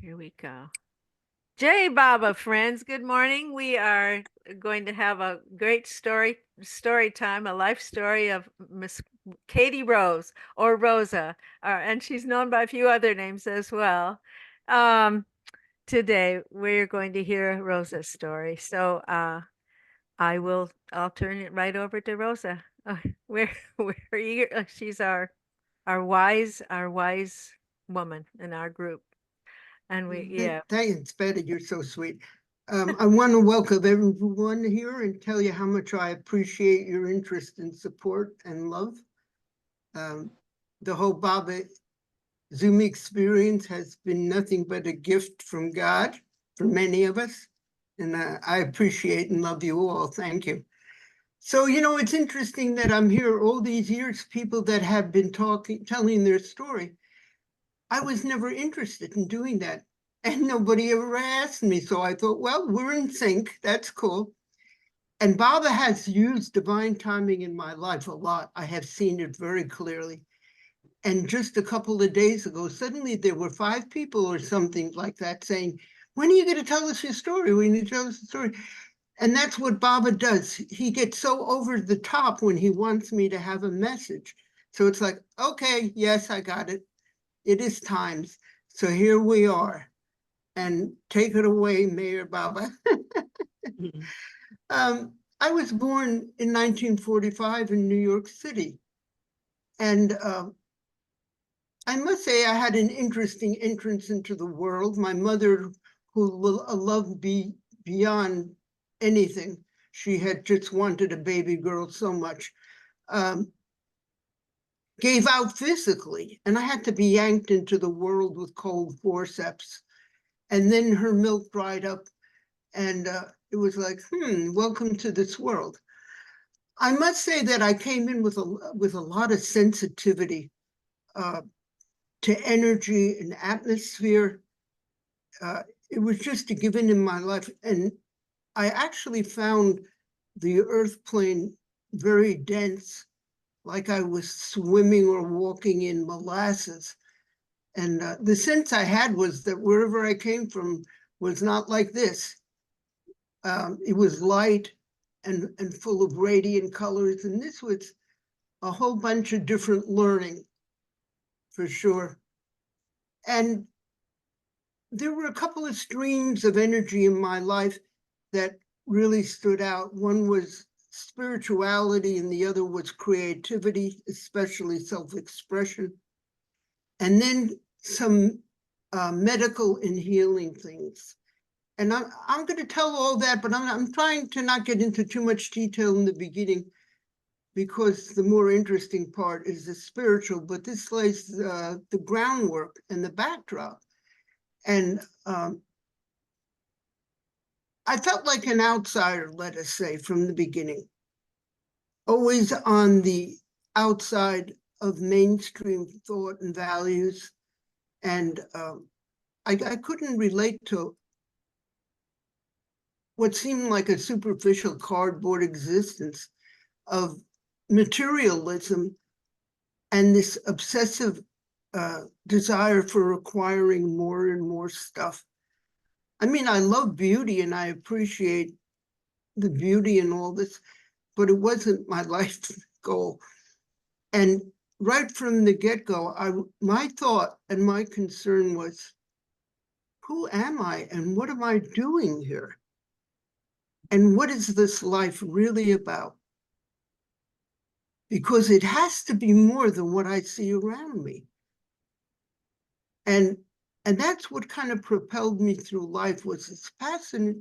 Here we go. Jai Baba, friends, good morning. We are going to have a great story time, a life story of Miss Katie Rose, or Rosa, and she's known by a few other names as well. Um, Today, we're going to hear Rosa's story. So I'll turn it right over to Rosa. We're eager. She's our wise woman in our group. And yeah. Thanks, Betty. You're so sweet. I want to welcome everyone here and tell you how much I appreciate your interest and support and love. The whole Baba Zoom experience has been nothing but a gift from God for many of us. And I appreciate and love you all. Thank you. So, it's interesting that I'm here all these years, people that have been telling their story. I was never interested in doing that. And nobody ever asked me. So I thought, well, we're in sync. That's cool. And Baba has used divine timing in my life a lot. I have seen it very clearly. And just a couple of days ago, suddenly there were 5 people or something like that saying, when are you going to tell us your story? We need to tell us the story. And that's what Baba does. He gets so over the top when he wants me to have a message. So it's like, okay, yes, I got it. It is times. So here we are. And take it away, Mayor Baba. I was born in 1945 in New York City. And I must say I had an interesting entrance into the world. My mother, who loved beyond anything, she had just wanted a baby girl so much, gave out physically. And I had to be yanked into the world with cold forceps. And then her milk dried up, and it was like, welcome to this world. I must say that I came in with a lot of sensitivity to energy and atmosphere. It was just a given in my life. And I actually found the earth plane very dense, like I was swimming or walking in molasses. And the sense I had was that wherever I came from was not like this. It was light and full of radiant colors. And this was a whole bunch of different learning, for sure. And there were a couple of streams of energy in my life that really stood out. One was spirituality, and the other was creativity, especially self-expression. And then some medical and healing things. And I'm going to tell all that, but I'm trying to not get into too much detail in the beginning, because the more interesting part is the spiritual, but this lays the groundwork and the backdrop. And I felt like an outsider, let us say, from the beginning, always on the outside of mainstream thought and values. And I couldn't relate to what seemed like a superficial cardboard existence of materialism and this obsessive desire for acquiring more and more stuff. I mean, I love beauty and I appreciate the beauty and all this, but it wasn't my life goal. And right from the get-go, my thought and my concern was, who am I and what am I doing here? And what is this life really about? Because it has to be more than what I see around me. And that's what kind of propelled me through life, was this passionate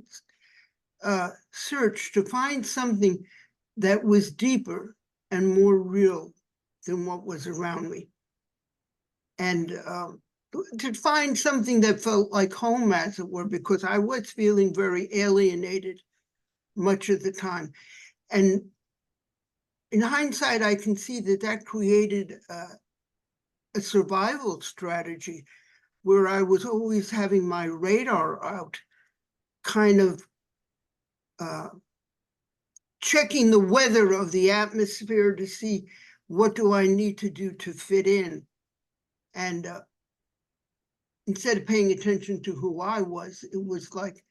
search to find something that was deeper and more real than what was around me. And to find something that felt like home, as it were, because I was feeling very alienated much of the time. And in hindsight, I can see that created a survival strategy where I was always having my radar out, kind of checking the weather of the atmosphere to see what do I need to do to fit in. And instead of paying attention to who I was, it was like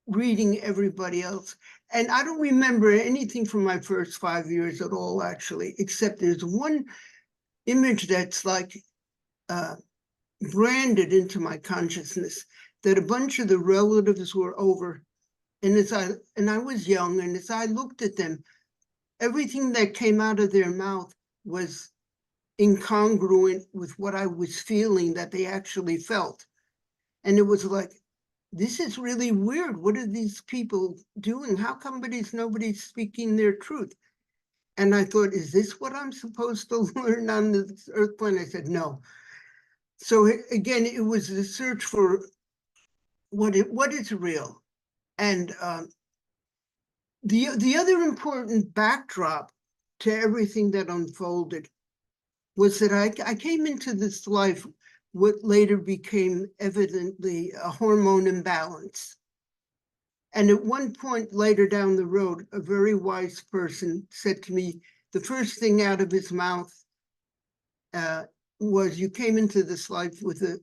reading everybody else. And I don't remember anything from my first 5 years at all, actually, except there's one image that's like branded into my consciousness, that a bunch of the relatives were over. And I was young, and as I looked at them, everything that came out of their mouth was incongruent with what I was feeling that they actually felt. And it was like, this is really weird. What are these people doing? How come nobody's speaking their truth? And I thought, is this what I'm supposed to learn on this earth plane? I said, no. So again, it was the search for what is real. And the other important backdrop to everything that unfolded was that I came into this life what later became evidently a hormone imbalance. And at one point later down the road, a very wise person said to me, the first thing out of his mouth was, you came into this life with a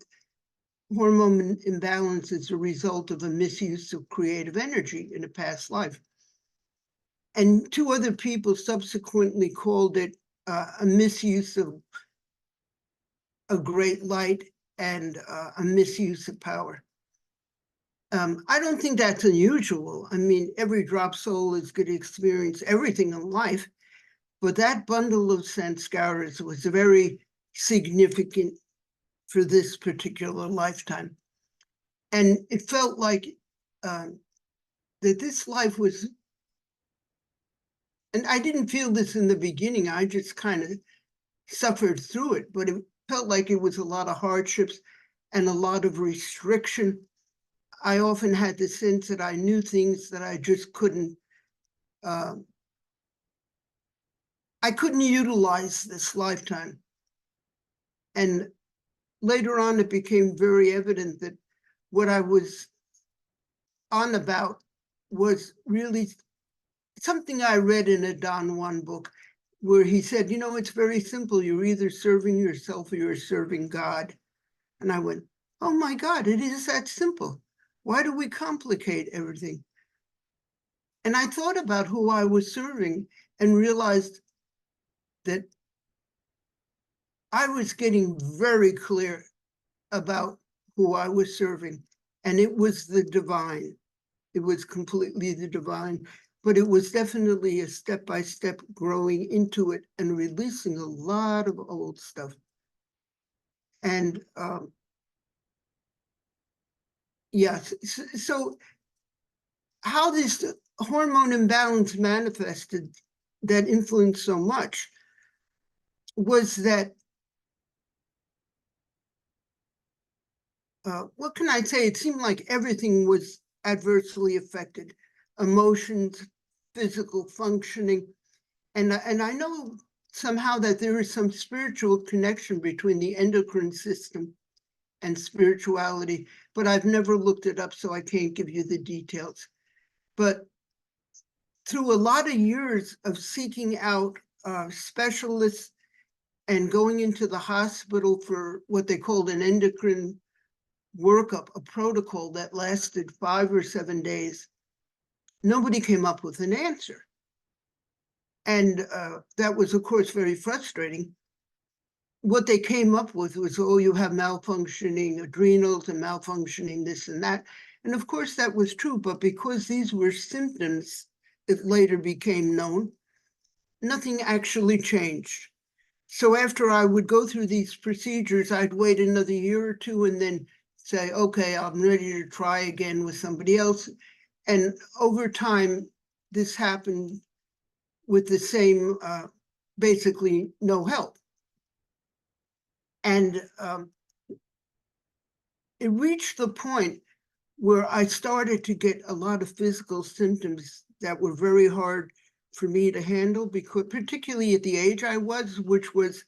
hormone imbalance as a result of a misuse of creative energy in a past life. And two other people subsequently called it a misuse of a great light and a misuse of power. I don't think that's unusual. I mean, every drop soul is going to experience everything in life, but that bundle of sanskaras was very significant for this particular lifetime. And it felt like that this life was, and I didn't feel this in the beginning, I just kind of suffered through it, but it felt like it was a lot of hardships and a lot of restriction. I often had the sense that I knew things that I just couldn't, I couldn't utilize this lifetime. And later on, it became very evident that what I was on about was really something I read in a Don Juan book, where he said, you know, it's very simple. You're either serving yourself or you're serving God. And I went, oh my God, it is that simple. Why do we complicate everything? And I thought about who I was serving and realized that I was getting very clear about who I was serving. And it was the divine. It was completely the divine, but it was definitely a step-by-step growing into it and releasing a lot of old stuff. And yes, so how this hormone imbalance manifested that influenced so much was that, what can I say? It seemed like everything was adversely affected, emotions, physical functioning. And I know somehow that there is some spiritual connection between the endocrine system and spirituality, but I've never looked it up, so I can't give you the details. But through a lot of years of seeking out specialists and going into the hospital for what they called an endocrine workup, a protocol that lasted 5 or 7 days, nobody came up with an answer. And that was, of course, very frustrating. What they came up with was, oh, you have malfunctioning adrenals and malfunctioning this and that. And of course, that was true. But because these were symptoms that later became known, nothing actually changed. So after I would go through these procedures, I'd wait another year or two and then say, okay, I'm ready to try again with somebody else. And over time, this happened with the same, basically no help. And it reached the point where I started to get a lot of physical symptoms that were very hard for me to handle, because particularly at the age I was, which was,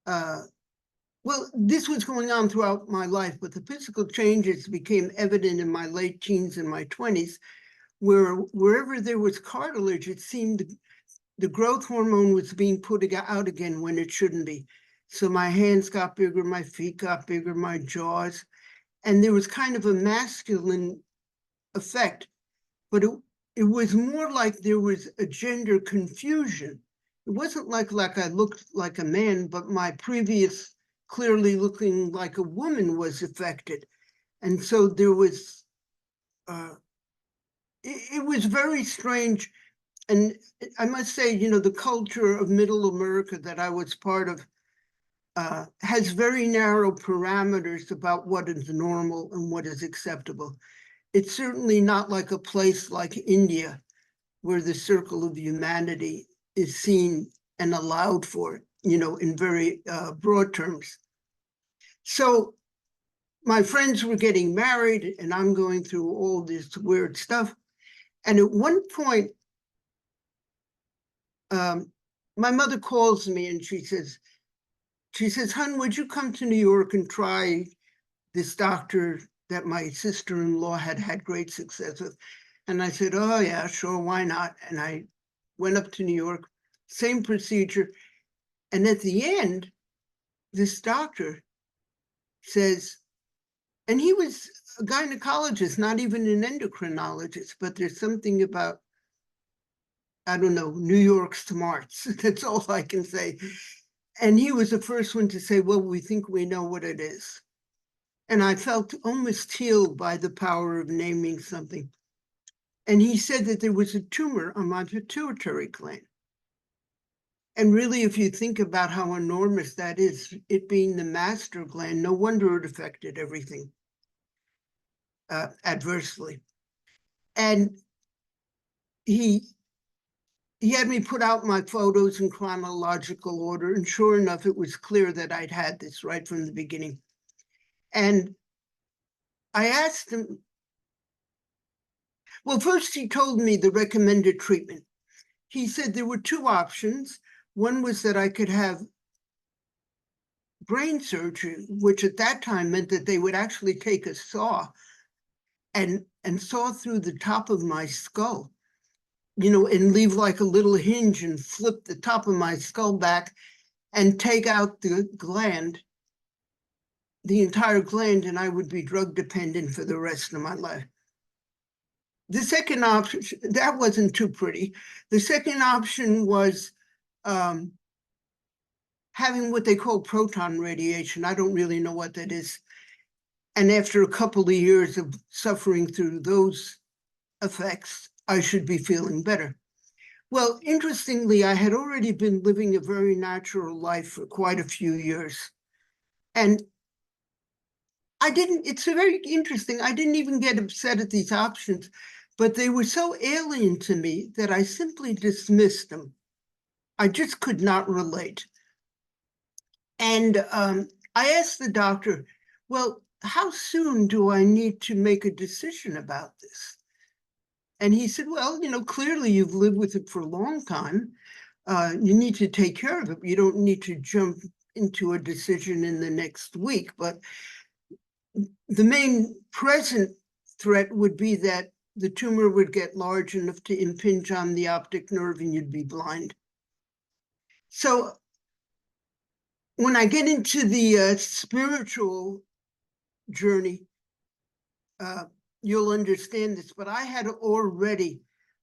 well, this was going on throughout my life, but the physical changes became evident in my late teens and my 20s, where wherever there was cartilage, it seemed the growth hormone was being put out again when it shouldn't be. So my hands got bigger, my feet got bigger, my jaws, and there was kind of a masculine effect, but it was more like there was a gender confusion. It wasn't like I looked like a man, but my previous clearly looking like a woman was affected. And so there was, it was very strange. And I must say, the culture of middle America that I was part of has very narrow parameters about what is normal and what is acceptable. It's certainly not like a place like India, where the circle of humanity is seen and allowed for, in very broad terms. So my friends were getting married, and I'm going through all this weird stuff. And at one point, my mother calls me and she says, "Hun, would you come to New York and try this doctor that my sister-in-law had had great success with?" And I said, "Oh yeah, sure, why not?" And I went up to New York, same procedure. And at the end, this doctor says, and he was a gynecologist, not even an endocrinologist, but there's something about, I don't know, New York smarts. That's all I can say. And he was the first one to say, "Well, we think we know what it is." And I felt almost healed by the power of naming something. And he said that there was a tumor on my pituitary gland. And really, if you think about how enormous that is, it being the master gland, no wonder it affected everything adversely. And he had me put out my photos in chronological order. And sure enough, it was clear that I'd had this right from the beginning. And I asked him, well, first he told me the recommended treatment. He said there were two options. One was that I could have brain surgery, which at that time meant that they would actually take a saw and saw through the top of my skull, and leave like a little hinge and flip the top of my skull back and take out the gland, the entire gland, and I would be drug dependent for the rest of my life. The second option, that wasn't too pretty. The second option was having what they call proton radiation. I don't really know what that is. And after a couple of years of suffering through those effects, I should be feeling better. Well, interestingly, I had already been living a very natural life for quite a few years. And it's very interesting. I didn't even get upset at these options, but they were so alien to me that I simply dismissed them. I just could not relate. And I asked the doctor, "Well, how soon do I need to make a decision about this?" And he said, "Well, clearly you've lived with it for a long time. You need to take care of it. You don't need to jump into a decision in the next week. But the main present threat would be that the tumor would get large enough to impinge on the optic nerve and you'd be blind." So when I get into the spiritual journey, you'll understand this, but I had already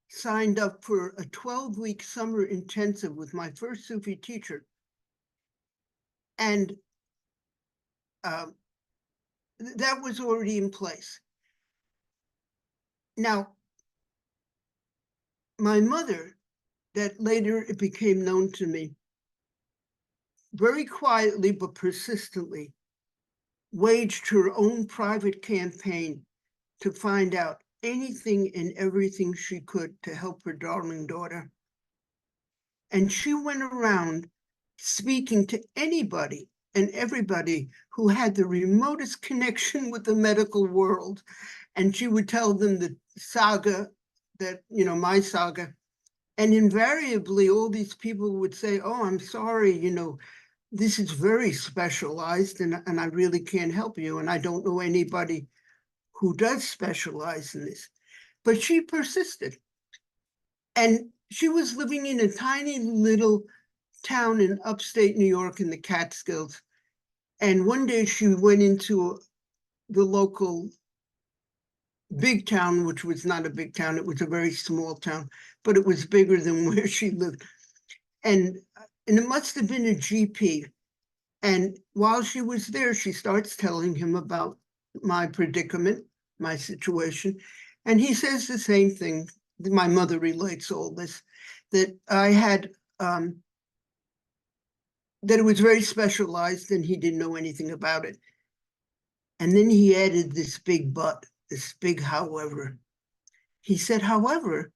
signed up for a 12-week summer intensive with my first Sufi teacher. And that was already in place. Now, my mother, that later it became known to me, very quietly but persistently waged her own private campaign to find out anything and everything she could to help her darling daughter. And she went around speaking to anybody and everybody who had the remotest connection with the medical world. And she would tell them the saga that, my saga. And invariably, all these people would say, "Oh, I'm sorry, this is very specialized and I really can't help you. And I don't know anybody who does specialize in this." But she persisted. And she was living in a tiny little town in upstate New York in the Catskills. And one day she went into the local big town, which was not a big town. It was a very small town, but it was bigger than where she lived. And, and it must have been a GP. And while she was there, she starts telling him about my predicament, my situation. And he says the same thing. My mother relates all this, that I had, that it was very specialized and he didn't know anything about it. And then he added this big but, this big however. He said, however,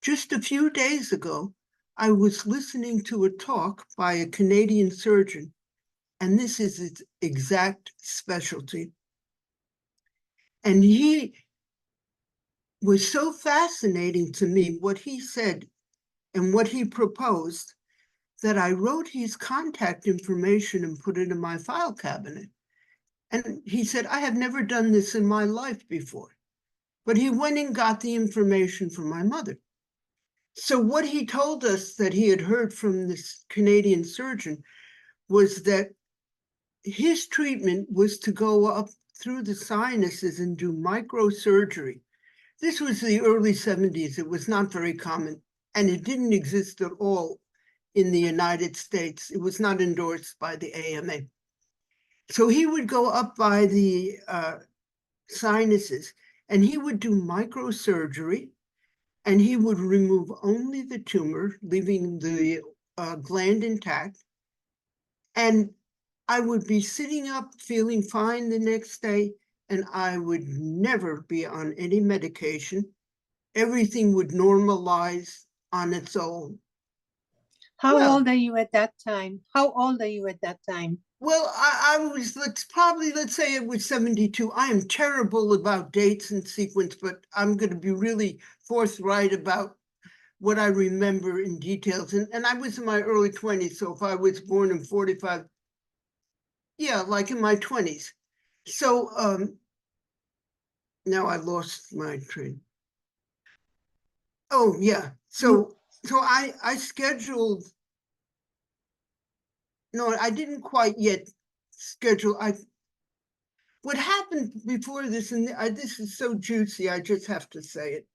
just a few days ago, I was listening to a talk by a Canadian surgeon, and this is its exact specialty. And he was so fascinating to me, what he said and what he proposed, that I wrote his contact information and put it in my file cabinet. And he said, I have never done this in my life before. But he went and got the information from my mother. So what he told us that he had heard from this Canadian surgeon was that his treatment was to go up through the sinuses and do microsurgery. This was the early 70s. It was not very common, and it didn't exist at all in the United States. It was not endorsed by the AMA. So he would go up by the sinuses and he would do microsurgery and he would remove only the tumor, leaving the gland intact. And I would be sitting up feeling fine the next day, and I would never be on any medication. Everything would normalize on its own. How Well, old are you at that time? How old are you at that time? well, I was, let's say it was 72. I am terrible about dates and sequence, but I'm going to be really forthright about what I remember in details. And I was in my early 20s, so if I was born in 45, yeah, like in my 20s. So now I lost my train. Oh yeah. You So I scheduled, no, I didn't quite yet schedule. What happened before this, and this is so juicy, I just have to say it,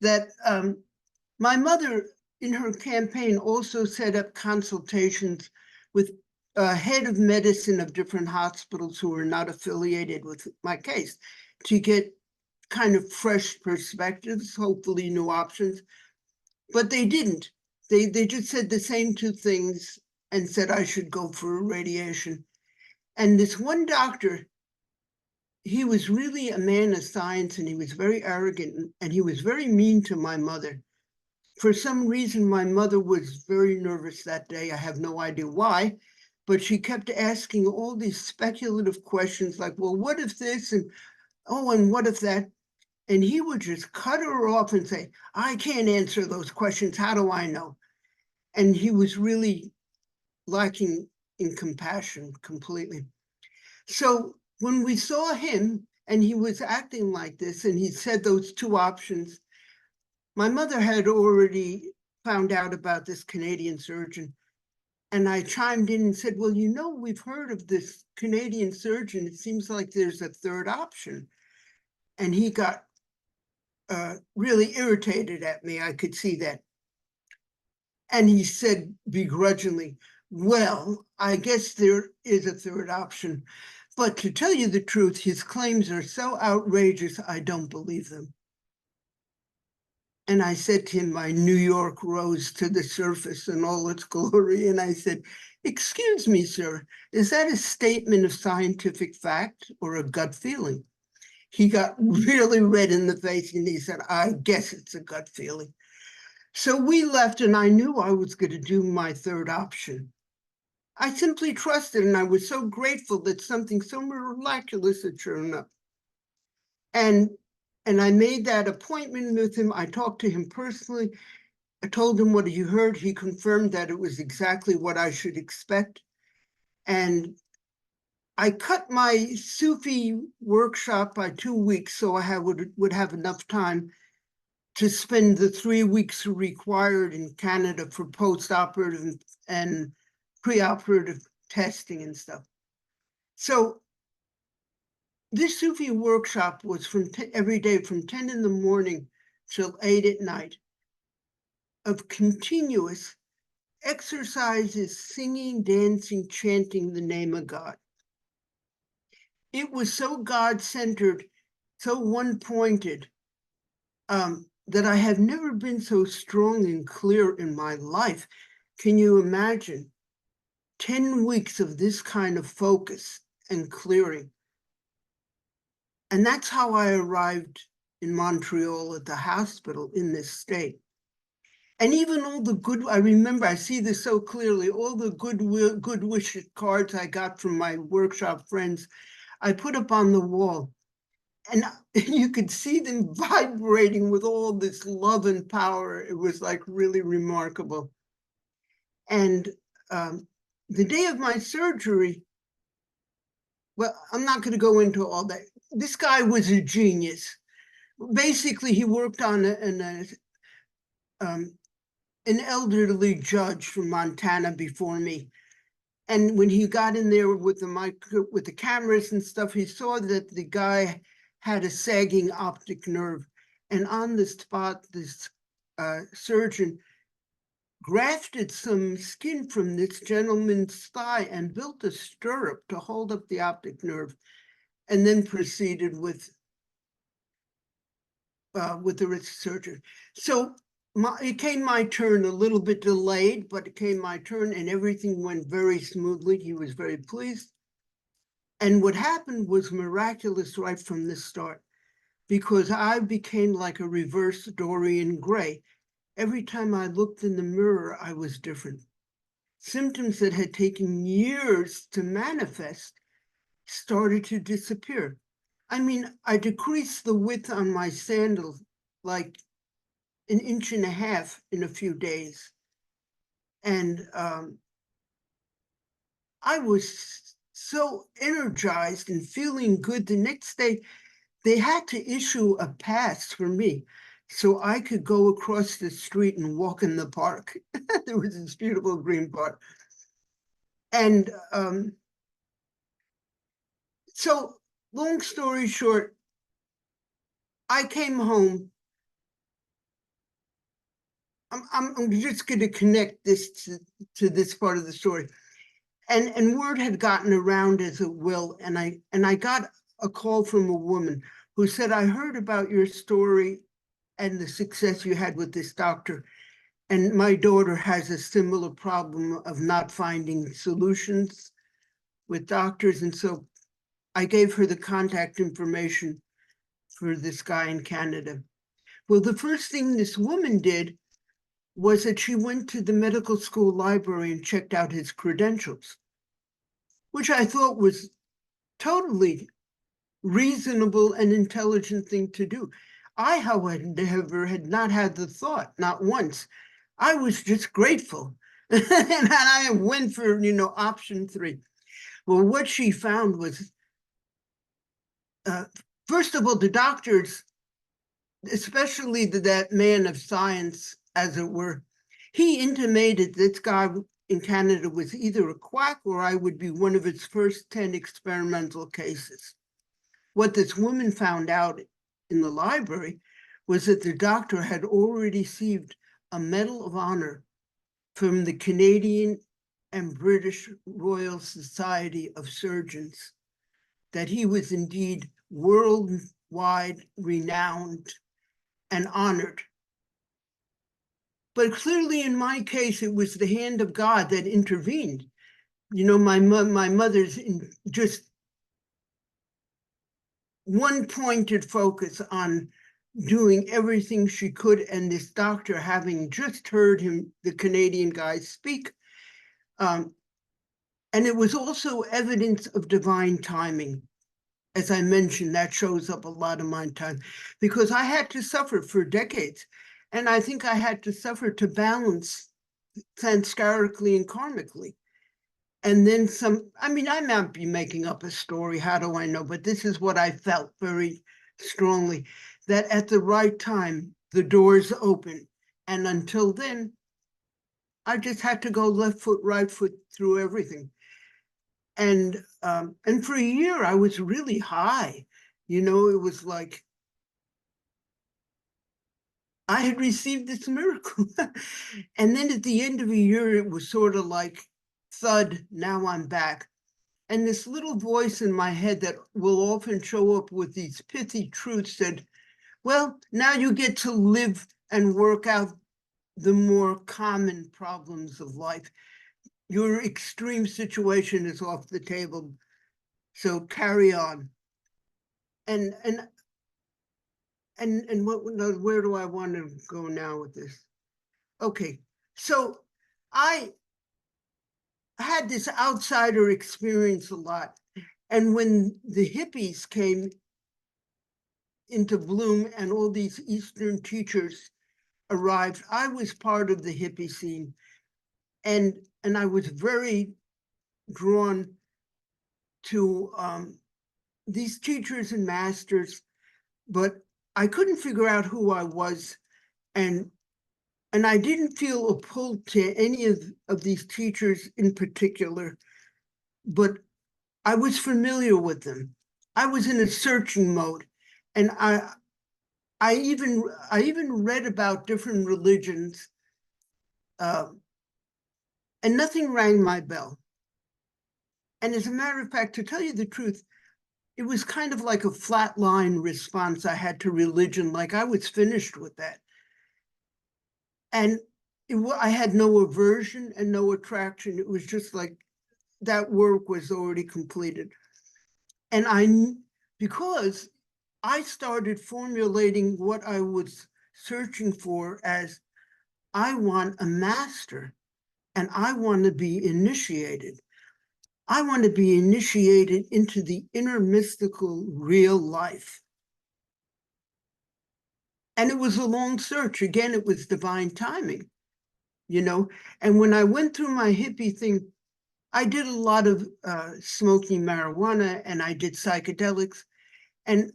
that my mother in her campaign also set up consultations with a head of medicine of different hospitals who were not affiliated with my case to get kind of fresh perspectives, hopefully new options. But they didn't. They just said the same two things and said I should go for a radiation. And this one doctor, he was really a man of science and he was very arrogant and he was very mean to my mother. For some reason, my mother was very nervous that day. I have no idea why, but she kept asking all these speculative questions like, well, what if this? And oh, and what if that? And he would just cut her off and say, I can't answer those questions. How do I know? And he was really lacking in compassion completely. So when we saw him and he was acting like this and he said those two options, my mother had already found out about this Canadian surgeon. And I chimed in and said, well, you know, we've heard of this Canadian surgeon. It seems like there's a third option. And he got really irritated at me. I could see that. And he said begrudgingly, well, I guess there is a third option. But to tell you the truth, his claims are so outrageous, I don't believe them. And I said to him, my New York rose to the surface in all its glory. And I said, excuse me, sir, is that a statement of scientific fact or a gut feeling? He got really red in the face and he said, I guess it's a gut feeling. So we left and I knew I was going to do my third option. I simply trusted and I was so grateful that something so miraculous had shown up. And I made that appointment with him. I talked to him personally. I told him what he heard. He confirmed that it was exactly what I should expect. And I cut my Sufi workshop by 2 weeks so I would have enough time to spend the 3 weeks required in Canada for post-operative and pre-operative testing and stuff. So this Sufi workshop was from every day from 10 in the morning till 8 at night of continuous exercises, singing, dancing, chanting the name of God. It was so God-centered, so one-pointed, that I have never been so strong and clear in my life. Can you imagine 10 weeks of this kind of focus and clearing? And that's how I arrived in Montreal at the hospital in this state. And even all the good, I remember, I see this so clearly, all the good wish cards I got from my workshop friends, I put up on the wall. And you could see them vibrating with all this love and power. It was like really remarkable. And the day of my surgery, well, I'm not going to go into all that. This guy was a genius. Basically, he worked on an elderly judge from Montana before me. And when he got in there with the cameras and stuff, he saw that the guy had a sagging optic nerve. And on the spot, this surgeon grafted some skin from this gentleman's thigh and built a stirrup to hold up the optic nerve, and then proceeded with the wrist surgery. So it came my turn, a little bit delayed, but it came my turn and everything went very smoothly. He was very pleased. And what happened was miraculous right from the start, because I became like a reverse Dorian Gray. Every time I looked in the mirror, I was different. Symptoms that had taken years to manifest started to disappear. I mean, I decreased the width on my sandals like 1.5 inches in a few days. And I was so energized and feeling good. The next day, they had to issue a pass for me so I could go across the street and walk in the park. There was this beautiful green park. And so long story short, I came home. I'm just going to connect this to this part of the story. And word had gotten around as it will, and I got a call from a woman who said, I heard about your story and the success you had with this doctor. And my daughter has a similar problem of not finding solutions with doctors. And so I gave her the contact information for this guy in Canada. Well, the first thing this woman did was that she went to the medical school library and checked out his credentials, which I thought was totally reasonable and intelligent thing to do. I, however, had not had the thought, not once. I was just grateful. And I went for, option 3. Well, what she found was, first of all, the doctors, especially that man of science, as it were, he intimated this guy in Canada was either a quack or I would be one of its first 10 experimental cases. What this woman found out in the library was that the doctor had already received a Medal of Honor from the Canadian and British Royal Society of Surgeons, that he was indeed worldwide renowned and honored. But clearly in my case, it was the hand of God that intervened. My mother's just one pointed focus on doing everything she could, and this doctor, having just heard the Canadian guy speak, and it was also evidence of divine timing. As I mentioned, that shows up a lot of my time, because I had to suffer for decades, and I think I had to suffer to balance sanskarically and karmically. And then some, I might be making up a story, how do I know? But this is what I felt very strongly, that at the right time, the doors open. And until then, I just had to go left foot, right foot through everything. And for a year, I was really high. You know, it was like I had received this miracle. And then at the end of a year, it was sort of like, thud, now I'm back. And this little voice in my head that will often show up with these pithy truths said, well, now you get to live and work out the more common problems of life. Your extreme situation is off the table, so carry on. And what, where do I want to go now with this? Okay, so I had this outsider experience a lot. And when the hippies came into bloom and all these Eastern teachers arrived, I was part of the hippie scene. And I was very drawn to these teachers and masters, but I couldn't figure out who I was. And I didn't feel a pull to any of these teachers in particular, but I was familiar with them. I was in a searching mode. And I even read about different religions, and nothing rang my bell. And as a matter of fact, to tell you the truth, it was kind of like a flatline response I had to religion, like I was finished with that. And I had no aversion and no attraction. It was just like that work was already completed. And because I started formulating what I was searching for as, I want a master and I want to be initiated. I want to be initiated into the inner mystical real life. And it was a long search. Again, it was divine timing, you know? And when I went through my hippie thing, I did a lot of smoking marijuana and I did psychedelics. And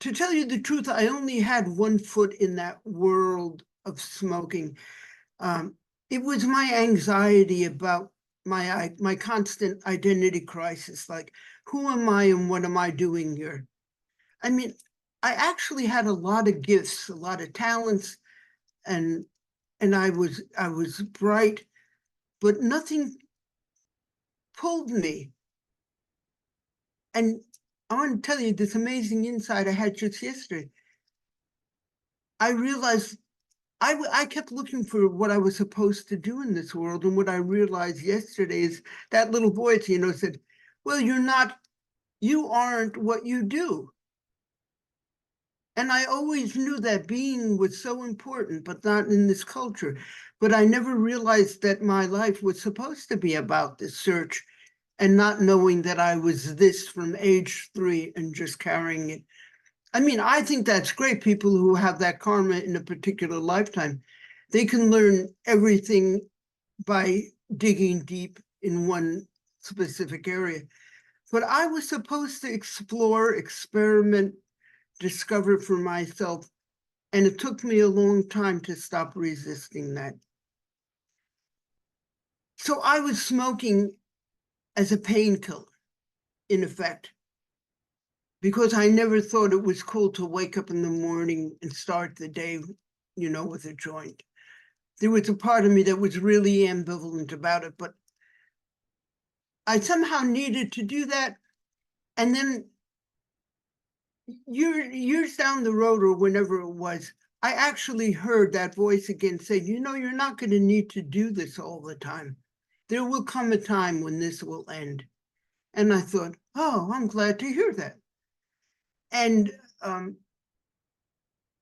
to tell you the truth, I only had one foot in that world of smoking. It was my anxiety about my constant identity crisis, like, who am I and what am I doing here? I mean, I actually had a lot of gifts, a lot of talents, and I was bright, but nothing pulled me. And I want to tell you this amazing insight I had just yesterday. I realized I kept looking for what I was supposed to do in this world. And what I realized yesterday is that little voice, you know, said, well, you aren't what you do. And I always knew that being was so important, but not in this culture. But I never realized that my life was supposed to be about this search and not knowing that I was this from age 3 and just carrying it. I mean, I think that's great. People who have that karma in a particular lifetime, they can learn everything by digging deep in one specific area. But I was supposed to explore, experiment, discover for myself. And it took me a long time to stop resisting that. So I was smoking as a painkiller, in effect, because I never thought it was cool to wake up in the morning and start the day, you know, with a joint. There was a part of me that was really ambivalent about it, but I somehow needed to do that. And then years down the road, or whenever it was, I actually heard that voice again say, you know, you're not going to need to do this all the time. There will come a time when this will end. And I thought, oh, I'm glad to hear that. And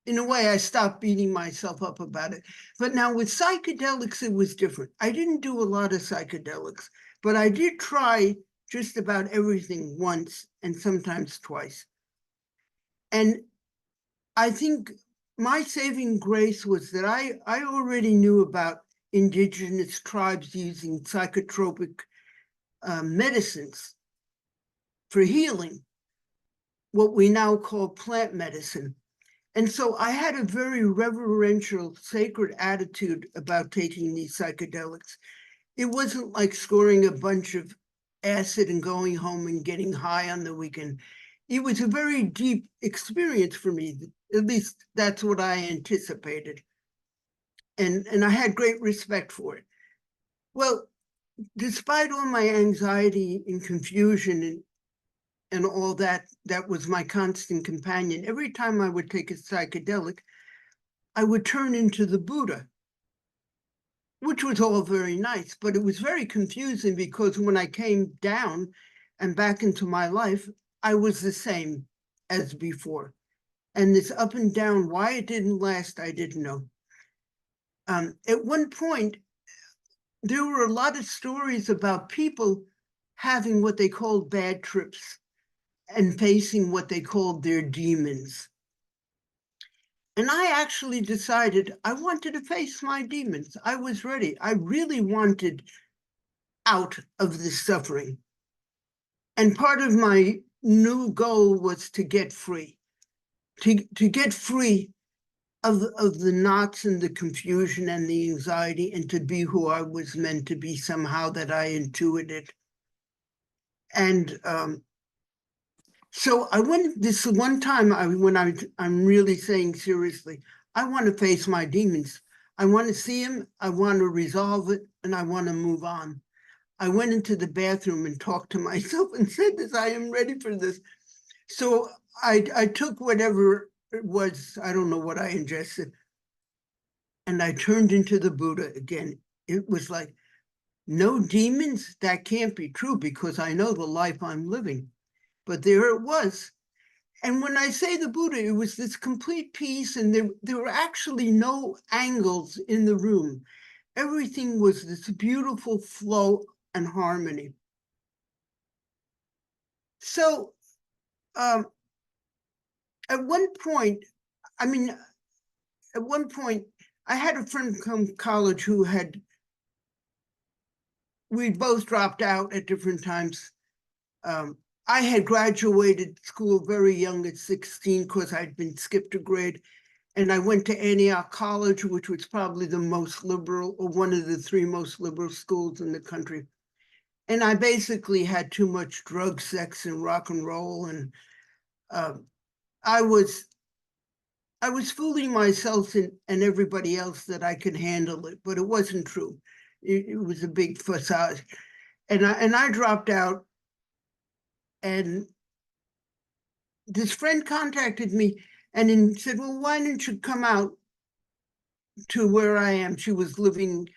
in a way, I stopped beating myself up about it. But now with psychedelics, it was different. I didn't do a lot of psychedelics, but I did try just about everything once and sometimes twice. And I think my saving grace was that I already knew about indigenous tribes using psychotropic medicines for healing, what we now call plant medicine. And so I had a very reverential, sacred attitude about taking these psychedelics. It wasn't like scoring a bunch of acid and going home and getting high on the weekend. It was a very deep experience for me. At least that's what I anticipated. And I had great respect for it. Well, despite all my anxiety and confusion and all that, that was my constant companion. Every time I would take a psychedelic, I would turn into the Buddha, which was all very nice, but it was very confusing because when I came down and back into my life, I was the same as before. And this up and down, why it didn't last, I didn't know. At one point, there were a lot of stories about people having what they called bad trips and facing what they called their demons. And I actually decided I wanted to face my demons. I was ready. I really wanted out of this suffering. And part of my new goal was to get free, to get free of the knots and the confusion and the anxiety, and to be who I was meant to be somehow, that I intuited. And so I went this one time I'm really saying seriously, I want to face my demons. I want to see them, I want to resolve it, and I want to move on. I went into the bathroom and talked to myself and said this, I am ready for this. So I took whatever it was, I don't know what I ingested, and I turned into the Buddha again. It was like, no demons? That can't be true because I know the life I'm living. But there it was. And when I say the Buddha, it was this complete peace, and there were actually no angles in the room. Everything was this beautiful flow and harmony. So at one point, I mean, at one point, I had a friend from college who we both dropped out at different times. I had graduated school very young at 16 because I'd been skipped a grade. And I went to Antioch College, which was probably the most liberal, or one of the three most liberal schools in the country. And I basically had too much drug, sex, and rock and roll. And uh, I was fooling myself and everybody else that I could handle it, but it wasn't true. It was a big facade. And I dropped out, and this friend contacted me and said, well, why don't you come out to where I am? She was living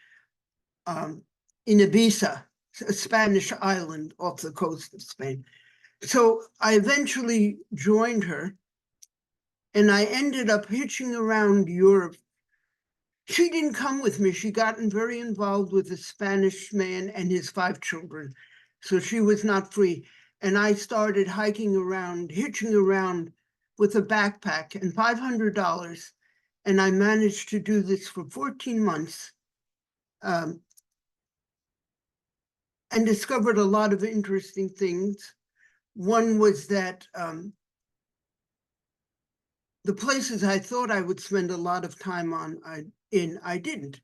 in Ibiza, a Spanish island off the coast of Spain. So I eventually joined her, and I ended up hitching around Europe. She didn't come with me. She gotten very involved with a Spanish man and his 5 children. So she was not free. And I started hiking around, hitching around with a backpack and $500. And I managed to do this for 14 months and discovered a lot of interesting things. One was that the places I thought I would spend a lot of time I didn't.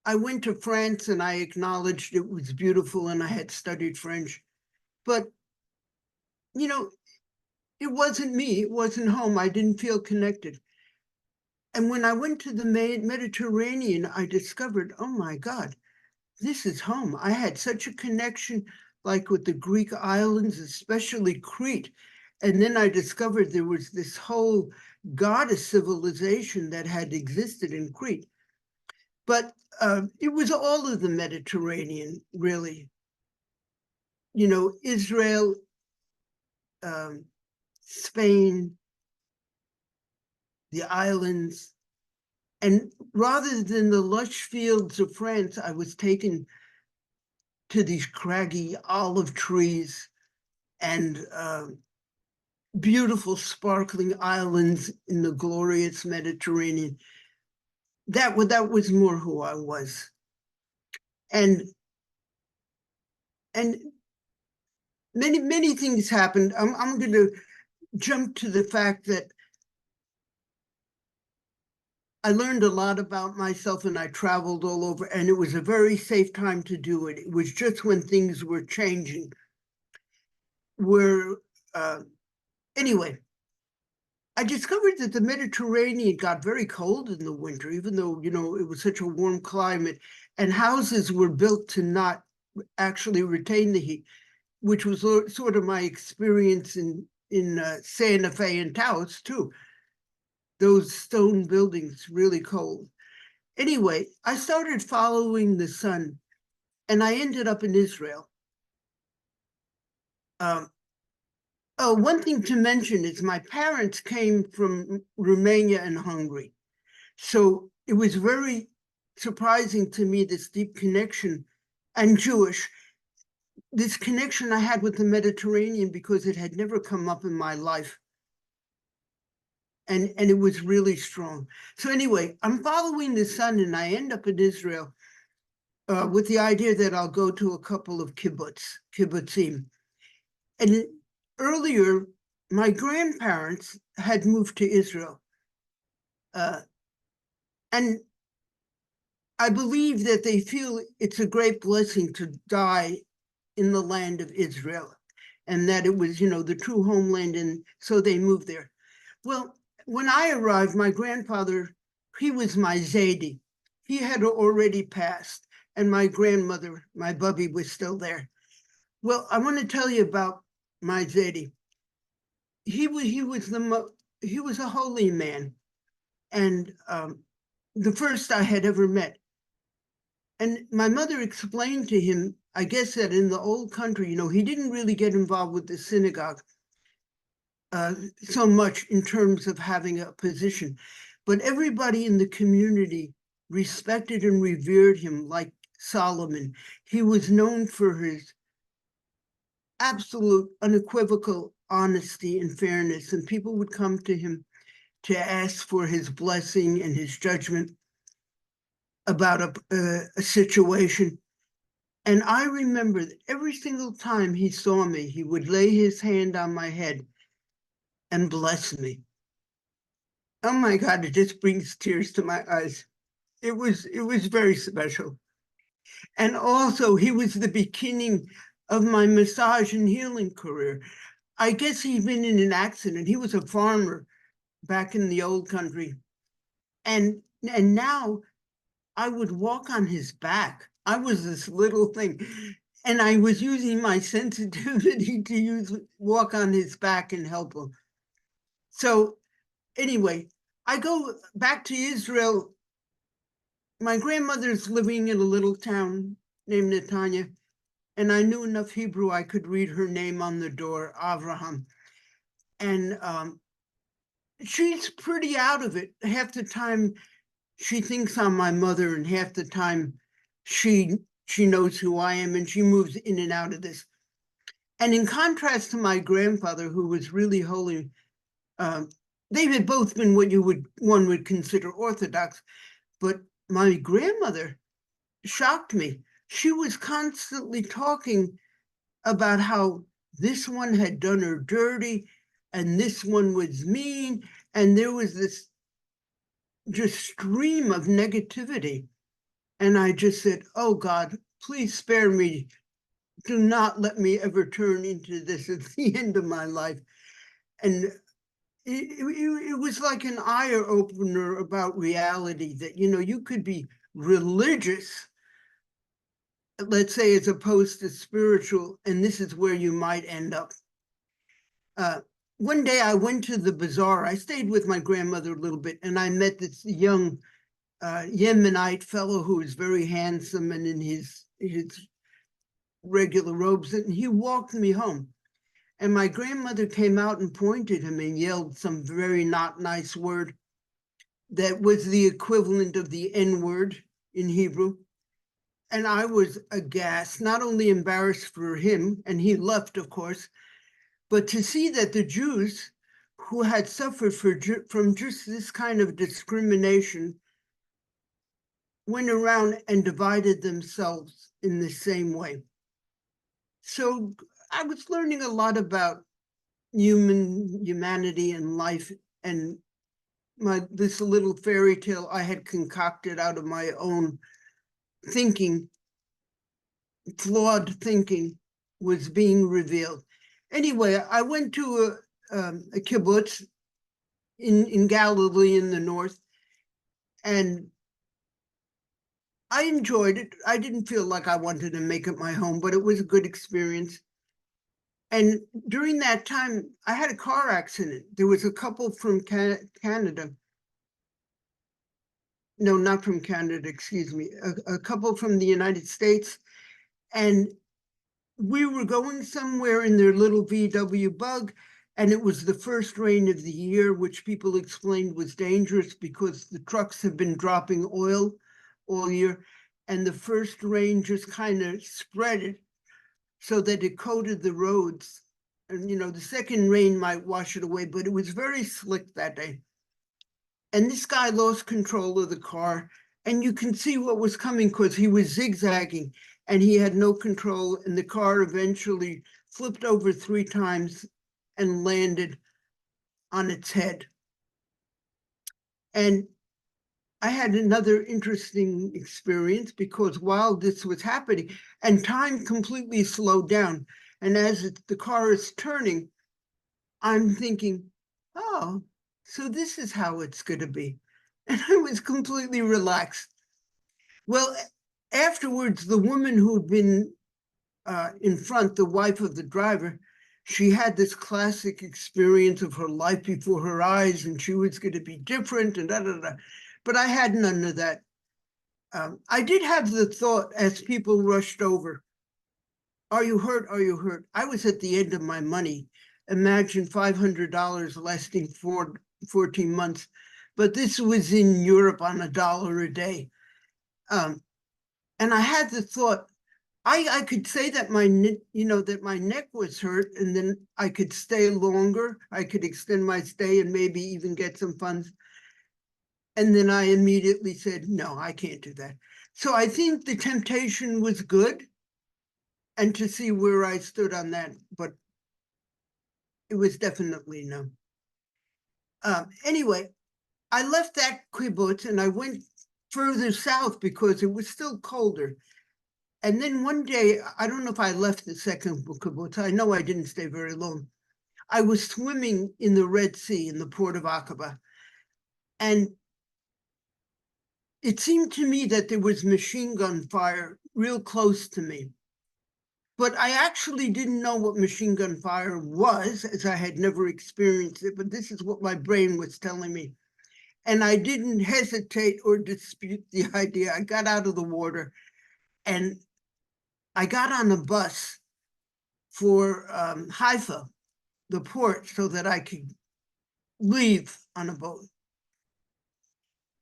I went to France and I acknowledged it was beautiful and I had studied French, but you know, it wasn't me, it wasn't home. I didn't feel connected. And when I went to the Mediterranean, I discovered, oh my God, this is home. I had such a connection, like with the Greek islands, especially Crete. And then I discovered there was this whole goddess civilization that had existed in Crete. But it was all of the Mediterranean, really. You know, Israel, Spain, the islands. And rather than the lush fields of France, I was taken to these craggy olive trees and beautiful sparkling islands in the glorious Mediterranean. That was more who I was. And and many things happened. I'm going to jump to the fact that I learned a lot about myself and I traveled all over, and it was a very safe time to do it. It was just when things were changing. Where, anyway, I discovered that the Mediterranean got very cold in the winter, even though, it was such a warm climate, and houses were built to not actually retain the heat, which was sort of my experience in Santa Fe and Taos too. Those stone buildings, really cold. Anyway, I started following the sun, and I ended up in Israel. Um, oh, one thing to mention is my parents came from Romania and Hungary. So it was very surprising to me, this deep connection, and Jewish, this connection I had with the Mediterranean, because it had never come up in my life. And it was really strong. So anyway, I'm following the sun and I end up in Israel with the idea that I'll go to a couple of kibbutzim. And earlier, my grandparents had moved to Israel. And I believe that they feel it's a great blessing to die in the land of Israel, and that it was, the true homeland, and so they moved there. Well, when I arrived, my grandfather, he was my Zaidi. He had already passed, and my grandmother, my Bubby, was still there. Well, I want to tell you about my Zaidi. He was a holy man, and the first I had ever met. And my mother explained to him, I guess, that in the old country, he didn't really get involved with the synagogue so much in terms of having a position, but everybody in the community respected and revered him like Solomon. He was known for his absolute, unequivocal honesty and fairness, and people would come to him to ask for his blessing and his judgment about a situation. And I remember that every single time he saw me, he would lay his hand on my head and bless me. Oh my God, it just brings tears to my eyes. It was very special. And also, he was the beginning of my massage and healing career. I guess he'd been in an accident. He was a farmer back in the old country. And now I would walk on his back. I was this little thing. And I was using my sensitivity to walk on his back and help him. So anyway, I go back to Israel. My grandmother's living in a little town named Netanya, and I knew enough Hebrew I could read her name on the door, Avraham. And she's pretty out of it. Half the time she thinks I'm my mother, and half the time she knows who I am, and she moves in and out of this. And in contrast to my grandfather, who was really holy, they had both been what one would consider Orthodox, but my grandmother shocked me. She was constantly talking about how this one had done her dirty and this one was mean, and there was this just stream of negativity. And I just said, oh God, please spare me. Do not let me ever turn into this at the end of my life. And it was like an eye opener about reality, that, you could be religious, let's say, as opposed to spiritual, and this is where you might end up. One day I went to the bazaar. I stayed with my grandmother a little bit, and I met this young Yemenite fellow who was very handsome and in his regular robes, and he walked me home. And my grandmother came out and pointed him and yelled some very not nice word that was the equivalent of the N word in Hebrew. And I was aghast, not only embarrassed for him, and he left, of course, but to see that the Jews who had suffered from just this kind of discrimination went around and divided themselves in the same way. So I was learning a lot about humanity and life, and this little fairy tale I had concocted out of my own thinking, flawed thinking, was being revealed. Anyway, I went to a kibbutz in Galilee in the north, and I enjoyed it. I didn't feel like I wanted to make it my home, but it was a good experience. And during that time, I had a car accident. There was a couple from Canada. No, not from Canada, excuse me. A couple from the United States. And we were going somewhere in their little VW Bug, and it was the first rain of the year, which people explained was dangerous because the trucks have been dropping oil all year. And the first rain just kind of spread it so that it coated the roads. And, the second rain might wash it away, but it was very slick that day. And this guy lost control of the car, and you can see what was coming because he was zigzagging and he had no control, and the car eventually flipped over 3 times and landed on its head. And I had another interesting experience because while this was happening, and time completely slowed down, and as the car is turning, I'm thinking, oh, so this is how it's going to be. And I was completely relaxed. Well, afterwards, the woman who'd been in front, the wife of the driver, she had this classic experience of her life before her eyes, and she was going to be different and da da da. But I had none of that. I did have the thought as people rushed over, are you hurt? Are you hurt? I was at the end of my money. Imagine $500 lasting 14 months. But this was in Europe on $1 a day. And I had the thought, I could say that that my neck was hurt, and then I could stay longer. I could extend my stay and maybe even get some funds. And then I immediately said, no, I can't do that. So I think the temptation was good, and to see where I stood on that, but it was definitely no. Anyway, I left that kibbutz and I went further south because it was still colder. And then one day, I don't know if I left the second kibbutz. I know I didn't stay very long. I was swimming in the Red Sea in the port of Aqaba. And it seemed to me that there was machine gun fire real close to me. But I actually didn't know what machine gun fire was, as I had never experienced it, but this is what my brain was telling me. And I didn't hesitate or dispute the idea. I got out of the water and I got on a bus for Haifa, the port, so that I could leave on a boat.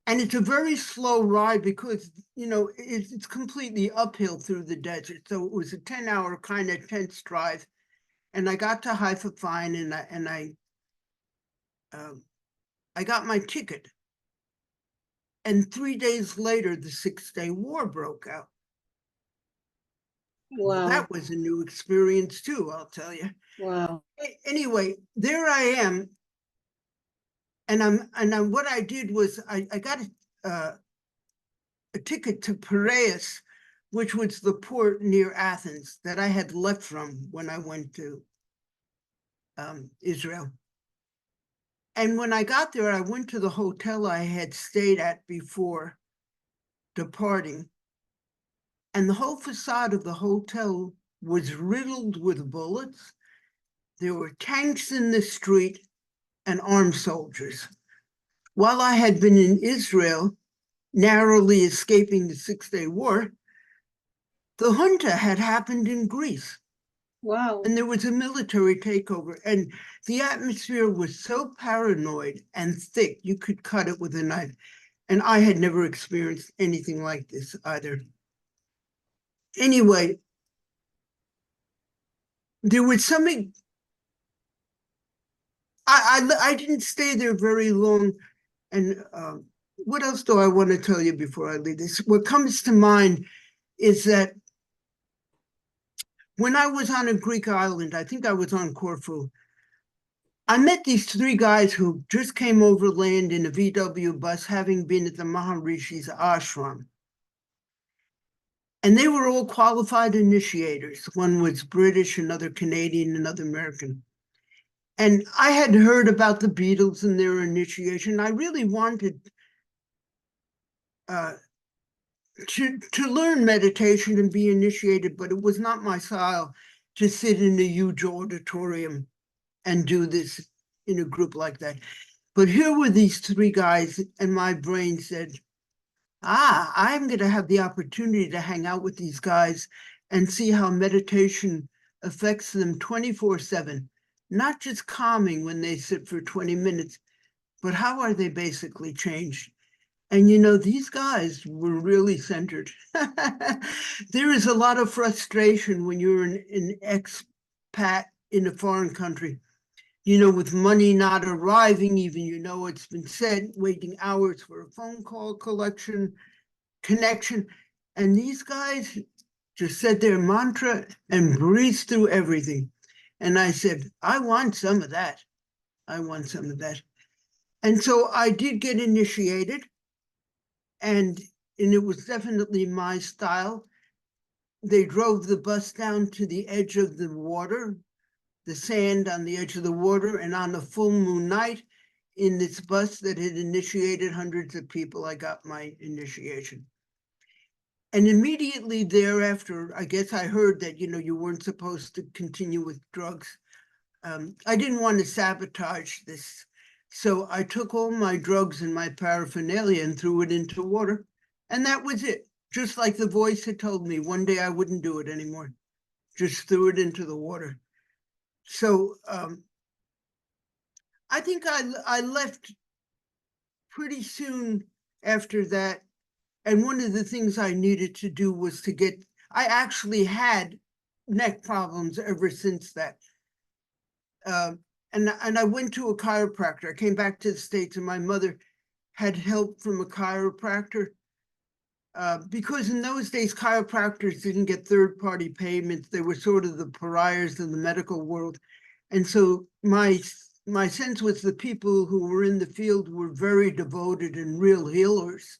And it's a very slow ride because, it's completely uphill through the desert. So it was a 10-hour kind of tense drive. And I got to Haifa fine, and I got my ticket. And 3 days later, the 6-day war broke out. Well, Wow. that was a new experience too, I'll tell you. Wow. Anyway, there I am. And what I did was I got a ticket to Piraeus, which was the port near Athens that I had left from when I went to Israel. And when I got there, I went to the hotel I had stayed at before departing. And the whole facade of the hotel was riddled with bullets. There were tanks in the street and armed soldiers. While I had been in Israel, narrowly escaping the 6-day war, the junta had happened in Greece. Wow. And there was a military takeover. And the atmosphere was so paranoid and thick, you could cut it with a knife. And I had never experienced anything like this either. Anyway, there was something, I didn't stay there very long. And what else do I want to tell you before I leave this? What comes to mind is that when I was on a Greek island, I think I was on Corfu, I met these three guys who just came overland in a VW bus, having been at the Maharishi's ashram. And they were all qualified initiators. One was British, another Canadian, another American. And I had heard about the Beatles and their initiation. I really wanted to learn meditation and be initiated, but it was not my style to sit in a huge auditorium and do this in a group like that. But here were these three guys, and my brain said, I'm going to have the opportunity to hang out with these guys and see how meditation affects them 24/7, not just calming when they sit for 20 minutes, but how are they basically changed? And these guys were really centered. There is a lot of frustration when you're an expat in a foreign country, with money not arriving, even it's been said, waiting hours for a phone call connection. And these guys just said their mantra and breezed through everything. And I said, I want some of that. I want some of that. And so I did get initiated, and it was definitely my style. They drove the bus down to the edge of the water, the sand on the edge of the water, and on a full moon night, in this bus that had initiated hundreds of people, I got my initiation. And immediately thereafter, I guess I heard that, you weren't supposed to continue with drugs. I didn't want to sabotage this. So I took all my drugs and my paraphernalia and threw it into water. And that was it. Just like the voice had told me, one day I wouldn't do it anymore. Just threw it into the water. So I think I left pretty soon after that. And one of the things I needed to do was I actually had neck problems ever since that. And I went to a chiropractor. I came back to the States, and my mother had help from a chiropractor, because in those days, chiropractors didn't get third-party payments. They were sort of the pariahs in the medical world. And so my sense was the people who were in the field were very devoted and real healers,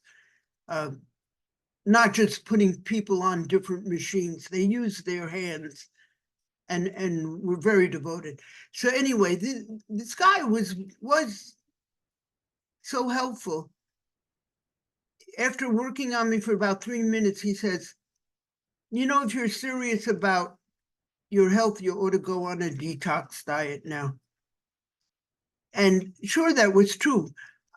not just putting people on different machines. They used their hands and were very devoted. So anyway, this guy was so helpful. After working on me for about 3 minutes, he says, if you're serious about your health, you ought to go on a detox diet now. And sure, that was true.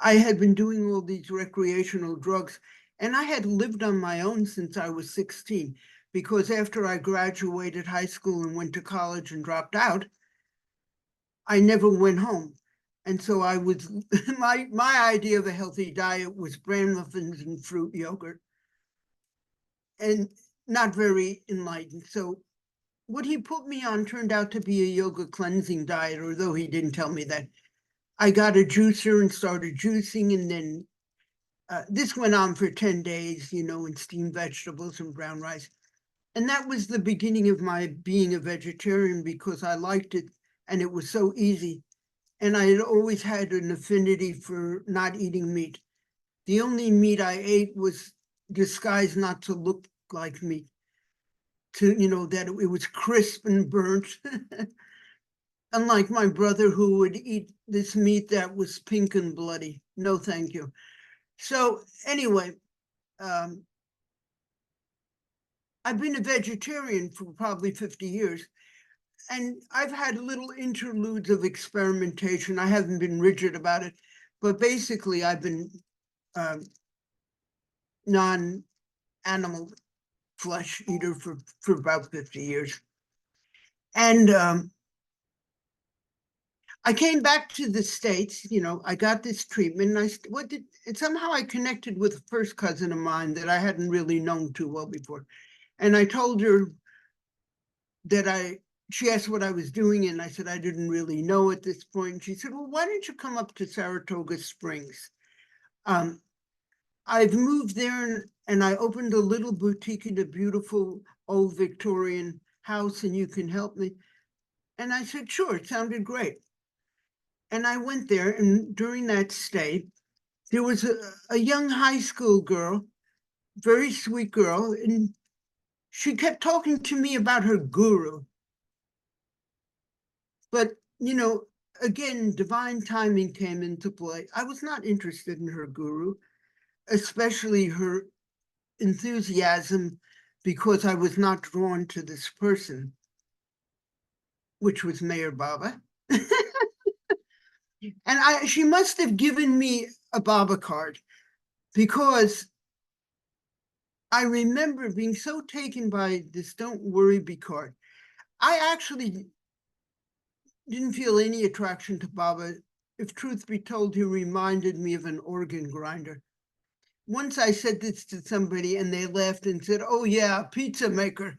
I had been doing all these recreational drugs, and I had lived on my own since I was 16, because after I graduated high school and went to college and dropped out, I never went home. And so I was, my idea of a healthy diet was bran muffins and fruit yogurt, and not very enlightened. So what he put me on turned out to be a yoga cleansing diet, although he didn't tell me that. I got a juicer and started juicing, and then this went on for 10 days, and steamed vegetables and brown rice. And that was the beginning of my being a vegetarian, because I liked it and it was so easy. And I had always had an affinity for not eating meat. The only meat I ate was disguised not to look like meat, that it was crisp and burnt. Unlike my brother, who would eat this meat that was pink and bloody. No, thank you. So anyway, I've been a vegetarian for probably 50 years, and I've had little interludes of experimentation. I haven't been rigid about it, but basically I've been non-animal flesh eater for about 50 years. And I came back to the States, I got this treatment, and somehow I connected with a first cousin of mine that I hadn't really known too well before. And I told her that she asked what I was doing, and I said I didn't really know at this point. And she said, well, why don't you come up to Saratoga Springs? I've moved there, and I opened a little boutique in a beautiful old Victorian house, and you can help me. And I said, sure, it sounded great. And I went there, and during that stay, there was a young high school girl, very sweet girl, and she kept talking to me about her guru. But, again, divine timing came into play. I was not interested in her guru, especially her enthusiasm, because I was not drawn to this person, which was Mayor Baba. And she must have given me a Baba card, because I remember being so taken by this "Don't Worry, Be" card. I actually didn't feel any attraction to Baba. If truth be told, he reminded me of an organ grinder. Once I said this to somebody and they laughed and said, "Oh yeah, a pizza maker."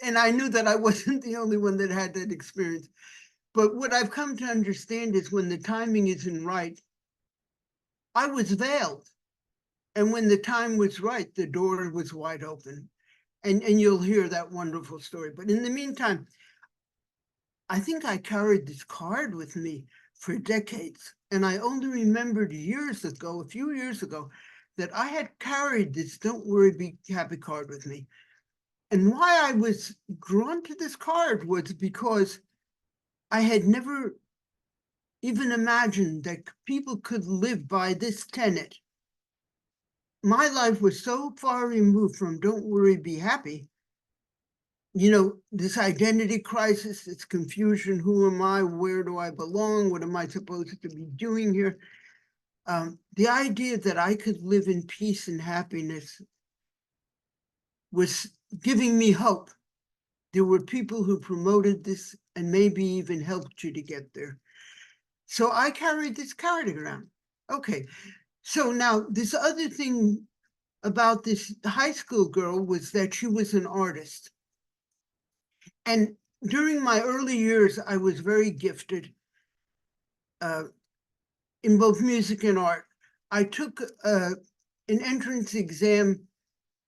And I knew that I wasn't the only one that had that experience. But what I've come to understand is when the timing isn't right, I was veiled. And when the time was right, the door was wide open. And you'll hear that wonderful story. But in the meantime, I think I carried this card with me for decades. And I only remembered years ago, a few years ago, that I had carried this "Don't Worry, Be Happy" card with me. And why I was drawn to this card was because I had never even imagined that people could live by this tenet. My life was so far removed from "Don't Worry, Be Happy." This identity crisis, this confusion: who am I? Where do I belong? What am I supposed to be doing here? The idea that I could live in peace and happiness was giving me hope. There were people who promoted this and maybe even helped you to get there. So I carried this card around. Okay, so now this other thing about this high school girl was that she was an artist. And during my early years, I was very gifted in both music and art. I took an entrance exam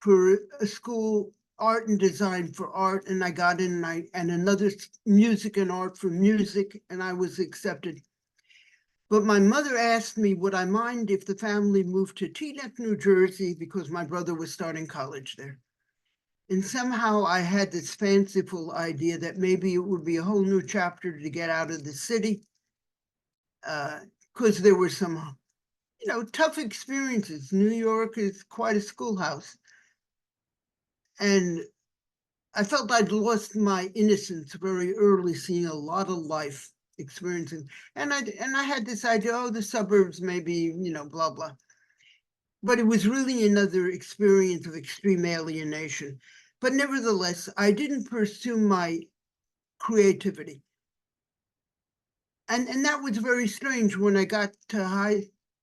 for a school, art and design for art, and I got in, and another music and art for music, and I was accepted. But my mother asked me, would I mind if the family moved to Teaneck, New Jersey, because my brother was starting college there. And somehow I had this fanciful idea that maybe it would be a whole new chapter to get out of the city, because there were some, tough experiences. New York is quite a schoolhouse. And I felt I'd lost my innocence very early, seeing a lot of life experiencing. And I had this idea, oh, the suburbs, maybe, blah, blah. But it was really another experience of extreme alienation. But nevertheless, I didn't pursue my creativity. And that was very strange. When I got to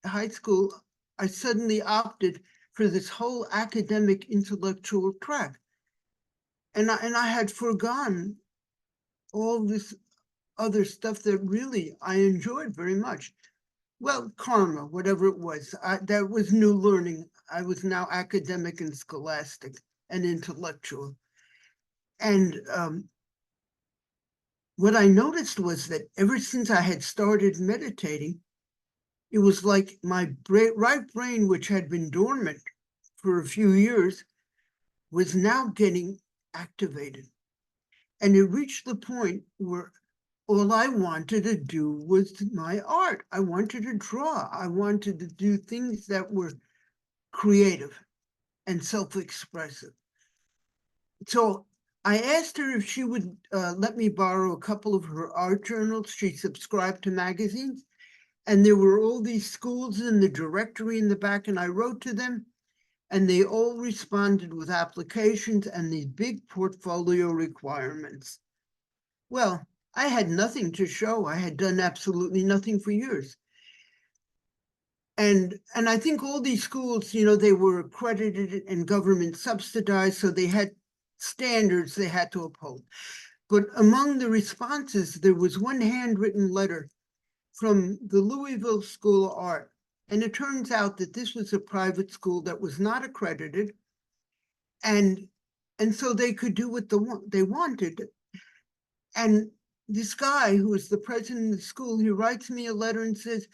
high school, I suddenly opted for this whole academic intellectual track. And I had forgone all this other stuff that really I enjoyed very much. Well, karma, whatever it was, that was new learning. I was now academic and scholastic and intellectual. And what I noticed was that ever since I had started meditating, it was like my right brain, which had been dormant for a few years, was now getting activated. And it reached the point where all I wanted to do was my art. I wanted to draw. I wanted to do things that were creative and self-expressive. So I asked her if she would let me borrow a couple of her art journals. She subscribed to magazines, and there were all these schools in the directory in the back, and I wrote to them, and they all responded with applications and these big portfolio requirements. Well, I had nothing to show. I had done absolutely nothing for years. And I think all these schools, they were accredited and government subsidized, so they had standards they had to uphold. But among the responses, there was one handwritten letter from the Louisville School of Art. And it turns out that this was a private school that was not accredited. And so they could do what they wanted. And this guy who is the president of the school, he writes me a letter and says,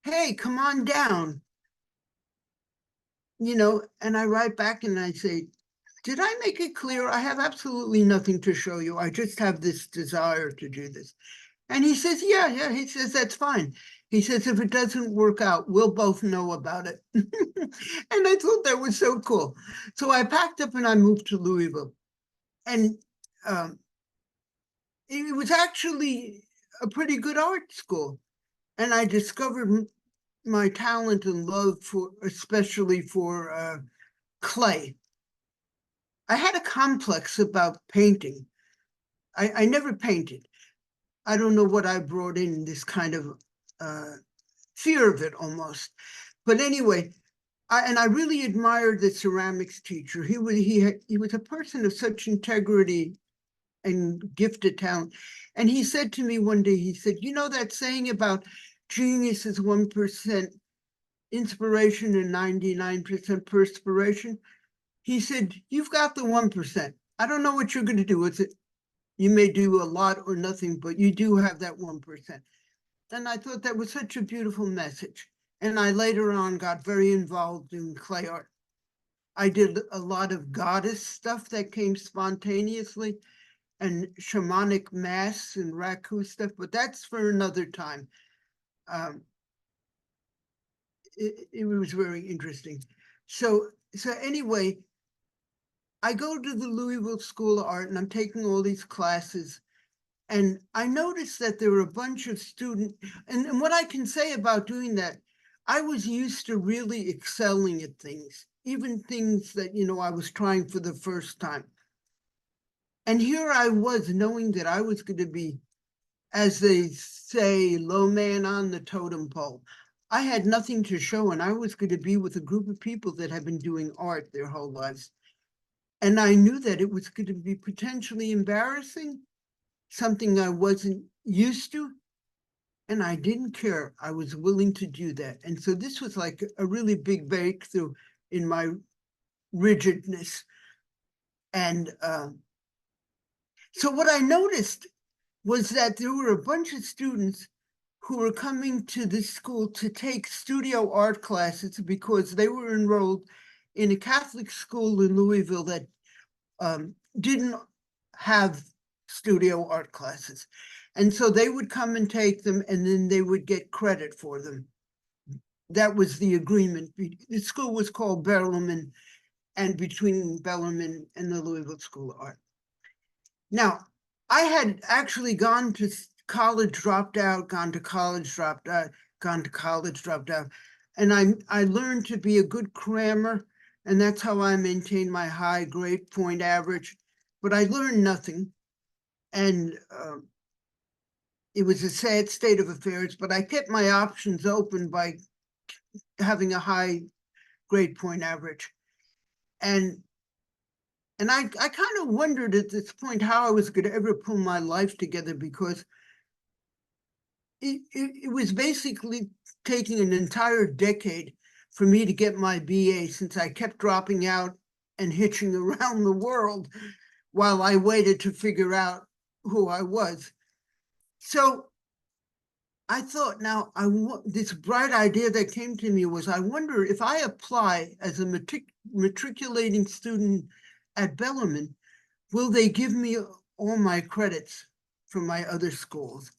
hey, come on down. And I write back and I say, did I make it clear? I have absolutely nothing to show you. I just have this desire to do this. And he says, yeah. He says, that's fine. He says, if it doesn't work out, we'll both know about it. And I thought that was so cool. So I packed up and I moved to Louisville. And it was actually a pretty good art school. And I discovered my talent and love for, especially for clay. I had a complex about painting. I never painted. I don't know what I brought in, this kind of fear of it almost. But anyway, I really admired the ceramics teacher. He was a person of such integrity and gifted talent. And he said to me one day, he said, you know that saying about genius is 1% inspiration and 99% perspiration? He said, you've got the 1%. I don't know what you're going to do with it. You may do a lot or nothing, but you do have that 1%. And I thought that was such a beautiful message. And I later on got very involved in clay art. I did a lot of goddess stuff that came spontaneously, and shamanic masks and raku stuff, but that's for another time. It was very interesting. So anyway, I go to the Louisville School of Art and I'm taking all these classes. And I noticed that there were a bunch of students, and what I can say about doing that, I was used to really excelling at things, even things that, I was trying for the first time. And here I was knowing that I was going to be, as they say, Lowman on the totem pole. I had nothing to show, and I was going to be with a group of people that had been doing art their whole lives. And I knew that it was going to be potentially embarrassing, something I wasn't used to, and I didn't care. I was willing to do that. And so this was like a really big breakthrough in my rigidness. And so what I noticed was that there were a bunch of students who were coming to this school to take studio art classes because they were enrolled in a Catholic school in Louisville that didn't have studio art classes. And so they would come and take them, and then they would get credit for them. That was the agreement. The school was called Lowman, and between Lowman and the Louisville School of Art. Now, I had actually gone to college, dropped out, gone to college, dropped out, gone to college, dropped out. And I learned to be a good crammer, and that's how I maintained my high grade point average. But I learned nothing. And it was a sad state of affairs, but I kept my options open by having a high grade point average. And I kind of wondered at this point how I was going to ever pull my life together, because it was basically taking an entire decade for me to get my BA, since I kept dropping out and hitching around the world while I waited to figure out who I was. So I thought, now this bright idea that came to me was, I wonder if I apply as a matriculating student at Bellarmine, will they give me all my credits from my other schools?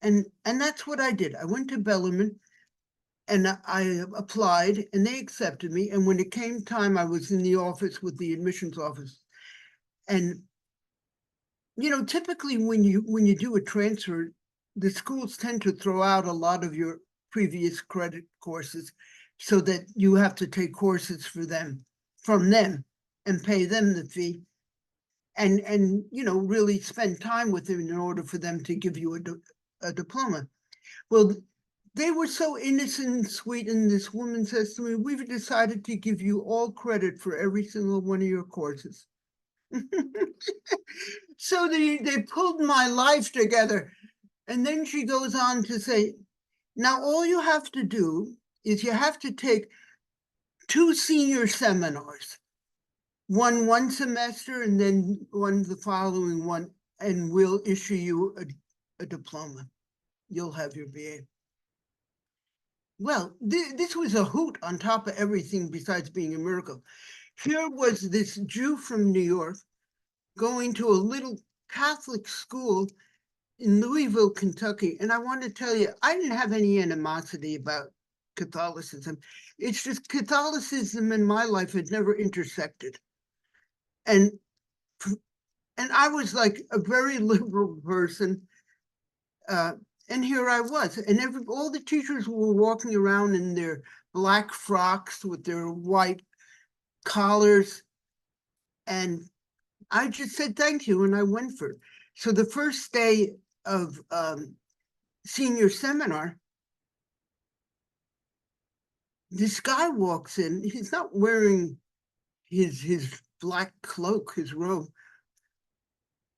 And that's what I did. I went to Bellarmine and I applied, and they accepted me. And when it came time, I was in the office with the admissions office. And typically when you do a transfer, the schools tend to throw out a lot of your previous credit courses, so that you have to take courses from them and pay them the fee, and really spend time with them in order for them to give you a diploma. Well, they were so innocent and sweet, and this woman says to me, we've decided to give you all credit for every single one of your courses. So they pulled my life together. And then she goes on to say, now all you have to do is you have to take 2 senior seminars, one semester and then one the following one and we'll issue you a diploma. You'll have your BA. Well, this was a hoot on top of everything besides being a miracle. Here was this Jew from New York going to a little Catholic school in Louisville, Kentucky. And I want to tell you, I didn't have any animosity about Catholicism. It's just Catholicism in my life had never intersected. And I was like a very liberal person. And here I was, and all the teachers were walking around in their black frocks with their white collars. And I just said thank you, and I went for it. So the first day of senior seminar, this guy walks in. He's not wearing his black cloak, his robe.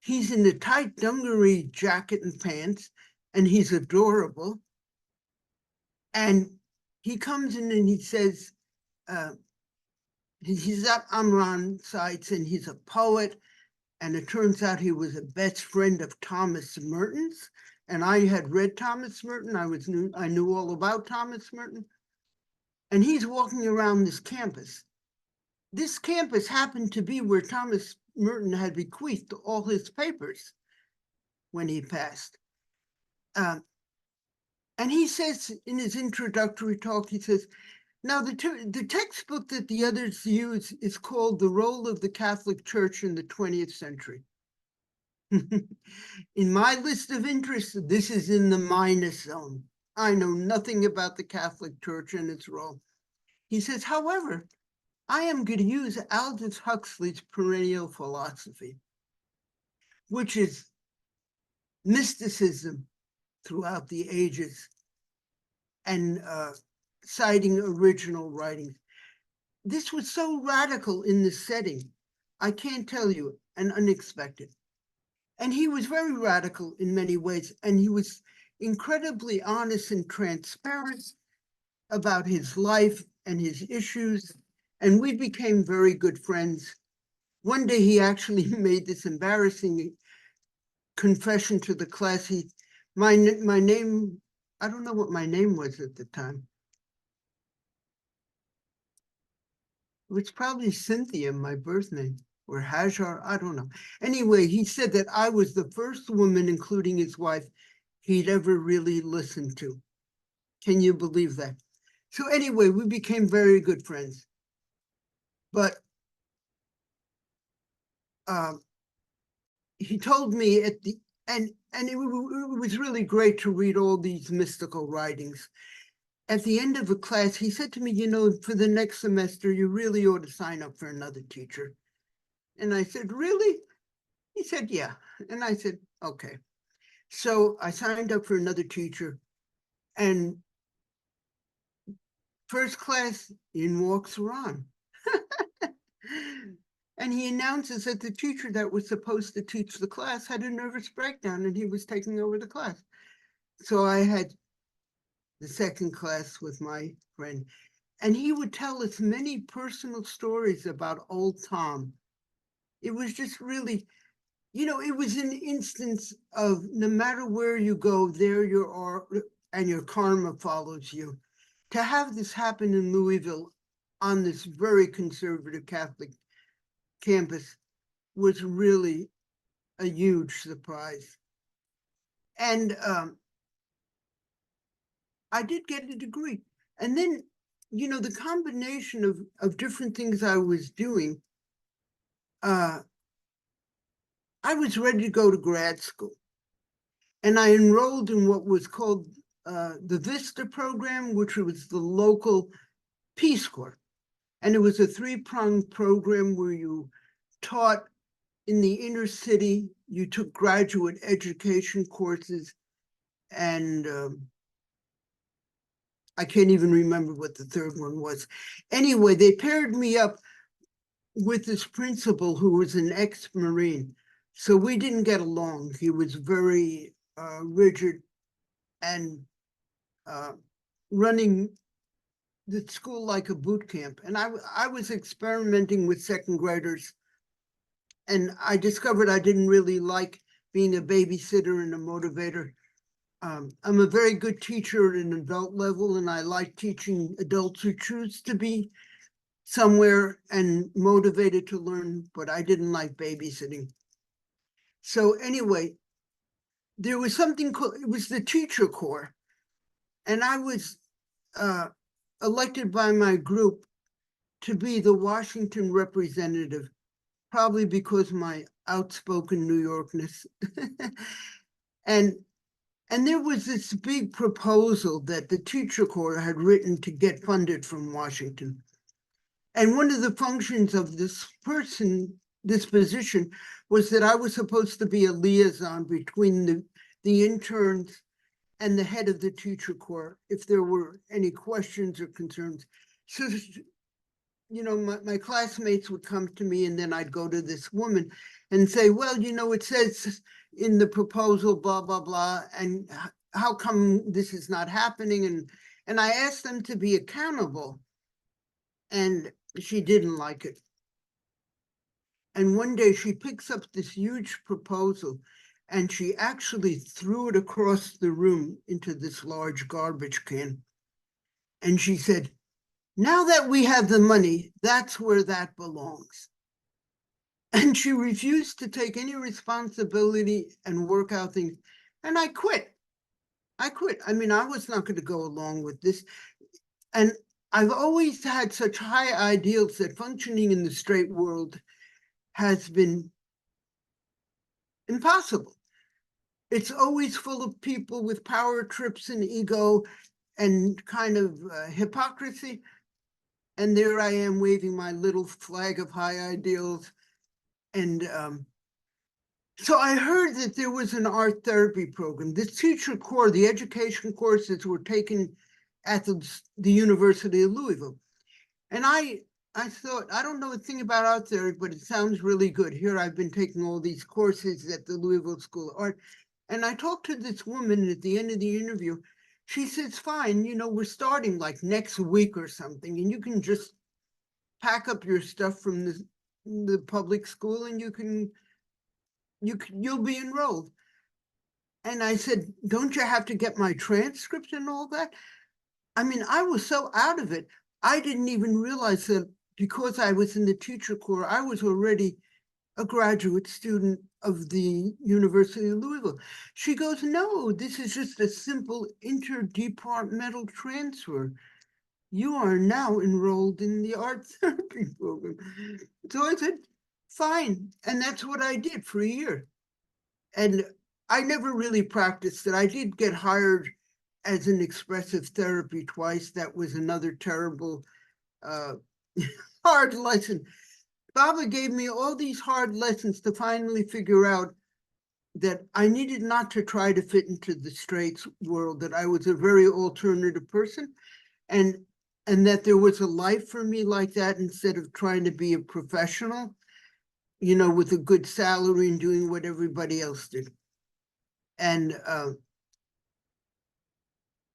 He's in a tight dungaree jacket and pants, and he's adorable. And he comes in and he says, he's up Amran Sites, and he's a poet. And it turns out he was a best friend of Thomas Merton's. And I had read Thomas Merton. I knew all about Thomas Merton. And he's walking around this campus. This campus happened to be where Thomas Merton had bequeathed all his papers when he passed. And he says in his introductory talk, he says, now the textbook that the others use is called The Role of the Catholic Church in the 20th Century. In my list of interests, this is in the minus zone. I know nothing about the Catholic Church and its role. He says, however, I am going to use Aldous Huxley's perennial philosophy, which is mysticism throughout the ages and citing original writings. This was so radical in the setting, I can't tell you, and unexpected. And he was very radical in many ways, and he was incredibly honest and transparent about his life and his issues, and we became very good friends. One day he actually made this embarrassing confession to the class. My name, I don't know what my name was at the time. It was probably Cynthia, my birth name, or Hajar, I don't know. Anyway, he said that I was the first woman, including his wife, he'd ever really listened to. Can you believe that? So anyway, we became very good friends. But he told me at the and it was really great to read all these mystical writings. At the end of a class, he said to me, you know, for the next semester, you really ought to sign up for another teacher. And I said, really? He said, yeah. And I said, okay. So I signed up for another teacher, and first class, in walks Ron. And he announces that the teacher that was supposed to teach the class had a nervous breakdown and he was taking over the class. So I had the second class with my friend, and he would tell us many personal stories about old Tom. It was just really, you know, it was an instance of no matter where you go, there you are, and your karma follows you. To have this happen in Louisville on this very conservative Catholic campus was really a huge surprise. And I did get a degree. And then, you know, the combination of different things I was doing, I was ready to go to grad school. And I enrolled in what was called the VISTA program, which was the local Peace Corps. And it was a three-pronged program where you taught in the inner city, you took graduate education courses, and I can't even remember what the third one was. Anyway, they paired me up with this principal who was an ex-Marine. So we didn't get along. He was very rigid and running the school like a boot camp. And I was experimenting with second graders, and I discovered I didn't really like being a babysitter and a motivator. I'm a very good teacher at an adult level, and I like teaching adults who choose to be somewhere and motivated to learn, but I didn't like babysitting. So anyway, there was something called, it was the teacher corps, and I was elected by my group to be the Washington representative, probably because my outspoken New Yorkness. and and there was this big proposal that the teacher corps had written to get funded from Washington. And one of the functions of this position, was that I was supposed to be a liaison between the interns and the head of the teacher corps, if there were any questions or concerns. So, my classmates would come to me, and then I'd go to this woman and say, well, it says in the proposal, blah, blah, blah, and how come this is not happening? And I asked them to be accountable, and she didn't like it. And one day she picks up this huge proposal, and she actually threw it across the room into this large garbage can. And she said, now that we have the money, that's where that belongs. And she refused to take any responsibility and work out things. And I quit. I mean, I was not going to go along with this. And I've always had such high ideals that functioning in the straight world has been impossible. It's always full of people with power trips and ego and kind of hypocrisy. And there I am waving my little flag of high ideals. And so I heard that there was an art therapy program. The teacher corps, the education courses were taken at the University of Louisville. And I thought, I don't know a thing about art therapy, but it sounds really good. Here I've been taking all these courses at the Louisville School of Art. And I talked to this woman at the end of the interview. She says, fine, we're starting like next week or something, and you can just pack up your stuff from the public school and you'll be enrolled. And I said, don't you have to get my transcript and all that? I mean, I was so out of it. I didn't even realize that because I was in the teacher corps, I was already a graduate student of the University of Louisville. She goes, no, this is just a simple interdepartmental transfer. You are now enrolled in the art therapy program. So I said, fine. And that's what I did for a year. And I never really practiced it. I did get hired as an expressive therapy twice. That was another terrible, hard lesson. Baba gave me all these hard lessons to finally figure out that I needed not to try to fit into the straight world, that I was a very alternative person, and that there was a life for me like that instead of trying to be a professional, with a good salary and doing what everybody else did. And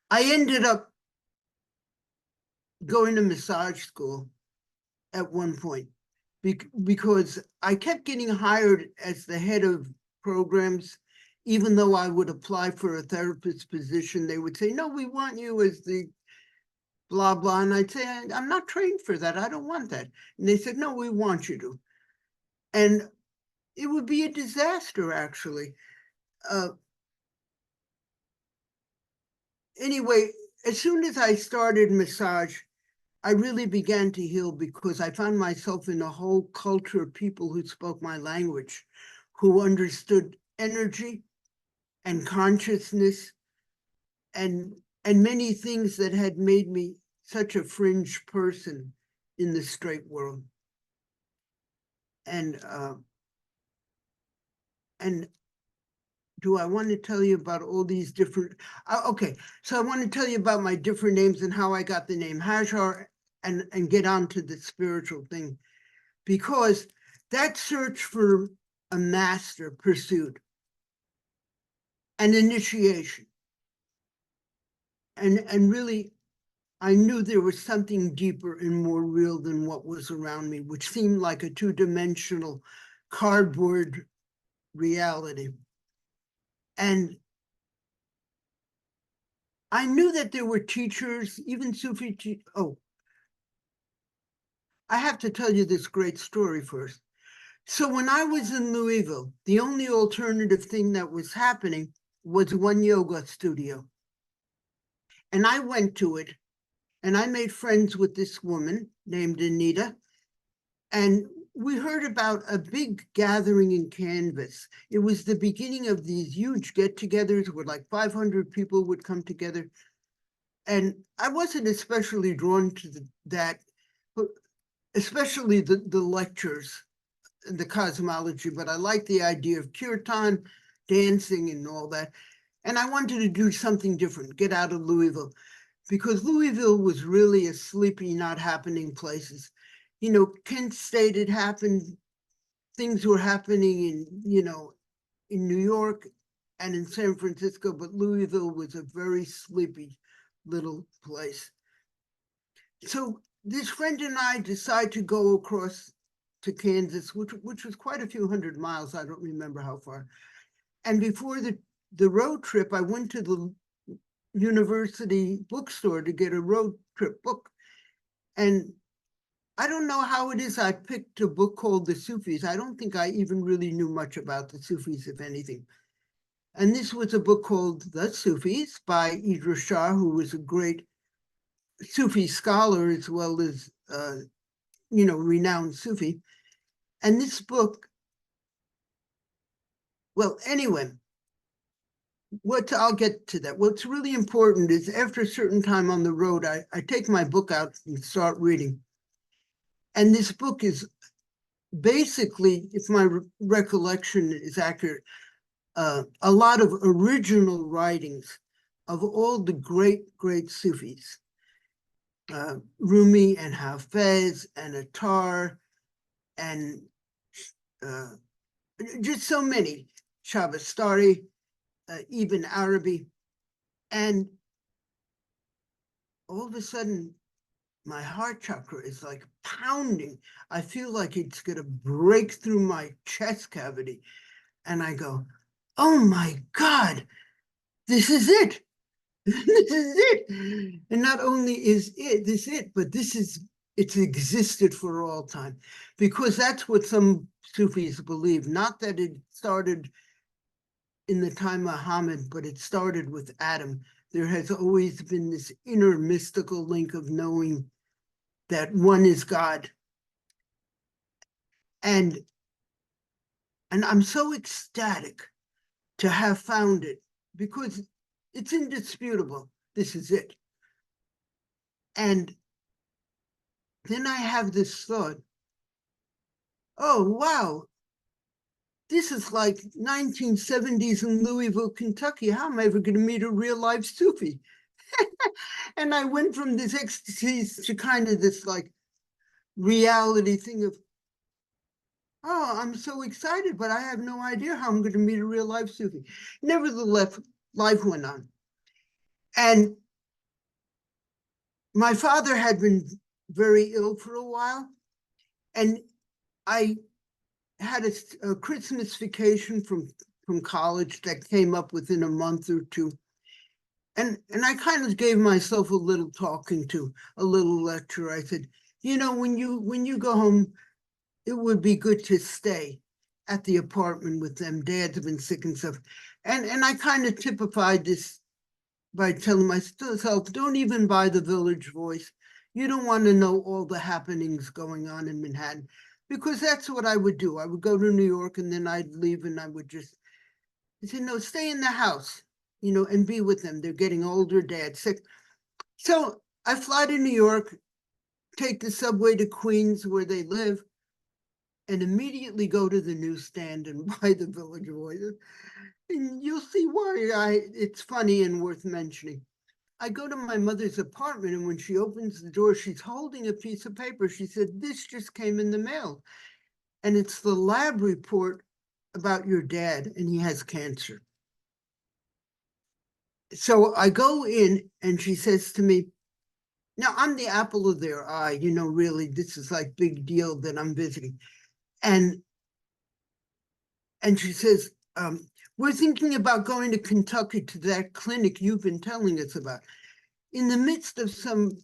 I ended up going to massage school at one point because I kept getting hired as the head of programs. Even though I would apply for a therapist position, they would say, no, we want you as the blah, blah. And I'd say, I'm not trained for that. I don't want that. And they said, no, we want you to. And it would be a disaster, actually. Anyway, as soon as I started massage, I really began to heal because I found myself in a whole culture of people who spoke my language, who understood energy and consciousness and many things that had made me such a fringe person in the straight world. And do I want to tell you about all these different, okay, so I want to tell you about my different names and how I got the name Hajar, and get on to the spiritual thing, because that search for a master pursuit, an initiation, and really, I knew there was something deeper and more real than what was around me, which seemed like a two-dimensional cardboard reality. And I knew that there were teachers, even Sufi. Oh, I have to tell you this great story first. So when I was in Louisville, the only alternative thing that was happening was one yoga studio. And I went to it and I made friends with this woman named Anita. And we heard about a big gathering in Canvas. It was the beginning of these huge get-togethers where like 500 people would come together. And I wasn't especially drawn to that, but especially the lectures, the cosmology, but I liked the idea of kirtan, dancing and all that. And I wanted to do something different, get out of Louisville, because Louisville was really a sleepy, not happening places. You know, Kent State had happened, things were happening in New York and in San Francisco, but Louisville was a very sleepy little place. So this friend and I decided to go across to Kansas, which was quite a few hundred miles. I don't remember how far. And before the road trip, I went to the university bookstore to get a road trip book. And I don't know how it is I picked a book called The Sufis. I don't think I even really knew much about the Sufis, if anything. And this was a book called The Sufis by Idris Shah, who was a great Sufi scholar as well as, renowned Sufi. And this book, well, anyway, I'll get to that. What's really important is after a certain time on the road, I take my book out and start reading. And this book is basically, if my recollection is accurate, a lot of original writings of all the great Sufis, Rumi and Hafez and Attar and just so many, Shabastari, Ibn Arabi. And all of a sudden, my heart chakra is like pounding. I feel like it's going to break through my chest cavity. And I go, oh my God, this is it. This is it. And not only is it, but it's existed for all time. Because that's what some Sufis believe. Not that it started in the time of Muhammad, but it started with Adam. There has always been this inner mystical link of knowing that one is God. And I'm so ecstatic to have found it because it's indisputable. This is it. And then I have this thought, oh, wow, this is like 1970s in Louisville, Kentucky. How am I ever going to meet a real life Sufi? And I went from this ecstasy to kind of this like reality thing of, oh, I'm so excited, but I have no idea how I'm going to meet a real life Sufi. Nevertheless, life went on. And my father had been very ill for a while. And I had a Christmas vacation from college that came up within a month or two. And I kind of gave myself a little talking to, a little lecture. I said, when you go home, it would be good to stay at the apartment with them. Dad's been sick and stuff. And I kind of typified this by telling myself, don't even buy the Village Voice. You don't want to know all the happenings going on in Manhattan, because that's what I would do. I would go to New York and then I'd leave and I would just, I said, no, stay in the house, and be with them. They're getting older, Dad's sick. So I fly to New York, take the subway to Queens where they live, and immediately go to the newsstand and buy the Village Voice. And you'll see why it's funny and worth mentioning. I go to my mother's apartment, and when she opens the door, she's holding a piece of paper. She said, this just came in the mail. And it's the lab report about your dad, and he has cancer. So I go in, and she says to me, now I'm the apple of their eye, really, this is like big deal that I'm visiting. And she says, we're thinking about going to Kentucky to that clinic you've been telling us about. In the midst of some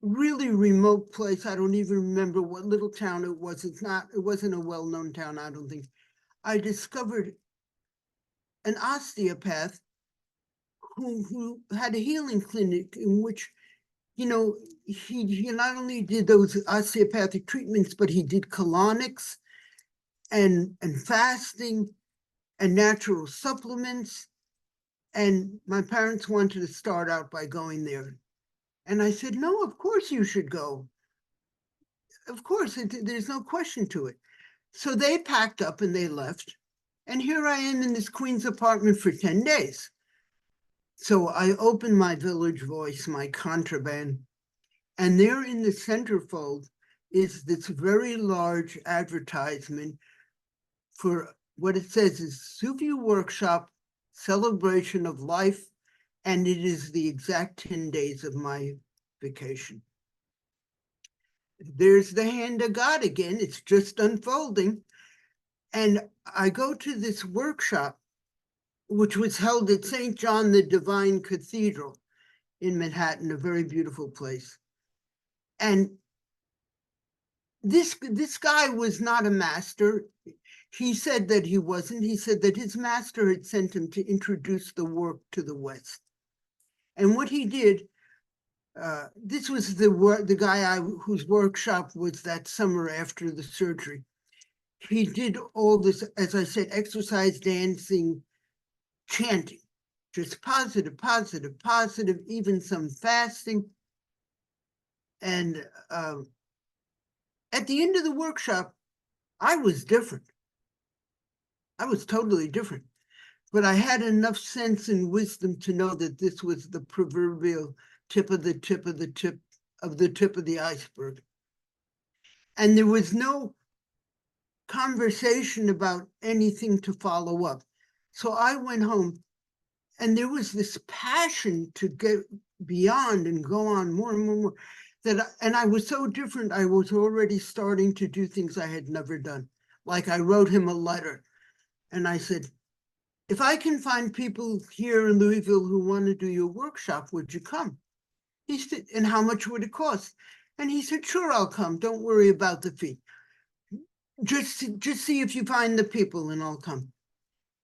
really remote place, I don't even remember what little town it was. It wasn't a well-known town, I don't think. I discovered an osteopath who had a healing clinic in which, he not only did those osteopathic treatments, but he did colonics and fasting and natural supplements. And my parents wanted to start out by going there. And I said, no, of course you should go. Of course, there's no question to it. So they packed up and they left. And here I am in this Queens apartment for 10 days. So I opened my Village Voice, my contraband, and there in the centerfold is this very large advertisement for what it says is Sufi Workshop Celebration of Life, and it is the exact 10 days of my vacation. There's the hand of God again. It's just unfolding. And I go to this workshop, which was held at St. John the Divine Cathedral in Manhattan, a very beautiful place. And this guy was not a master. He said that he wasn't. He said that his master had sent him to introduce the work to the West. And what he did, this was the guy whose workshop was that summer after the surgery. He did all this, as I said, exercise, dancing, chanting, just positive, positive, positive, even some fasting. And at the end of the workshop, I was different. I was totally different. But I had enough sense and wisdom to know that this was the proverbial tip of the tip of the tip of the tip of the iceberg. And there was no conversation about anything to follow up. So I went home and there was this passion to get beyond and go on more and more and more. And I was so different, I was already starting to do things I had never done. Like I wrote him a letter and I said, if I can find people here in Louisville who want to do your workshop, would you come? He said, and how much would it cost? And he said, sure, I'll come. Don't worry about the fee. Just see if you find the people and I'll come.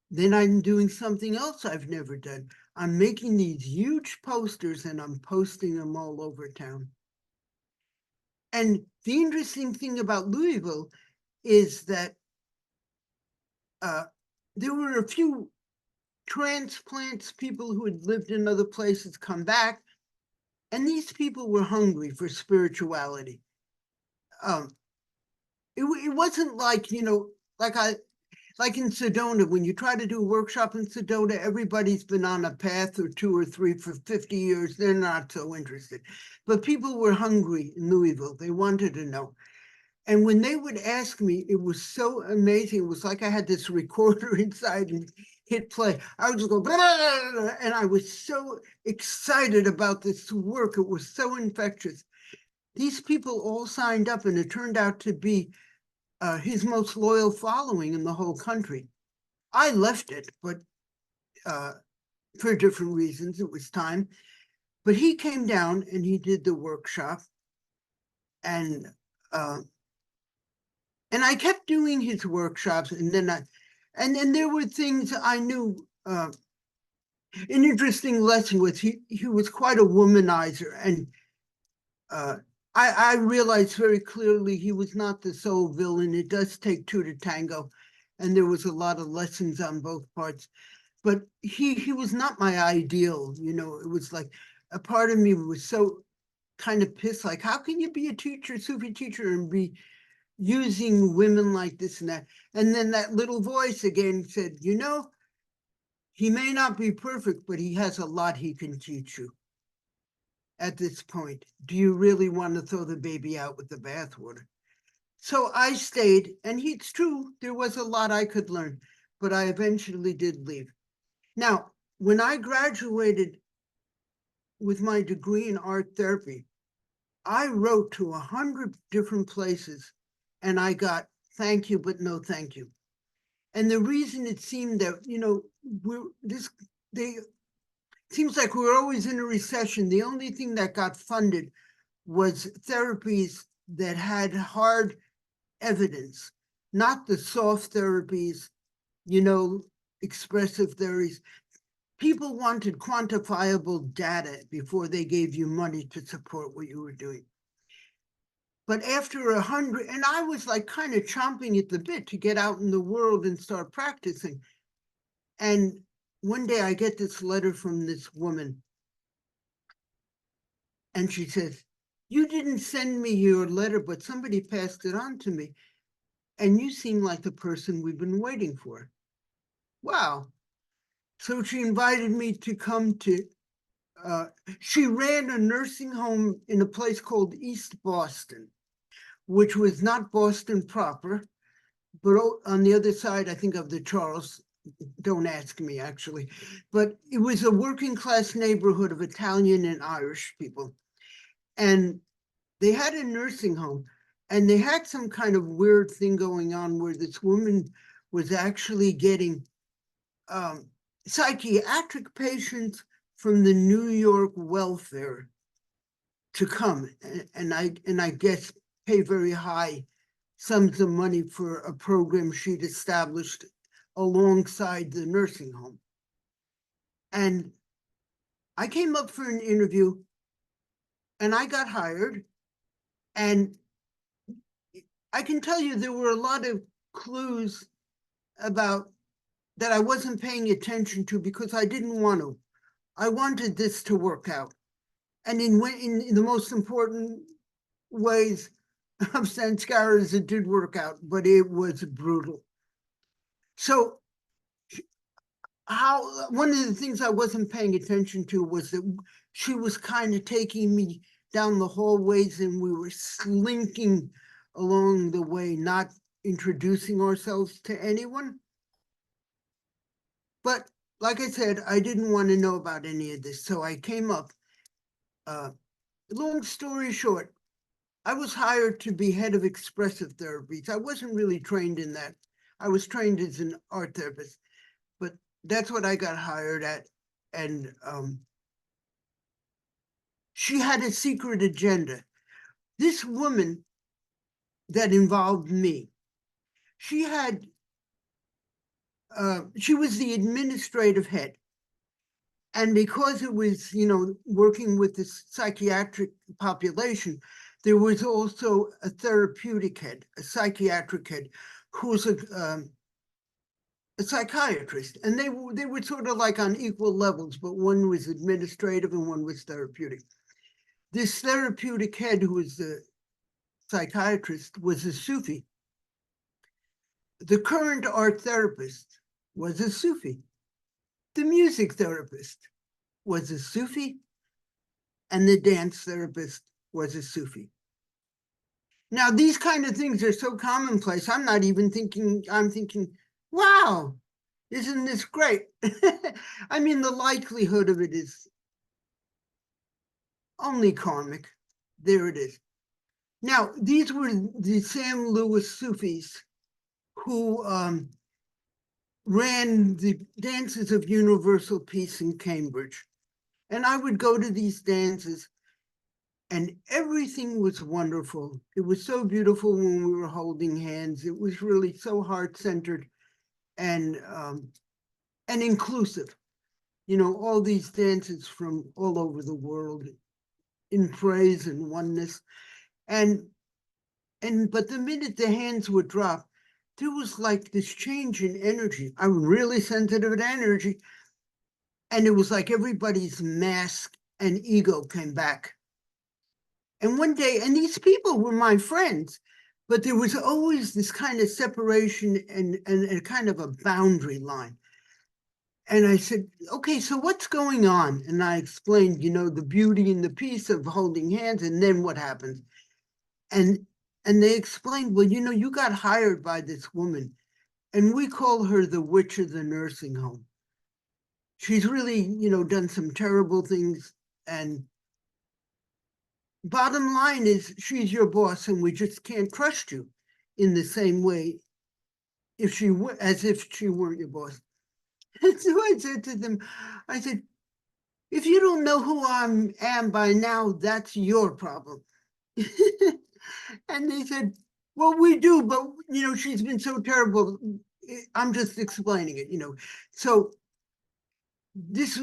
Then I'm doing something else I've never done. I'm making these huge posters and I'm posting them all over town. And the interesting thing about Louisville is that there were a few transplants, people who had lived in other places come back, and these people were hungry for spirituality. It wasn't like, like in Sedona, when you try to do a workshop in Sedona, everybody's been on a path or two or three for 50 years. They're not so interested. But people were hungry in Louisville. They wanted to know. And when they would ask me, it was so amazing. It was like I had this recorder inside and hit play. I would just go, blah, blah, blah, and I was so excited about this work. It was so infectious. These people all signed up, and it turned out to be his most loyal following in the whole country. I left it, but for different reasons, it was time. But he came down and he did the workshop, and I kept doing his workshops, and then there were things I knew. An interesting lesson was he was quite a womanizer, and I realized very clearly he was not the sole villain. It does take two to tango, and there was a lot of lessons on both parts. But he was not my ideal. It was like a part of me was so kind of pissed, like, how can you be a teacher, Sufi teacher, and be using women like this and that? And then that little voice again said, he may not be perfect, but he has a lot he can teach you. At this point, do you really want to throw the baby out with the bathwater? So I stayed, and it's true, there was a lot I could learn, but I eventually did leave. Now, when I graduated with my degree in art therapy, I wrote to 100 different places and I got thank you, but no thank you. And the reason it seemed that, they seems like we're always in a recession. The only thing that got funded was therapies that had hard evidence, not the soft therapies, expressive theories. People wanted quantifiable data before they gave you money to support what you were doing. But after 100, and I was like kind of chomping at the bit to get out in the world and start practicing. And one day I get this letter from this woman, and she says, "You didn't send me your letter, but somebody passed it on to me. And you seem like the person we've been waiting for." Wow. So she invited me to come to, she ran a nursing home in a place called East Boston, which was not Boston proper, but on the other side, I think, of the Charles. Don't ask me, actually. But it was a working class neighborhood of Italian and Irish people. And they had a nursing home, and they had some kind of weird thing going on where this woman was actually getting psychiatric patients from the New York welfare to come, and I guess pay very high sums of money for a program she'd established alongside the nursing home. And I came up for an interview, and I got hired, and I can tell you there were a lot of clues about that I wasn't paying attention to because I didn't want to. I wanted this to work out. And in the most important ways of Sanskaras, it did work out, but it was brutal. So one of the things I wasn't paying attention to was that she was kind of taking me down the hallways, and we were slinking along the way, not introducing ourselves to anyone. But like I said, I didn't want to know about any of this, so I came up. Long story short, I was hired to be head of expressive therapies. I wasn't really trained in that. I was trained as an art therapist, but that's what I got hired at. And she had a secret agenda. This woman that involved me, she had, she was the administrative head. And because it was, working with the psychiatric population, there was also a therapeutic head, a psychiatric head, who was a psychiatrist. And they were sort of like on equal levels, but one was administrative and one was therapeutic. This therapeutic head, who was the psychiatrist, was a Sufi. The current art therapist was a Sufi. The music therapist was a Sufi, and the dance therapist was a Sufi. Now, these kind of things are so commonplace, I'm not even thinking, I'm thinking, wow, isn't this great? I mean, the likelihood of it is only karmic. There it is. Now, these were the Sam Lewis Sufis who ran the Dances of Universal Peace in Cambridge. And I would go to these dances, and everything was wonderful. It was so beautiful when we were holding hands. It was really so heart-centered and inclusive. All these dances from all over the world in praise and oneness. But the minute the hands would drop, there was like this change in energy. I'm really sensitive to energy. And it was like everybody's mask and ego came back. And one day, and these people were my friends, but there was always this kind of separation and a kind of a boundary line. And I said, okay, so what's going on? And I explained, the beauty and the peace of holding hands, and then what happens. And they explained, well, you got hired by this woman, and we call her the witch of the nursing home. She's really, done some terrible things. And bottom line is she's your boss, and we just can't trust you in the same way as if she weren't your boss. And so I said to them, I said, if you don't know who I am by now, that's your problem. And they said, well, we do, but she's been so terrible. I'm just explaining it. So this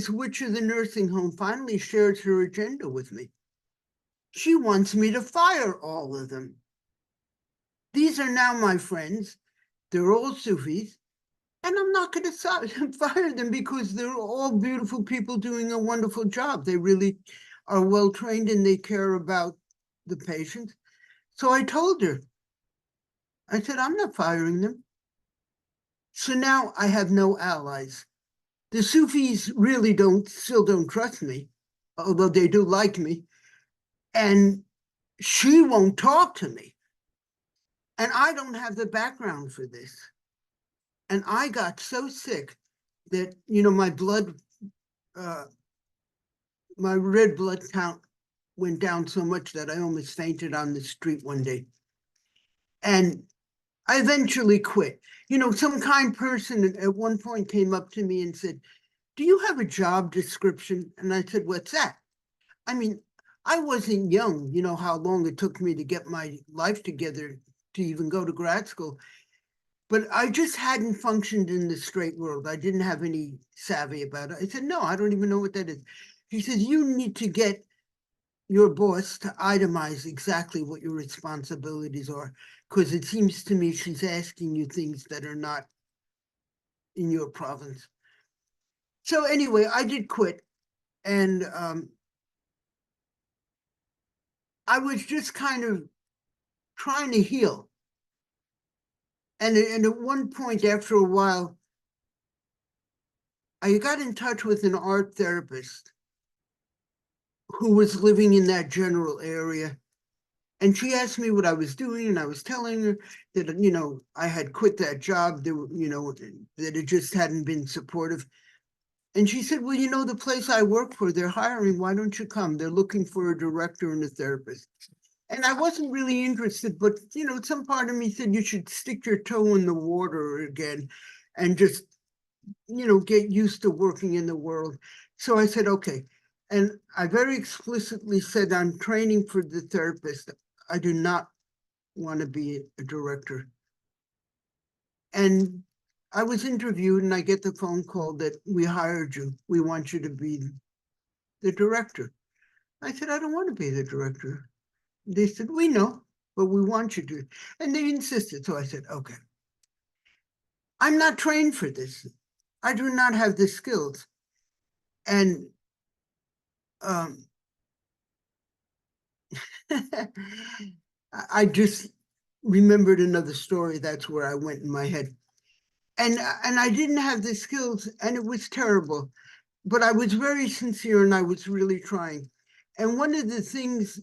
witch of the nursing home finally shares her agenda with me. She wants me to fire all of them. These are now my friends. They're all Sufis. And I'm not going to fire them because they're all beautiful people doing a wonderful job. They really are well trained and they care about the patients. So I told her, I said, I'm not firing them. So now I have no allies. The Sufis really still don't trust me, although they do like me. And she won't talk to me. And I don't have the background for this. And I got so sick that, my blood, my red blood count went down so much that I almost fainted on the street one day. And I eventually quit. Some kind person at one point came up to me and said, do you have a job description? And I said, what's that? I mean, I wasn't young, how long it took me to get my life together to even go to grad school. But I just hadn't functioned in the straight world. I didn't have any savvy about it. I said, no, I don't even know what that is. He says, you need to get your boss to itemize exactly what your responsibilities are, because it seems to me she's asking you things that are not in your province. So anyway, I did quit. And I was just kind of trying to heal. And at one point, after a while, I got in touch with an art therapist who was living in that general area. And she asked me what I was doing, and I was telling her that, I had quit that job, that it just hadn't been supportive. And she said, well, the place I work for, they're hiring. Why don't you come? They're looking for a director and a therapist. And I wasn't really interested, but, some part of me said you should stick your toe in the water again and just, get used to working in the world. So I said, okay. And I very explicitly said, I'm training for the therapist. I do not want to be a director. And I was interviewed and I get the phone call that we hired you. We want you to be the director. I said, I don't want to be the director. They said, we know, but we want you to. And they insisted. So I said, okay. I'm not trained for this. I do not have the skills. And I just remembered another story. That's where I went in my head. And I didn't have the skills, and it was terrible. But I was very sincere, and I was really trying. And one of the things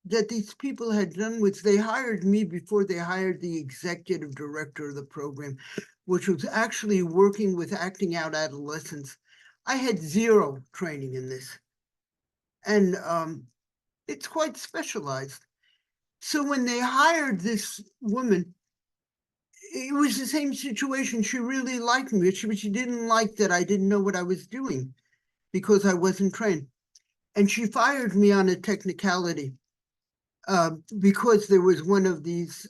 that these people had done was they hired me before they hired the executive director of the program, which was actually working with acting out adolescents. I had zero training in this. And it's quite specialized. So when they hired this woman, it was the same situation. She really liked me, but she didn't like that I didn't know what I was doing because I wasn't trained. And she fired me on a technicality because there was one of these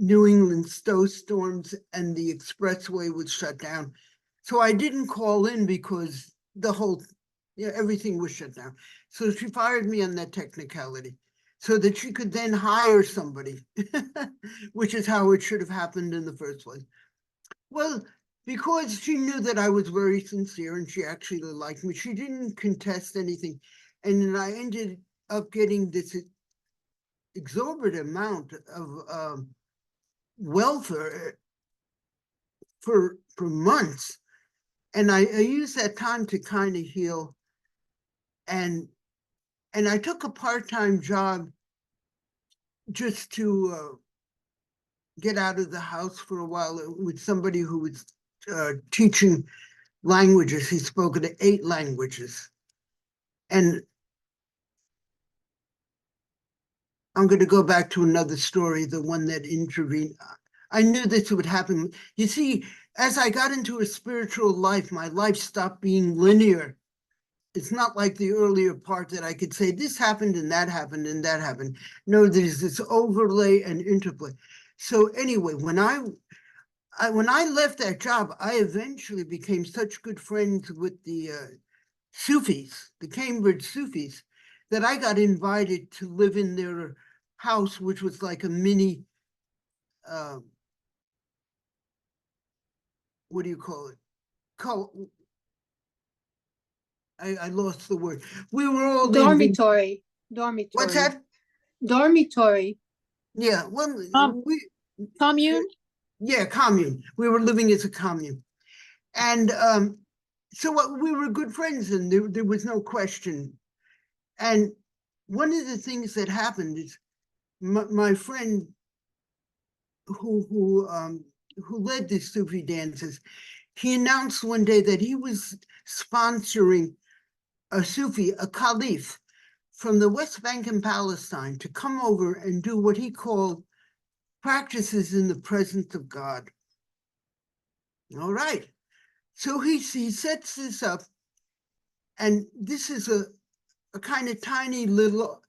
New England snowstorms and the expressway was shut down. So I didn't call in because everything was shut down. So she fired me on that technicality so that she could then hire somebody, which is how it should have happened in the first place. Well, because she knew that I was very sincere and she actually liked me, she didn't contest anything. And then I ended up getting this exorbitant amount of welfare for months. And I used that time to kind of heal. And I took a part-time job just to get out of the house for a while with somebody who was teaching languages. He spoke 8 languages. And I'm going to go back to another story, the one that intervened. I knew this would happen. You see, as I got into a spiritual life, my life stopped being linear. It's not like the earlier part that I could say this happened and that happened and that happened. No, there's this overlay and interplay. So anyway, when I left that job, I eventually became such good friends with the Sufis, the Cambridge Sufis, that I got invited to live in their house, which was like a mini, uh, what do you call it? I lost the word. We were all Dormitory. What's Dormitory. that? Dormitory. Yeah, well, we Commune? yeah, commune. We were living as a commune, and so we were good friends, and there was no question. And one of the things that happened is my friend who led the Sufi dances, he announced one day that he was sponsoring a Sufi, a caliph from the West Bank and Palestine to come over and do what he called practices in the presence of God. All right. So he sets this up, and this is a kind of tiny little,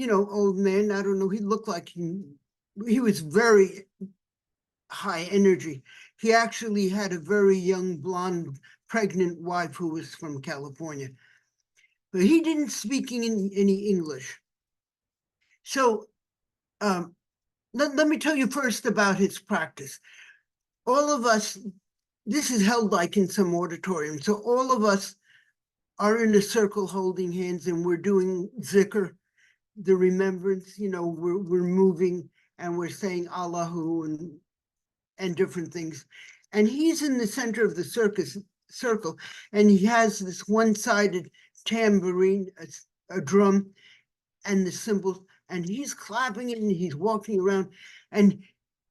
old man. I don't know. He looked like he was very high energy. He actually had a very young, blonde, pregnant wife who was from California. But he didn't speak any English. So let me tell you first about his practice. All of us, this is held like in some auditorium. So all of us are in a circle holding hands and we're doing zikr, the remembrance, we're moving and we're saying Allahu and different things. And he's in the center of the circle, and he has this one-sided tambourine, a drum, and the cymbals, and he's clapping it and he's walking around, and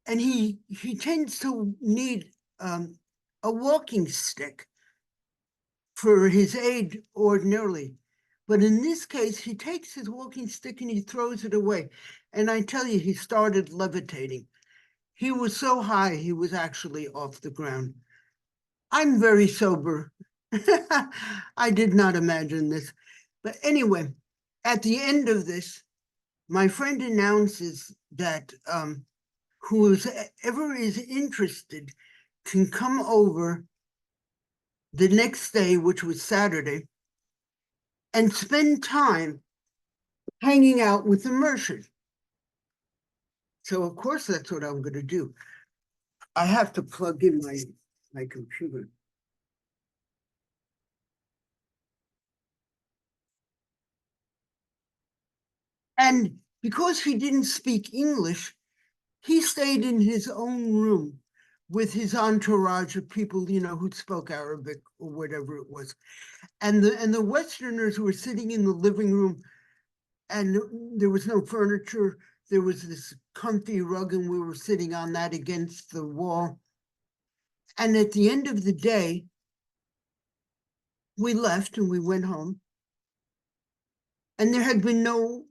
he tends to need a walking stick for his aid ordinarily. But in this case, he takes his walking stick and he throws it away. And I tell you, he started levitating. He was so high, he was actually off the ground. I'm very sober. I did not imagine this. But anyway, at the end of this, my friend announces that whoever is interested can come over the next day, which was Saturday, and spend time hanging out with the merchant. So of course that's what I'm going to do. I have to plug in my computer. And because he didn't speak English, he stayed in his own room with his entourage of people, who spoke Arabic or whatever it was. And the Westerners were sitting in the living room, and there was no furniture. There was this comfy rug, and we were sitting on that against the wall. And at the end of the day, we left and we went home. And there had been no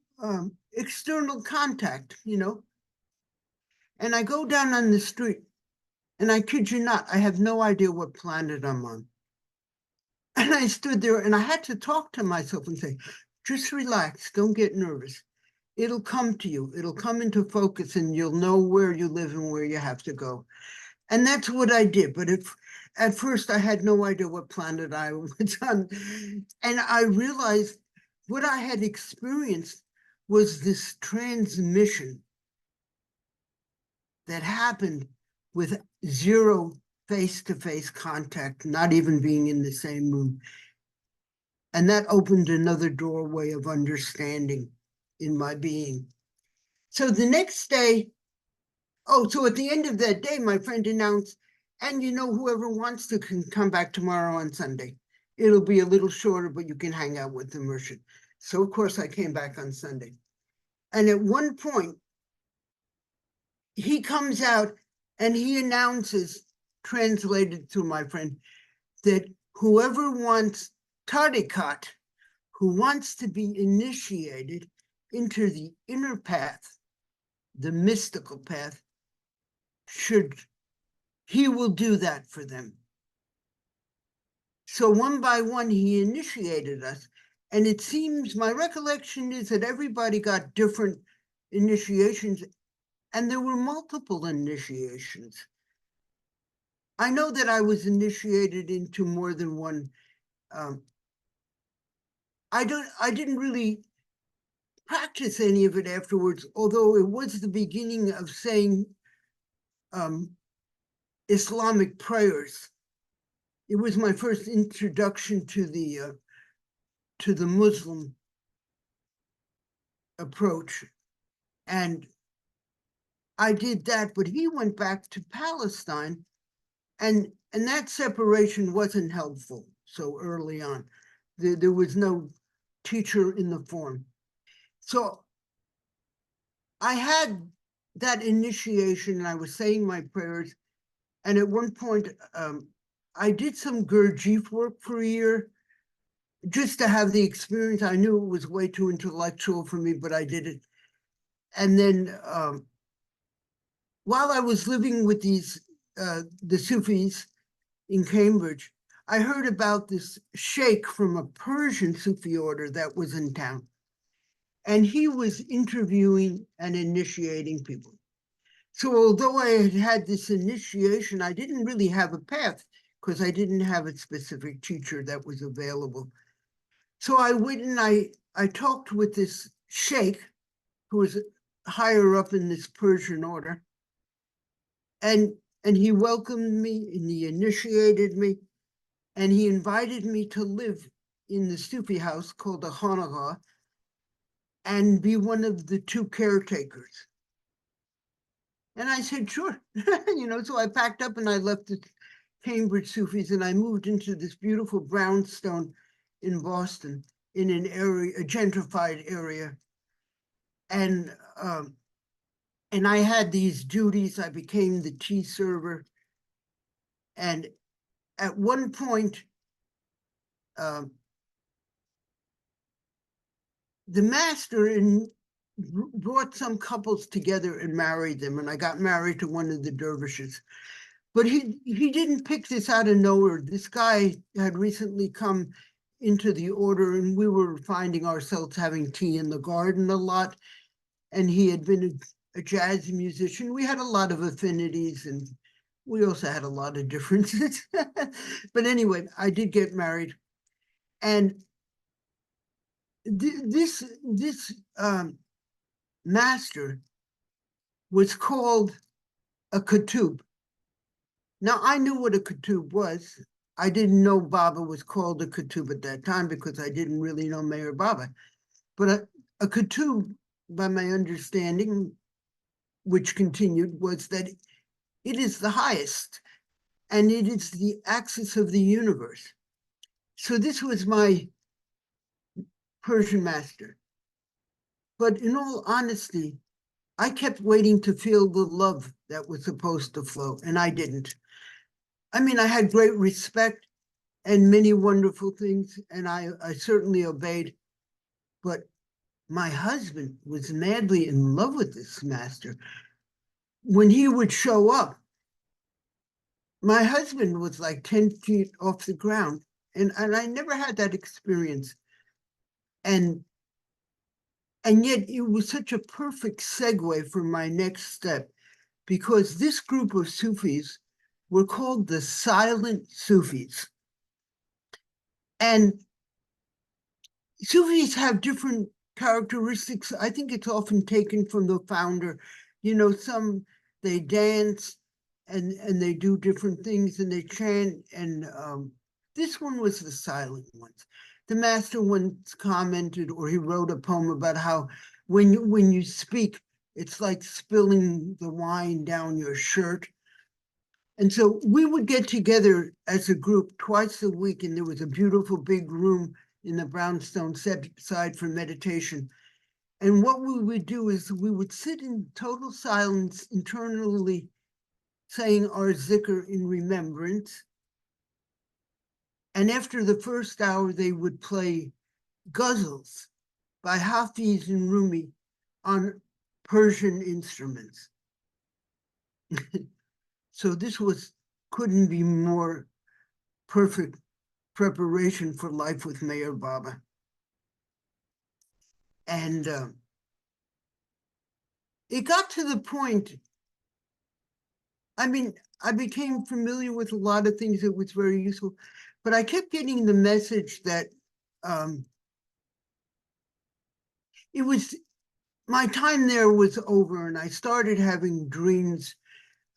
external contact, And I go down on the street, and I kid you not, I have no idea what planet I'm on. And I stood there and I had to talk to myself and say, just relax, don't get nervous. It'll come to you, it'll come into focus, and you'll know where you live and where you have to go. And that's what I did. But at first I had no idea what planet I was on. And I realized what I had experienced was this transmission that happened with zero face-to-face contact, not even being in the same room. And that opened another doorway of understanding in my being. So the next day, so at the end of that day, my friend announced, and whoever wants to can come back tomorrow on Sunday. It'll be a little shorter, but you can hang out with the merchant. So of course I came back on Sunday. And at one point, he comes out and he announces, translated to my friend, that whoever wants tariqat, who wants to be initiated into the inner path, the mystical path, he will do that for them. So one by one, he initiated us. And it seems, my recollection is that everybody got different initiations, and there were multiple initiations. I know that I was initiated into more than one. I didn't really practice any of it afterwards, although it was the beginning of saying Islamic prayers. It was my first introduction to the Muslim approach, and I did that. But he went back to Palestine, and that separation wasn't helpful so early on. There was no teacher in the form. So I had that initiation, and I was saying my prayers. And at one point, I did some Gurdjieff work for a year, just to have the experience. I knew it was way too intellectual for me, but I did it. And then while I was living with the Sufis in Cambridge, I heard about this sheikh from a Persian Sufi order that was in town. And he was interviewing and initiating people. So although I had had this initiation, I didn't really have a path because I didn't have a specific teacher that was available. So I went and I talked with this sheikh who was higher up in this Persian order. And he welcomed me and he initiated me, and he invited me to live in the Sufi house called a Khanaqah and be one of the two caretakers. And I said, sure. So I packed up and I left the Cambridge Sufis and I moved into this beautiful brownstone in Boston, in an area, a gentrified area. And I had these duties. I became the tea server. And at one point, the master brought some couples together and married them. And I got married to one of the dervishes. But he didn't pick this out of nowhere. This guy had recently come into the order, and we were finding ourselves having tea in the garden a lot. And he had been a jazz musician. We had a lot of affinities, and we also had a lot of differences. But anyway, I did get married. And this master was called a Katub. Now, I knew what a Katub was. I didn't know Baba was called a Katub at that time because I didn't really know Mayor Baba. But a Katub, by my understanding, which continued, was that it is the highest and it is the axis of the universe. So this was my Persian master. But in all honesty, I kept waiting to feel the love that was supposed to flow, and I didn't. I mean, I had great respect and many wonderful things, and I certainly obeyed. But my husband was madly in love with this master. When he would show up, my husband was like 10 feet off the ground, and I never had that experience. And yet it was such a perfect segue for my next step, because this group of Sufis were called the Silent Sufis. And Sufis have different characteristics. I think it's often taken from the founder. Some, they dance and they do different things and they chant. And this one was the silent ones. The master once commented, or he wrote a poem about how when you speak, it's like spilling the wine down your shirt. And so we would get together as a group twice a week, and there was a beautiful big room in the brownstone set aside for meditation. And what we would do is we would sit in total silence, internally saying our zikr in remembrance. And after the first hour, they would play ghazals by Hafiz and Rumi on Persian instruments. So this couldn't be more perfect preparation for life with Mayor Baba. And it got to the point, I mean, I became familiar with a lot of things that was very useful, but I kept getting the message that it was, my time there was over, and I started having dreams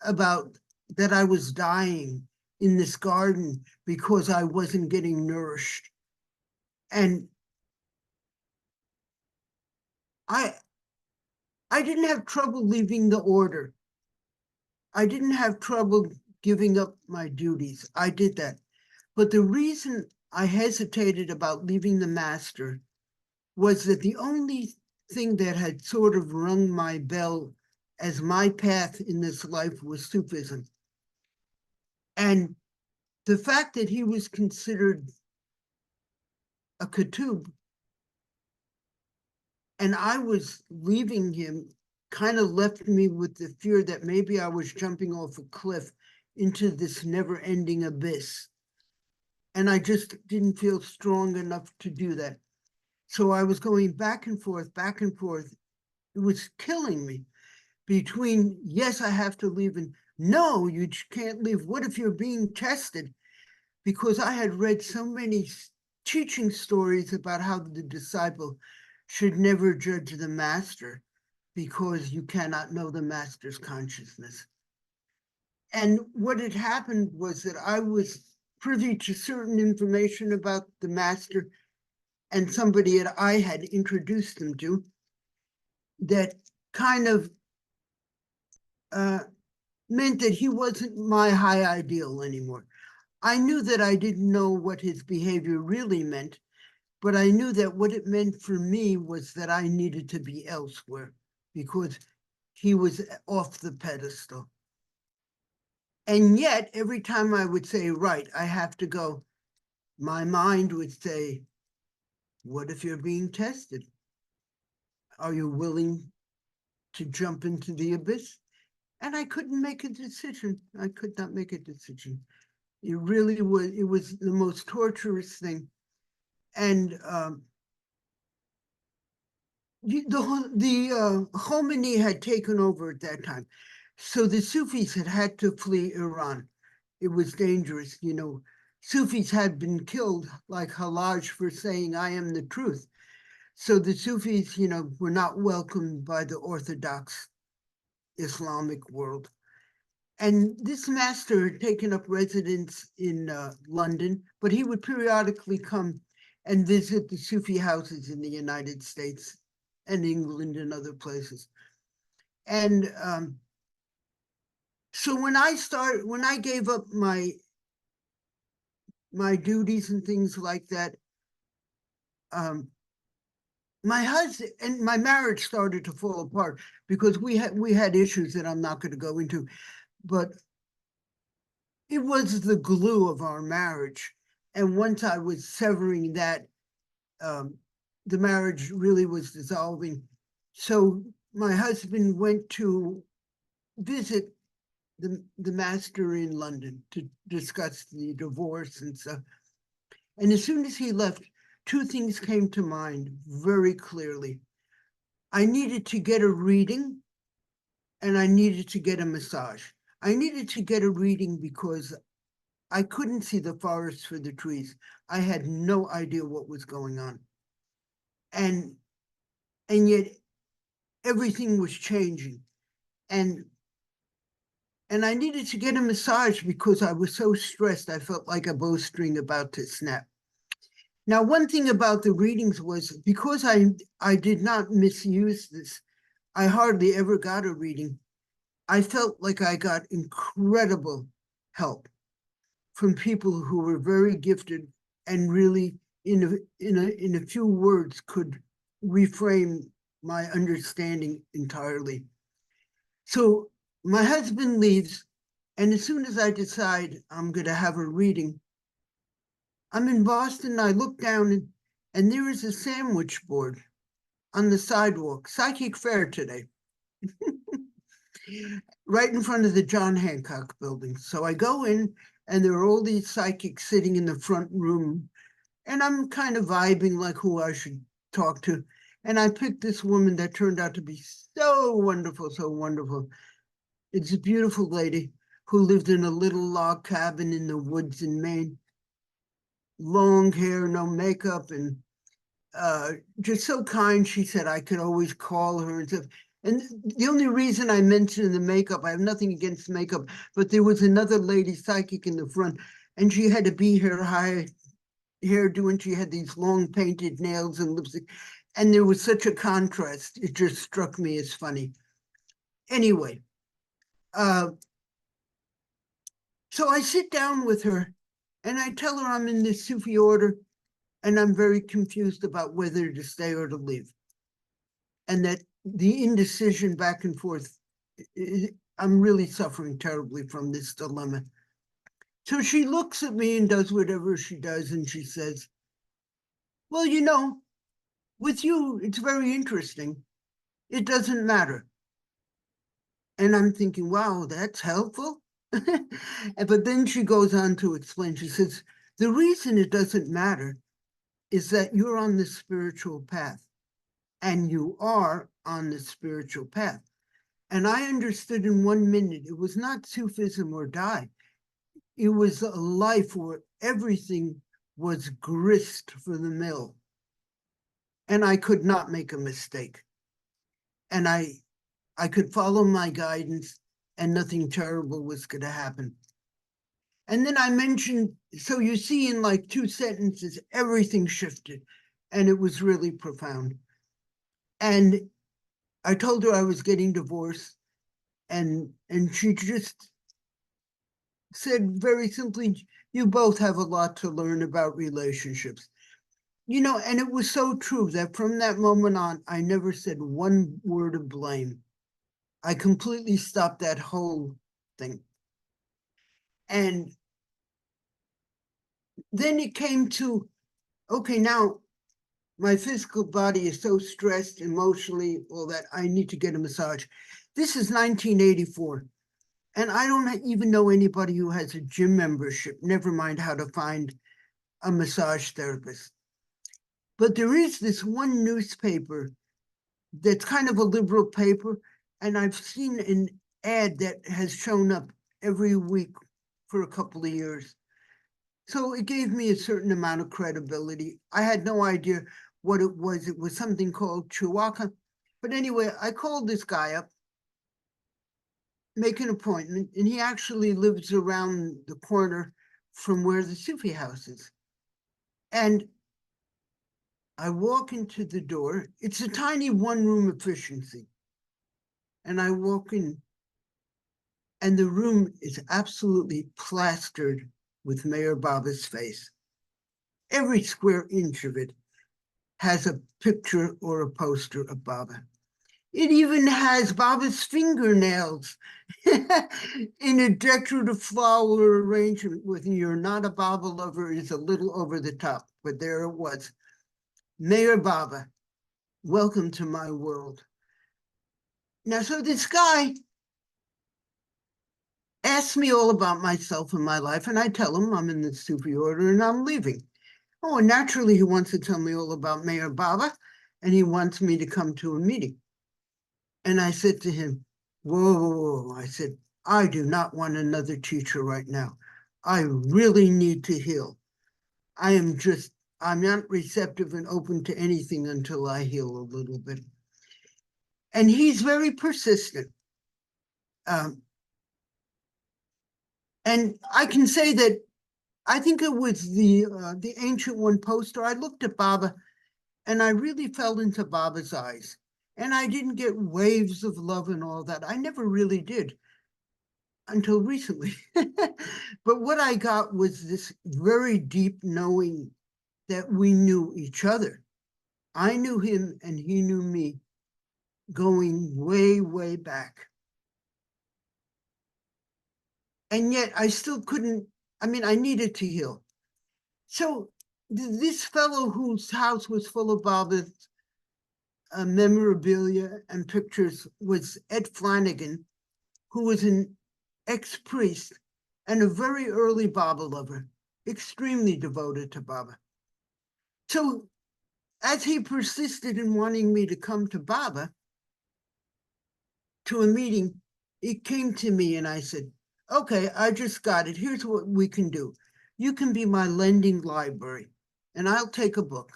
about that I was dying in this garden because I wasn't getting nourished. And I didn't have trouble leaving the order. I didn't have trouble giving up my duties. I did that. But the reason I hesitated about leaving the master was that the only thing that had sort of rung my bell as my path in this life was Sufism. And the fact that he was considered a Katub and I was leaving him kind of left me with the fear that maybe I was jumping off a cliff into this never ending abyss. And I just didn't feel strong enough to do that. So I was going back and forth, back and forth. It was killing me between, yes, I have to leave, and no, you can't leave. What if you're being tested? Because I had read so many teaching stories about how the disciple should never judge the master because you cannot know the master's consciousness. And what had happened was that I was privy to certain information about the master and somebody that I had introduced him to that kind of meant that he wasn't my high ideal anymore. I knew that I didn't know what his behavior really meant, but I knew that what it meant for me was that I needed to be elsewhere because he was off the pedestal. And yet, every time I would say, right, I have to go, my mind would say, what if you're being tested? Are you willing to jump into the abyss? And I couldn't make a decision. I could not make a decision. It really was, it was the most torturous thing. And the Khomeini had taken over at that time. So the Sufis had to flee Iran. It was dangerous, you know. Sufis had been killed, like Halaj, for saying, I am the truth. So the Sufis, you know, were not welcomed by the Orthodox Islamic world. And this master had taken up residence in London, but he would periodically come and visit the Sufi houses in the United States and England and other places. And so when I gave up my duties and things like that, my husband and my marriage started to fall apart because we had issues that I'm not going to go into, but it was the glue of our marriage. And once I was severing that, the marriage really was dissolving. So my husband went to visit the master in London to discuss the divorce and stuff. And as soon as he left, two things came to mind very clearly. I needed to get a reading and I needed to get a massage. I needed to get a reading because I couldn't see the forest for the trees. I had no idea what was going on. And yet everything was changing. And I needed to get a massage because I was so stressed. I felt like a bowstring about to snap. Now, one thing about the readings was because I did not misuse this, I hardly ever got a reading. I felt like I got incredible help from people who were very gifted and really in a few words could reframe my understanding entirely. So my husband leaves, and as soon as I decide I'm going to have a reading, I'm in Boston. I look down and there is a sandwich board on the sidewalk, psychic fair today. right in front of the John Hancock building. So I go in, and there are all these psychics sitting in the front room, and I'm kind of vibing like who I should talk to. And I picked this woman that turned out to be so wonderful, so wonderful. It's a beautiful lady who lived in a little log cabin in the woods in Maine. Long hair, no makeup, and just so kind. She said I could always call her and stuff. And the only reason I mentioned the makeup, I have nothing against makeup, but there was another lady psychic in the front, and she had to be her high hairdo, and she had these long painted nails and lipstick. And there was such a contrast. It just struck me as funny. Anyway, uh, so I sit down with her and I tell her I'm in the Sufi order and I'm very confused about whether to stay or to leave. And that the indecision back and forth, I'm really suffering terribly from this dilemma. So she looks at me and does whatever she does, and she says, well, you know, with you, it's very interesting. It doesn't matter. And I'm thinking, wow, that's helpful. But then she goes on to explain, she says, the reason it doesn't matter is that you're on the spiritual path, and you are on the spiritual path. And I understood in 1 minute, it was not Sufism or die. It was a life where everything was grist for the mill. And I could not make a mistake. And I could follow my guidance and nothing terrible was going to happen. And then I mentioned, so you see in like 2 sentences, everything shifted and it was really profound. And I told her I was getting divorced, and she just said very simply, you both have a lot to learn about relationships. You know, and it was so true that from that moment on, I never said one word of blame. I completely stopped that whole thing. And then it came to, okay, now my physical body is so stressed emotionally, all that, I need to get a massage. This is 1984. And I don't even know anybody who has a gym membership, never mind how to find a massage therapist. But there is this one newspaper that's kind of a liberal paper, and I've seen an ad that has shown up every week for a couple of years. So it gave me a certain amount of credibility. I had no idea what it was. It was something called Chihuahua. But anyway, I called this guy up, make an appointment, and he actually lives around the corner from where the Sufi house is. And I walk into the door. It's a tiny 1-room efficiency. And I walk in, and the room is absolutely plastered with Mayor Baba's face. Every square inch of it has a picture or a poster of Baba. It even has Baba's fingernails in a decorative flower arrangement with "You're not a Baba lover" is a little over the top, but there it was. Mayor Baba, welcome to my world. Now, so this guy asks me all about myself and my life, and I tell him I'm in the Sufi order and I'm leaving. Oh, and naturally, he wants to tell me all about Mayor Baba, and he wants me to come to a meeting. And I said to him, whoa, I said, I do not want another teacher right now. I really need to heal. I'm not receptive and open to anything until I heal a little bit. And he's very persistent. And I can say that I think it was the Ancient One poster. I looked at Baba and I really fell into Baba's eyes. And I didn't get waves of love and all that. I never really did until recently. But what I got was this very deep knowing that we knew each other. I knew him and he knew me going way, way back. And yet I still couldn't, I needed to heal. So this fellow whose house was full of Baba's memorabilia and pictures was Ed Flanagan, who was an ex-priest and a very early Baba lover, extremely devoted to Baba. So as he persisted in wanting me to come to Baba, to a meeting, it came to me and I said, okay, I just got it. Here's what we can do. You can be my lending library and I'll take a book.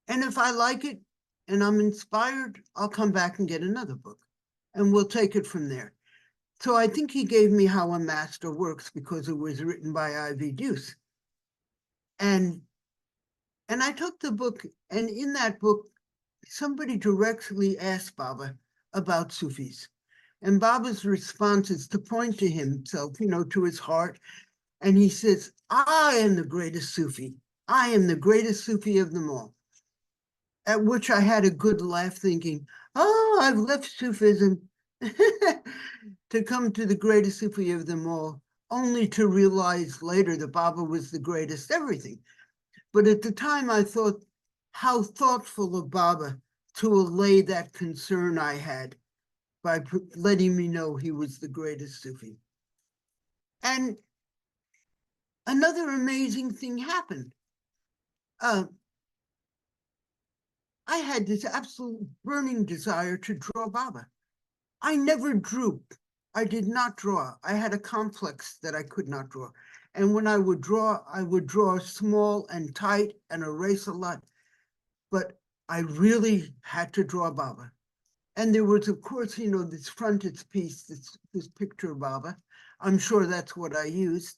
And if I like it and I'm inspired, I'll come back and get another book and we'll take it from there. So I think he gave me How a Master Works because it was written by Ivy Deuce. And I took the book, and in that book, somebody directly asked Baba about Sufis. And Baba's response is to point to himself, to his heart. And he says, I am the greatest Sufi. I am the greatest Sufi of them all. At which I had a good laugh thinking, oh, I've left Sufism to come to the greatest Sufi of them all, only to realize later that Baba was the greatest everything. But at the time I thought, how thoughtful of Baba to allay that concern I had by letting me know he was the greatest Sufi. And another amazing thing happened. I had this absolute burning desire to draw Baba. I never drew. I did not draw. I had a complex that I could not draw. And when I would draw small and tight and erase a lot. But I really had to draw Baba. And there was, of course, this frontispiece, this picture of Baba. I'm sure that's what I used.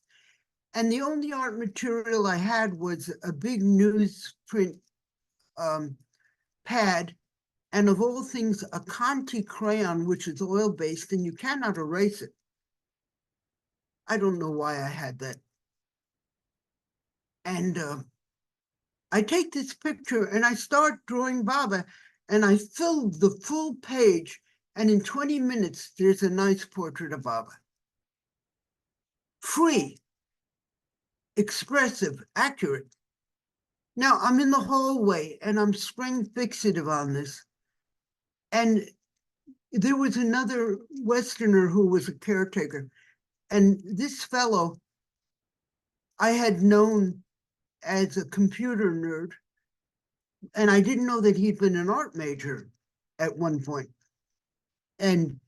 And the only art material I had was a big newsprint pad, and of all things, a Conti crayon, which is oil-based, and you cannot erase it. I don't know why I had that. And I take this picture and I start drawing Baba, and I filled the full page, and in 20 minutes, there's a nice portrait of Baba. Free, expressive, accurate. Now, I'm in the hallway, and I'm spring fixative on this. And there was another Westerner who was a caretaker, and this fellow I had known as a computer nerd, and I didn't know that he'd been an art major at one point. And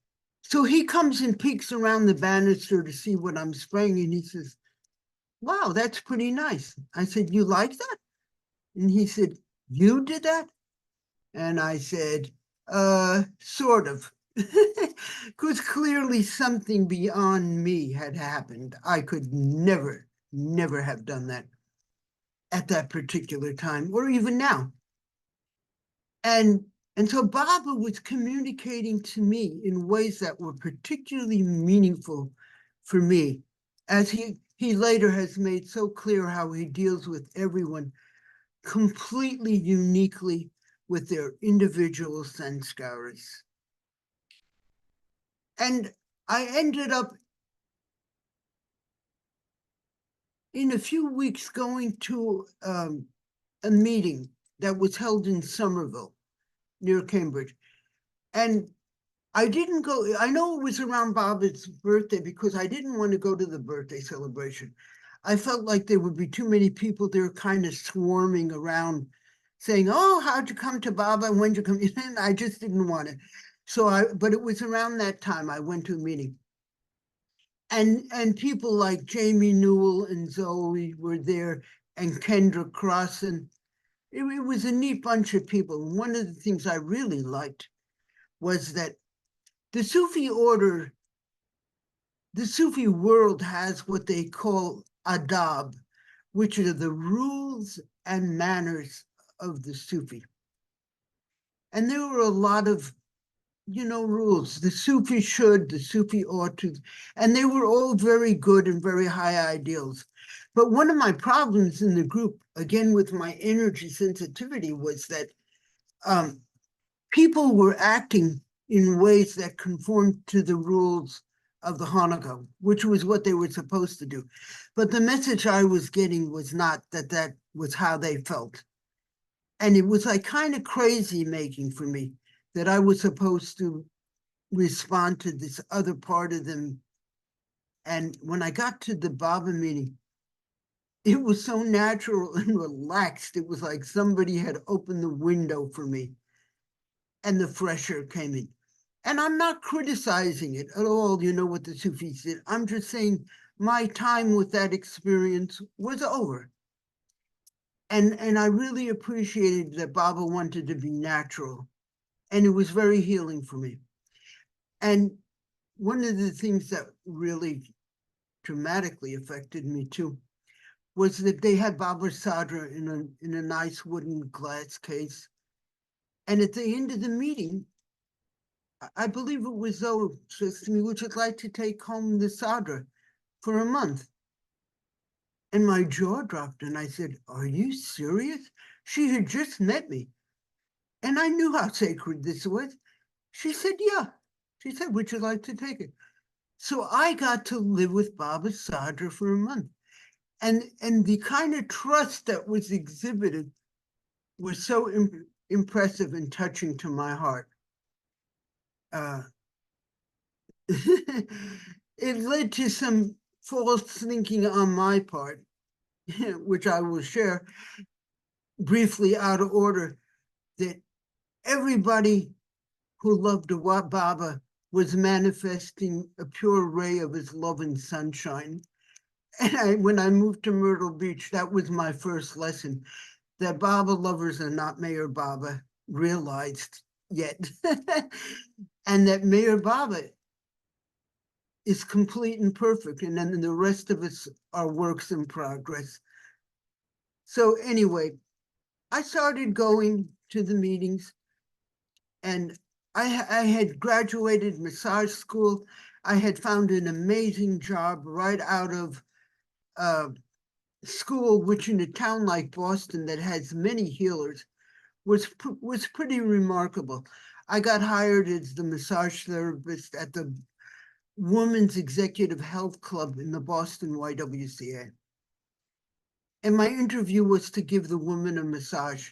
so he comes and peeks around the banister to see what I'm spraying, and he says, wow, that's pretty nice. I said, you like that? And he said, you did that? And I said, sort of. Because clearly something beyond me had happened. I could never have done that at that particular time, or even now. And so Baba was communicating to me in ways that were particularly meaningful for me, as he later has made so clear how he deals with everyone completely uniquely with their individual sanskaras. And I ended up in a few weeks going to a meeting that was held in Somerville near Cambridge. And I didn't go, I know it was around Baba's birthday because I didn't want to go to the birthday celebration. I felt like there would be too many people there kind of swarming around saying, oh, how'd you come to Baba? When'd you come? And I just didn't want it. But it was around that time I went to a meeting. And people like Jamie Newell and Zoe were there, and Kendra Crossan. It was a neat bunch of people. And one of the things I really liked was that the Sufi order, the Sufi world has what they call adab, which are the rules and manners of the Sufi. And there were a lot of, rules. The Sufi should, the Sufi ought to, and they were all very good and very high ideals. But one of my problems in the group, again with my energy sensitivity, was that people were acting in ways that conformed to the rules of the Hanukkah, which was what they were supposed to do. But the message I was getting was not that that was how they felt. And it was like kind of crazy making for me that I was supposed to respond to this other part of them. And when I got to the Baba meeting, it was so natural and relaxed. It was like somebody had opened the window for me and the fresh air came in. And I'm not criticizing it at all, you know, what the Sufis did. I'm just saying my time with that experience was over. And I really appreciated that Baba wanted to be natural. And it was very healing for me. And one of the things that really dramatically affected me too was that they had Baba Sadra in a nice wooden glass case. And at the end of the meeting, I believe it was Zoe says to me, would you like to take home the Sadra for a month? And my jaw dropped and I said, are you serious? She had just met me. And I knew how sacred this was. She said, yeah. She said, would you like to take it? So I got to live with Baba Sadra for a month. And the kind of trust that was exhibited was so impressive and touching to my heart. It led to some false thinking on my part, which I will share briefly out of order, that everybody who loved Baba was manifesting a pure ray of his love and sunshine. And when I moved to Myrtle Beach, that was my first lesson, that Baba lovers are not Mayor Baba realized yet. And that Mayor Baba is complete and perfect, and then the rest of us are works in progress. So anyway, I started going to the meetings, and I had graduated massage school. I had found an amazing job right out of school, which in a town like Boston that has many healers was pretty remarkable. I got hired as the massage therapist at the Women's Executive Health Club in the Boston YWCA. And my interview was to give the woman a massage.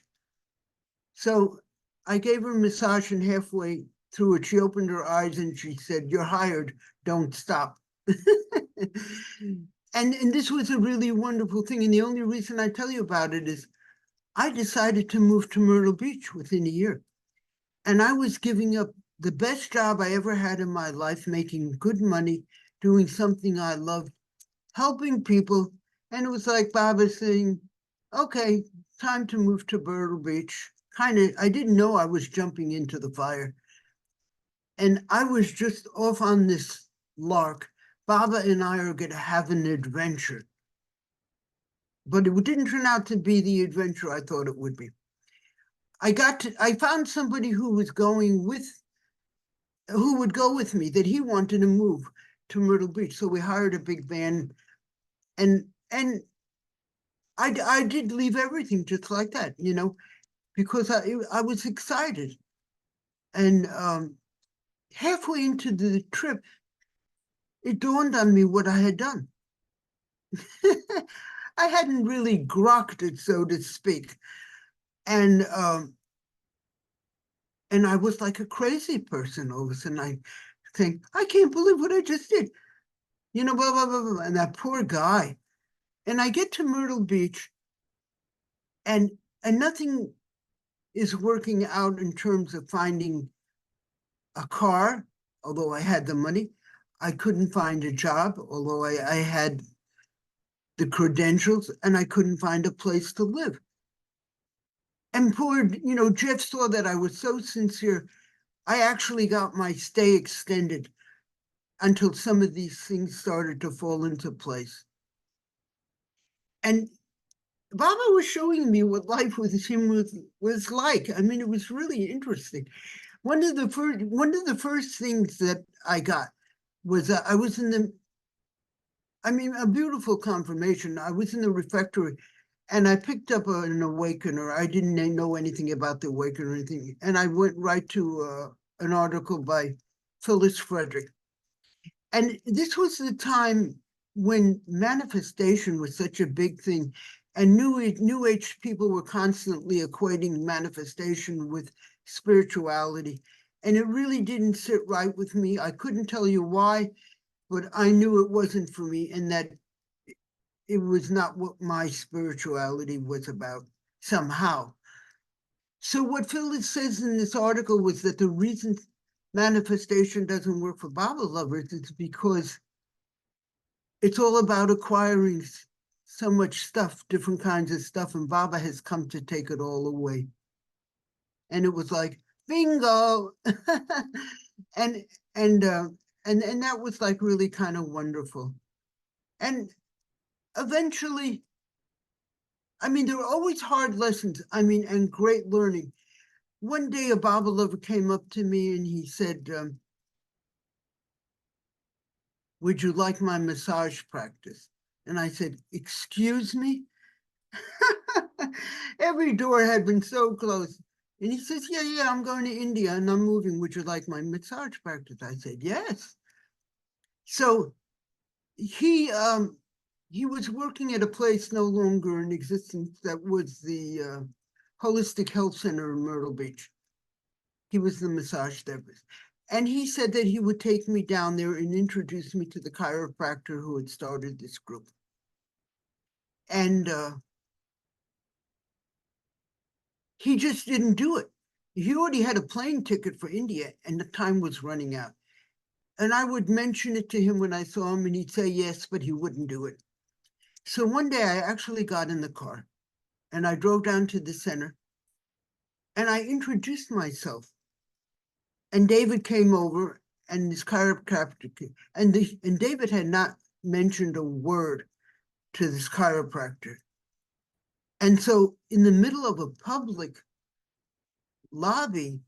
So I gave her a massage, and halfway through it, she opened her eyes and she said, you're hired, don't stop. And this was a really wonderful thing. And the only reason I tell you about it is I decided to move to Myrtle Beach within a year. And I was giving up the best job I ever had in my life, making good money, doing something I loved, helping people. And it was like Baba saying, okay, time to move to Myrtle Beach. I didn't know I was jumping into the fire. And I was just off on this lark. Baba and I are going to have an adventure. But it didn't turn out to be the adventure I thought it would be. I found somebody who would go with me, that he wanted to move to Myrtle Beach. So we hired a big van, and I did leave everything just like that, you know, because I was excited. And halfway into the trip, it dawned on me what I had done. I hadn't really grokked it, so to speak. And I was like a crazy person all of a sudden. I think, I can't believe what I just did. You know, blah, blah, blah, blah. And that poor guy. And I get to Myrtle Beach, and nothing is working out in terms of finding a car, although I had the money. I couldn't find a job, although I had the credentials, and I couldn't find a place to live. And poor, you know, Jeff saw that I was so sincere. I actually got my stay extended until some of these things started to fall into place. And Baba was showing me what life with him was like. I mean, it was really interesting. One of the first things that I got was I was a beautiful confirmation. I was in the refectory, and I picked up an awakener. I didn't know anything about the awakener or anything. And I went right to an article by Phyllis Frederick. And this was the time when manifestation was such a big thing. And New Age people were constantly equating manifestation with spirituality. And it really didn't sit right with me. I couldn't tell you why, but I knew it wasn't for me and that it was not what my spirituality was about somehow. So what Phyllis says in this article was that the reason manifestation doesn't work for Bible lovers is because it's all about acquiring so much stuff, different kinds of stuff, and Baba has come to take it all away. And it was like, bingo. and and and that was like really kind of wonderful. And eventually, I mean, there were always hard lessons, I mean, and great learning. One day a Baba lover came up to me and he said, would you like my massage practice? And I said, excuse me? Every door had been so closed. And he says, yeah, I'm going to India and I'm moving. Would you like my massage practice? I said, yes. So he was working at a place no longer in existence that was the Holistic Health Center in Myrtle Beach. He was the massage therapist. And he said that he would take me down there and introduce me to the chiropractor who had started this group. And he just didn't do it. He already had a plane ticket for India and the time was running out. And I would mention it to him when I saw him and he'd say yes, but he wouldn't do it. So one day I actually got in the car and I drove down to the center and I introduced myself. And David came over and this chiropractor, and David had not mentioned a word to this chiropractor. And so in the middle of a public lobby,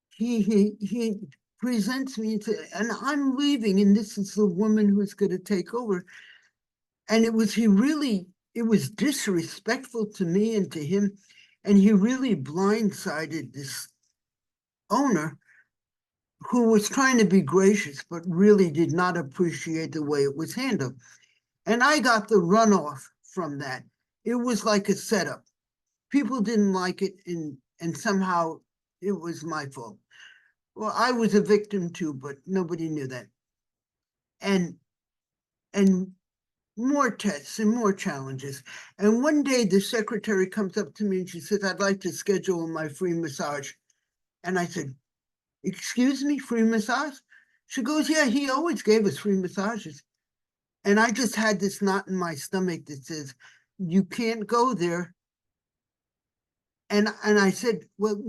he presents me to, and I'm leaving, and this is the woman who's going to take over. And it was disrespectful to me and to him. And he really blindsided this owner who was trying to be gracious, but really did not appreciate the way it was handled. And I got the runoff from that. It was like a setup. People didn't like it, and somehow it was my fault. Well, I was a victim too, but nobody knew that. And and more tests and more challenges. And one day the secretary comes up to me and she says, I'd like to schedule my free massage. And I said, excuse me, free massage? She goes, yeah, he always gave us free massages. And I just had this knot in my stomach that says, you can't go there. And I said, well,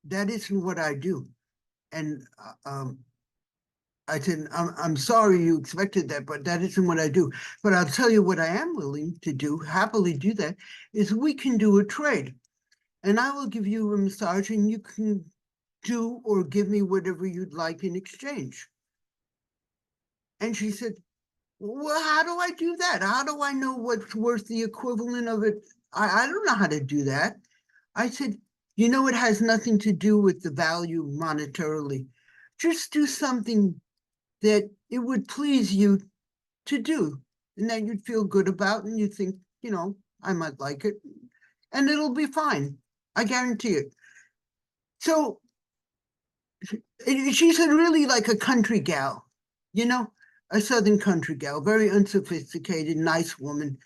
that isn't what I do. And I said, I'm sorry you expected that, but that isn't what I do. But I'll tell you what I am willing to do, happily do that, is we can do a trade. And I will give you a massage and you can do or give me whatever you'd like in exchange. And she said, well, how do I do that? How do I know what's worth the equivalent of it? I don't know how to do that. I said, it has nothing to do with the value monetarily. Just do something that it would please you to do and that you'd feel good about and you think, I might like it and it'll be fine. I guarantee it. So she's really like a country gal, a Southern country gal, very unsophisticated, nice woman,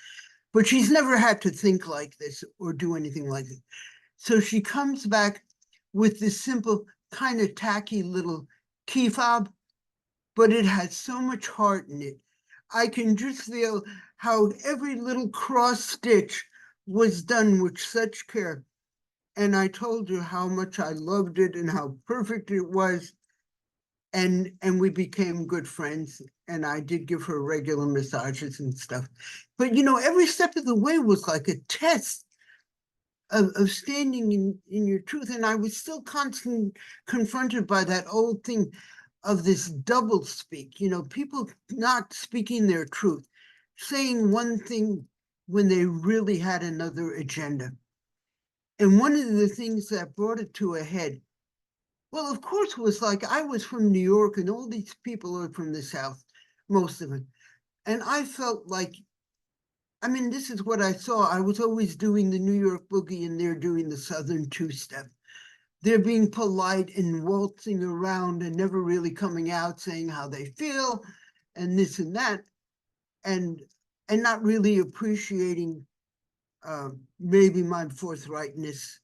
but she's never had to think like this or do anything like this. So she comes back with this simple, kind of tacky little key fob, but it has so much heart in it. I can just feel how every little cross stitch was done with such care. And I told her how much I loved it and how perfect it was. And we became good friends. And I did give her regular massages and stuff. But every step of the way was like a test of standing in your truth. And I was still constantly confronted by that old thing of this double speak, people not speaking their truth, saying one thing when they really had another agenda. And one of the things that brought it to a head, well, of course, was like I was from New York and all these people are from the South, most of them. And I felt like, this is what I saw. I was always doing the New York boogie and they're doing the Southern two-step. they're being polite and waltzing around and never really coming out saying how they feel and this and that, and not really appreciating maybe my forthrightness.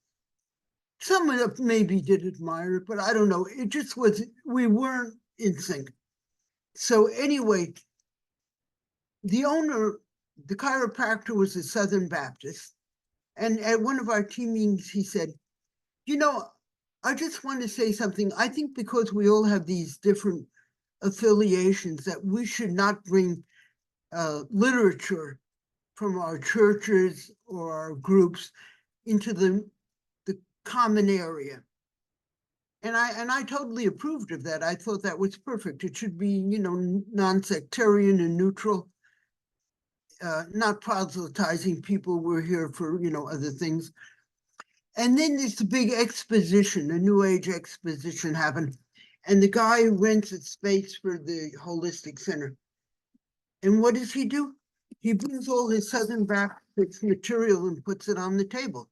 Some of them maybe did admire it, but I don't know. It just was, we weren't in sync. So anyway, the owner, the chiropractor, was a Southern Baptist. And at one of our team meetings, he said, you know, I just want to say something. I think because we all have these different affiliations that we should not bring literature from our churches or our groups into the common area. And I totally approved of that. I thought that was perfect. It should be, you know, non-sectarian and neutral, not proselytizing people. We're here for, you know, other things. And then this big exposition, a New Age exposition happened. And the guy rents a space for the holistic center. And what does he do? He brings all his Southern Baptist material and puts it on the table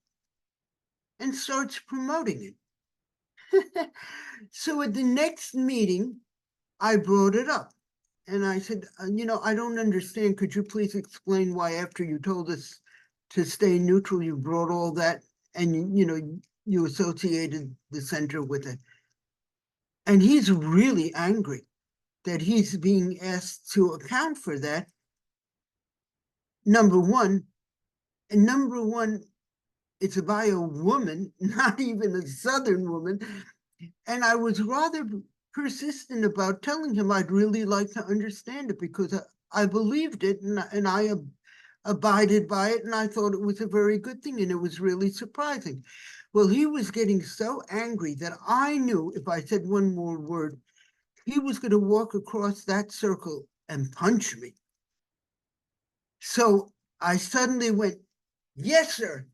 and starts promoting it. So at the next meeting, I brought it up. And I said, you know, I don't understand. Could you please explain why after you told us to stay neutral, you brought all that and, you know, you associated the center with it? And he's really angry that he's being asked to account for that, number one. And number one, it's by a woman, not even a Southern woman. And I was rather persistent about telling him I'd really like to understand it because I believed it and I abided by it and I thought it was a very good thing and it was really surprising. Well, he was getting so angry that I knew if I said one more word, he was going to walk across that circle and punch me. So I suddenly went, yes, sir.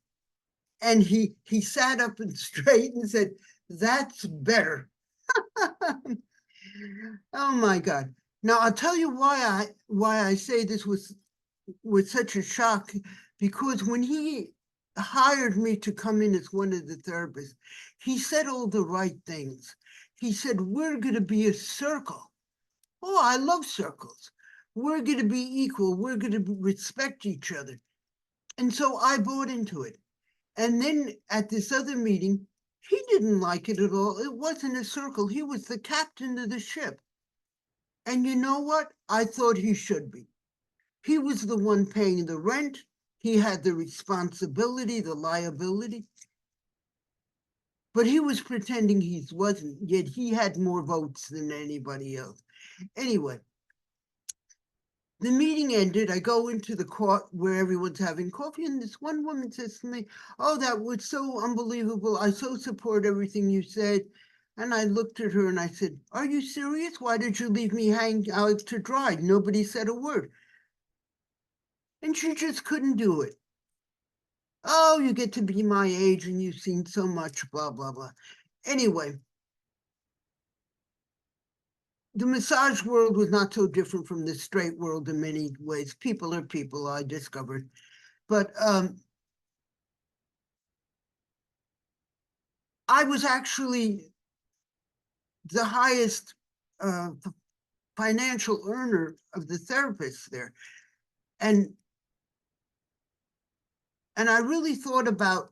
And he sat up and straight and said, that's better. Oh my God. Now I'll tell you why I say this was such a shock, because when he hired me to come in as one of the therapists, he said all the right things. He said, we're going to be a circle. Oh, I love circles. We're going to be equal. We're going to respect each other. And so I bought into it. And then at this other meeting, he didn't like it at all. It wasn't a circle. He was the captain of the ship. And you know what? I thought he should be. He was the one paying the rent. He had the responsibility, the liability. But he was pretending he wasn't, yet he had more votes than anybody else. Anyway, the meeting ended. I go into the court where everyone's having coffee, and this one woman says to me, oh, that was so unbelievable. I so support everything you said. And I looked at her and I said, are you serious? Why did you leave me hanging out to dry? Nobody said a word. And she just couldn't do it. Oh, you get to be my age and you've seen so much, blah, blah, blah. Anyway, the massage world was not so different from the straight world in many ways. People are people, I discovered. But I was actually the highest financial earner of the therapists there. And I really thought about,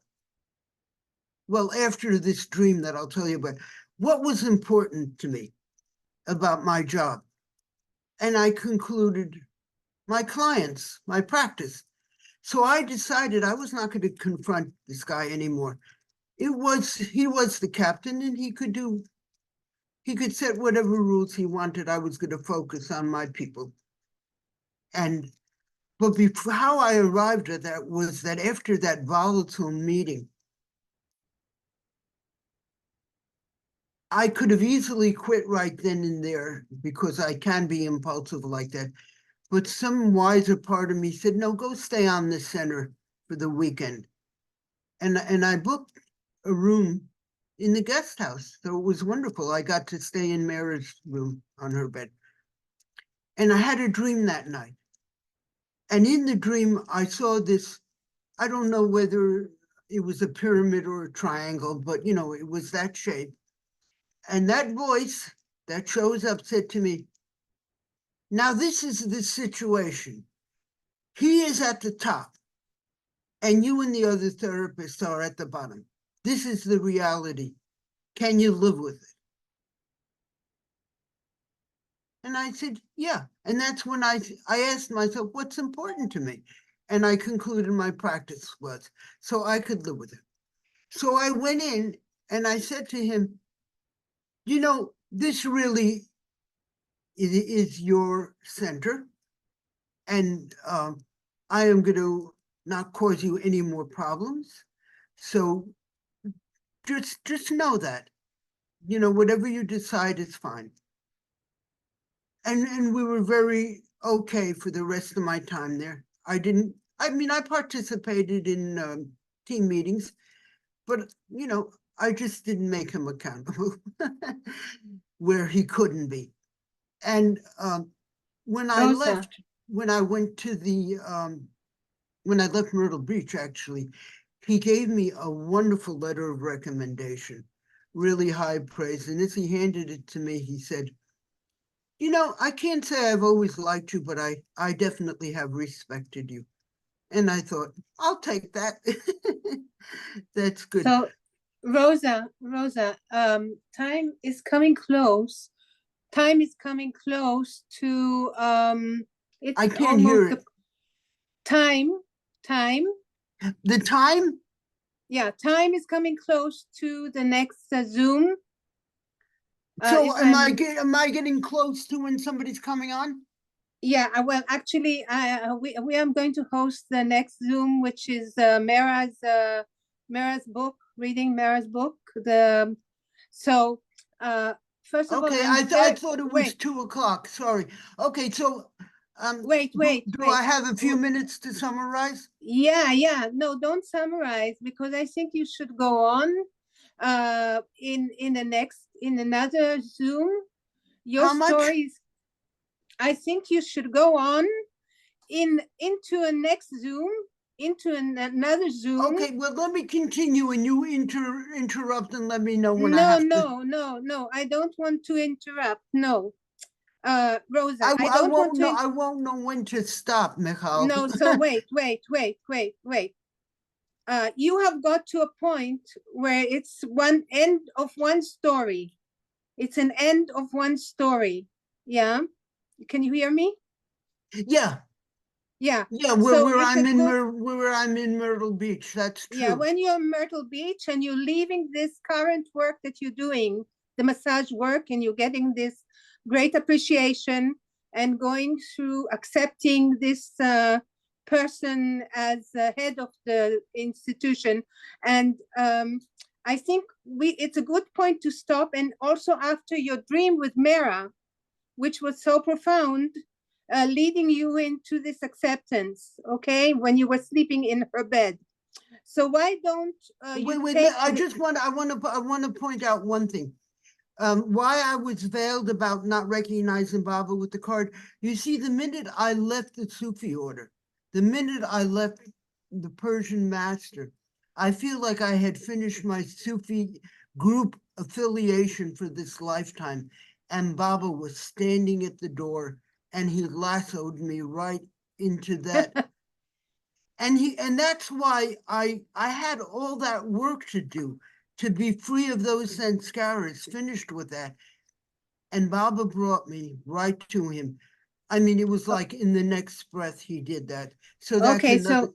well, after this dream that I'll tell you about, what was important to me about my job. And I concluded my clients, my practice. So I decided I was not going to confront this guy anymore. He was the captain and he could set whatever rules he wanted. I was going to focus on my people. But before, how I arrived at that was that after that volatile meeting, I could have easily quit right then and there because I can be impulsive like that. But some wiser part of me said, no, go stay on the center for the weekend. And I booked a room in the guest house. So it was wonderful. I got to stay in Mara's room on her bed. And I had a dream that night. And in the dream, I saw this, I don't know whether it was a pyramid or a triangle, but you know, it was that shape. And that voice that shows up said to me, now this is the situation. He is at the top, and you and the other therapists are at the bottom. This is the reality. Can you live with it? And I said, yeah. And that's when I asked myself, what's important to me? And I concluded my practice was so I could live with it. So I went in and I said to him, you know, this really is your center. And I am going to not cause you any more problems. So just know that, you know, whatever you decide is fine. And we were very okay for the rest of my time there. I mean, I participated in team meetings, but, you know, I just didn't make him accountable where he couldn't be. And when I Rosa, left, when I went to the, when I left Myrtle Beach, actually, he gave me a wonderful letter of recommendation, really high praise. And as he handed it to me, he said, you know, I can't say I've always liked you, but I definitely have respected you. And I thought, I'll take that. That's good. so Rosa, time is coming close. Time is coming close to I it's can't almost hear the it. time. The time? Yeah, time is coming close to the next Zoom. So If I'm am I getting close to when somebody's coming on? Yeah, well, actually, we are going to host the next Zoom, which is Mara's book, reading Mara's book. So first of all, Okay, I'm I very thought it was wait, 2 o'clock. Sorry. Okay, so wait, wait, do I wait. have a few minutes to summarize? Yeah. No, don't summarize because I think you should go on in another Zoom. Your How much? stories. I think you should go on into a next Zoom, another Zoom. Okay, well, let me continue and you interrupt and let me know when I have to. No. I don't want to interrupt. No, Rosa, I I don't want won't to. know. I won't know when to stop, Michal. No, so wait. You have got to a point where it's one end of one story. It's an end of one story. Yeah. Can you hear me? Yeah, Yeah. yeah. So it's a good. Where I'm in Myrtle Beach. That's Yeah, true. when you're in Myrtle Beach and you're leaving this current work that you're doing, the massage work, and you're getting this great appreciation and going through accepting this person as head of the institution. And I think it's a good point to stop. And also after your dream with Mara, which was so profound, leading you into this acceptance, okay, when you were sleeping in her bed. So why don't you Wait. take I want to point out one thing. Why I was veiled about not recognizing Baba with the card. You see, the minute I left the Sufi order, the minute I left the Persian master, I feel like I had finished my Sufi group affiliation for this lifetime. And Baba was standing at the door and he lassoed me right into that. And that's why I had all that work to do to be free of those sanskaras, finished with that. And Baba brought me right to him. I mean, it was like in the next breath he did that. So that's okay, another.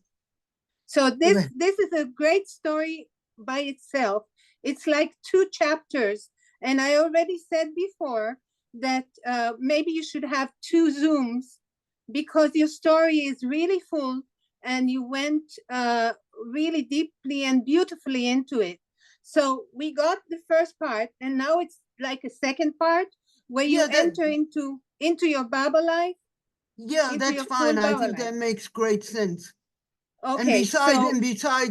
so Go this ahead. this is a great story by itself. It's like two chapters, and I already said before that maybe you should have two Zooms because your story is really full and you went really deeply and beautifully into it. So we got the first part, and now it's like a second part where you Yeah, enter into your Baba life, into that's your full fine. I Baba think life. that makes great sense. Okay, so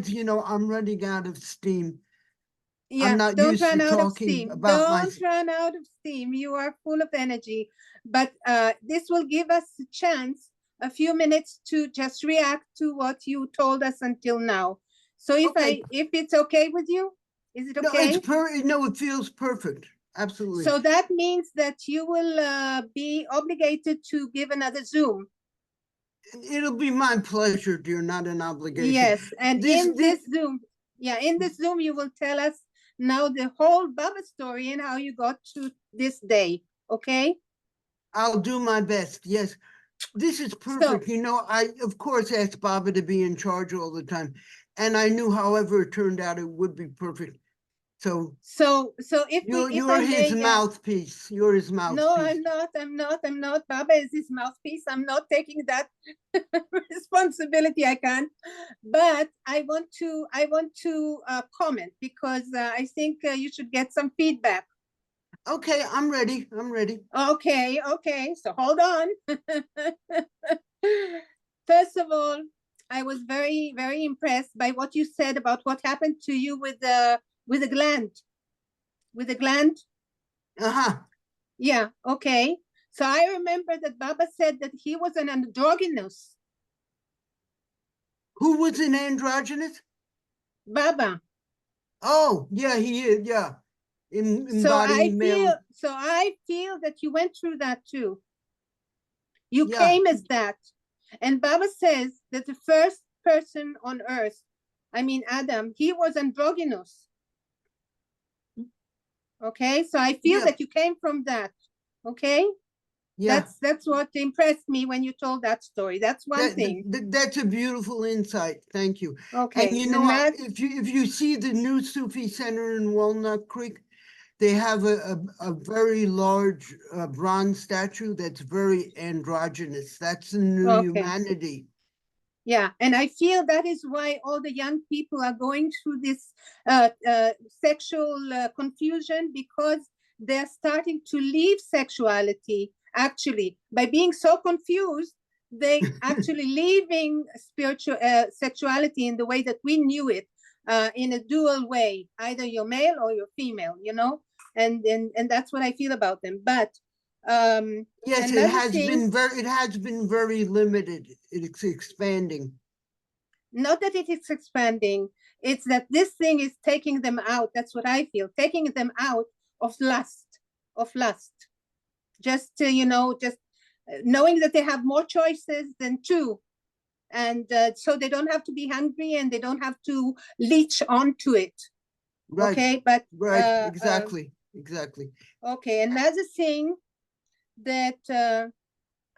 You know, I'm running out of steam. I'm yeah, not don't used to run out of talking steam. about my. Don't run out of steam. You are full of energy. But this will give us a chance, a few minutes to just react to what you told us until now. So Okay. if it's okay with you, is it No, okay? no, it feels perfect. Absolutely. So that means that you will be obligated to give another Zoom. It'll be my pleasure, dear, not an obligation. Yes, and in this Zoom, in this Zoom, you will tell us now the whole Baba story and how you got to this day, okay? I'll do my best, yes. This is perfect. So, You know, I, of course, asked Baba to be in charge all the time. And I knew however it turned out, it would be perfect. So so if you're I his may, mouthpiece. You're his no, mouthpiece. I'm not. Baba is his mouthpiece. I'm not taking that responsibility. I can't. But I want to comment because I think you should get some feedback. Okay, I'm ready. I'm ready. Okay, so hold on. First of all, I was very, very impressed by what you said about what happened to you with the gland. With the gland? Uh-huh. Yeah, okay. So I remember that Baba said that he was an androgynous. Who was an androgynous? Baba. Oh, yeah, he is, yeah. Embodying male. So I feel that you went through that too. You Yeah. came as that. And Baba says that the first person on earth, I mean Adam, he was androgynous. Okay, so I feel that you came from that. Okay, Yeah. That's what impressed me when you told that story. That's one thing. That's a beautiful insight. Thank you. Okay, And you know, if you see the new Sufi Center in Walnut Creek, they have a very large bronze statue that's very androgynous. That's the new humanity. Yeah, and I feel that is why all the young people are going through this sexual confusion, because they're starting to leave sexuality. Actually, by being so confused, they actually leaving spiritual sexuality in the way that we knew it, in a dual way, either you're male or you're female, you know, and that's what I feel about them. But yes, it has been very limited. It's expanding. Not that it is expanding, it's that this thing is taking them out. That's what I feel, taking them out of lust, just to, you know, just knowing that they have more choices than two, and so they don't have to be hungry and they don't have to leech onto it. Right. Okay, but exactly. Okay, another thing that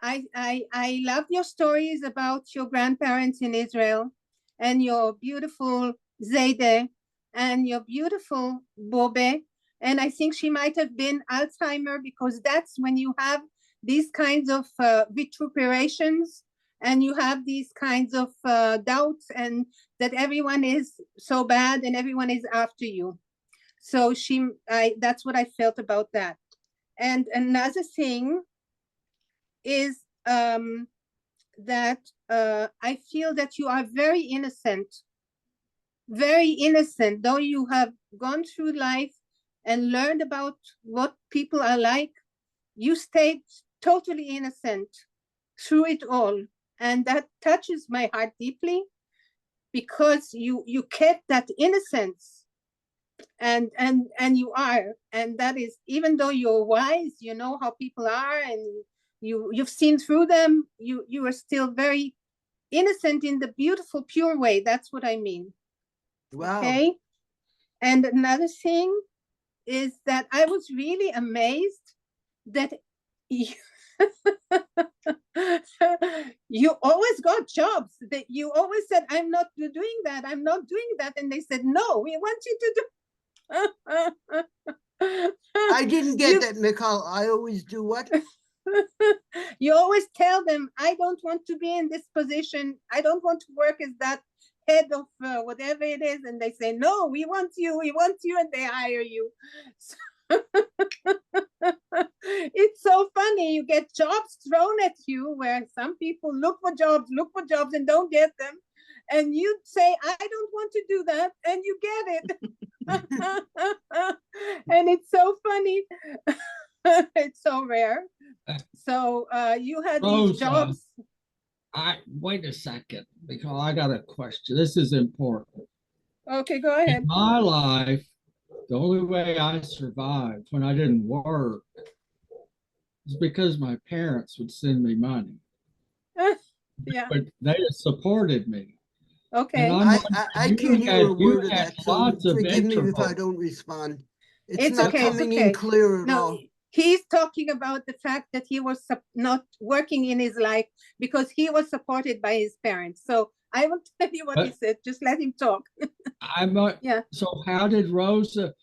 I love your stories about your grandparents in Israel and your beautiful Zayde and your beautiful Bobe. And I think she might have been Alzheimer, because that's when you have these kinds of vituperations and you have these kinds of doubts, and that everyone is so bad and everyone is after you. So that's what I felt about that. And another thing is that I feel that you are very innocent, though you have gone through life and learned about what people are like. You stayed totally innocent through it all. And that touches my heart deeply, because you kept that innocence, and that is, even though you're wise, you know how people are, and you've seen through them, you are still very innocent in the beautiful, pure way. That's what I mean. Wow. Okay. And another thing is that I was really amazed that you, you always got jobs, that you always said, I'm not doing that, and they said, no, we want you to do. I didn't get that, Mikhail. I always do what? You always tell them, I don't want to be in this position. I don't want to work as that head of whatever it is. And they say, no, we want you, and they hire you. So it's so funny. You get jobs thrown at you, where some people look for jobs and don't get them. And you say, I don't want to do that, and you get it. And it's so funny. It's so rare. So you had these jobs. Wait a second, because I got a question. This is important. Okay, go In ahead. my life, the only way I survived when I didn't work is because my parents would send me money, Yeah, but they supported me. And okay. I'm wondering, I can't hear a you word of had that, so lots of forgive me if I intervals. don't respond. It's It's not okay, it's coming in okay. clear at No, all. he's talking about the fact that he was not working in his life because he was supported by his parents. So I will tell you what he But said. Just let him talk. I'm Yeah. so how did Rosa,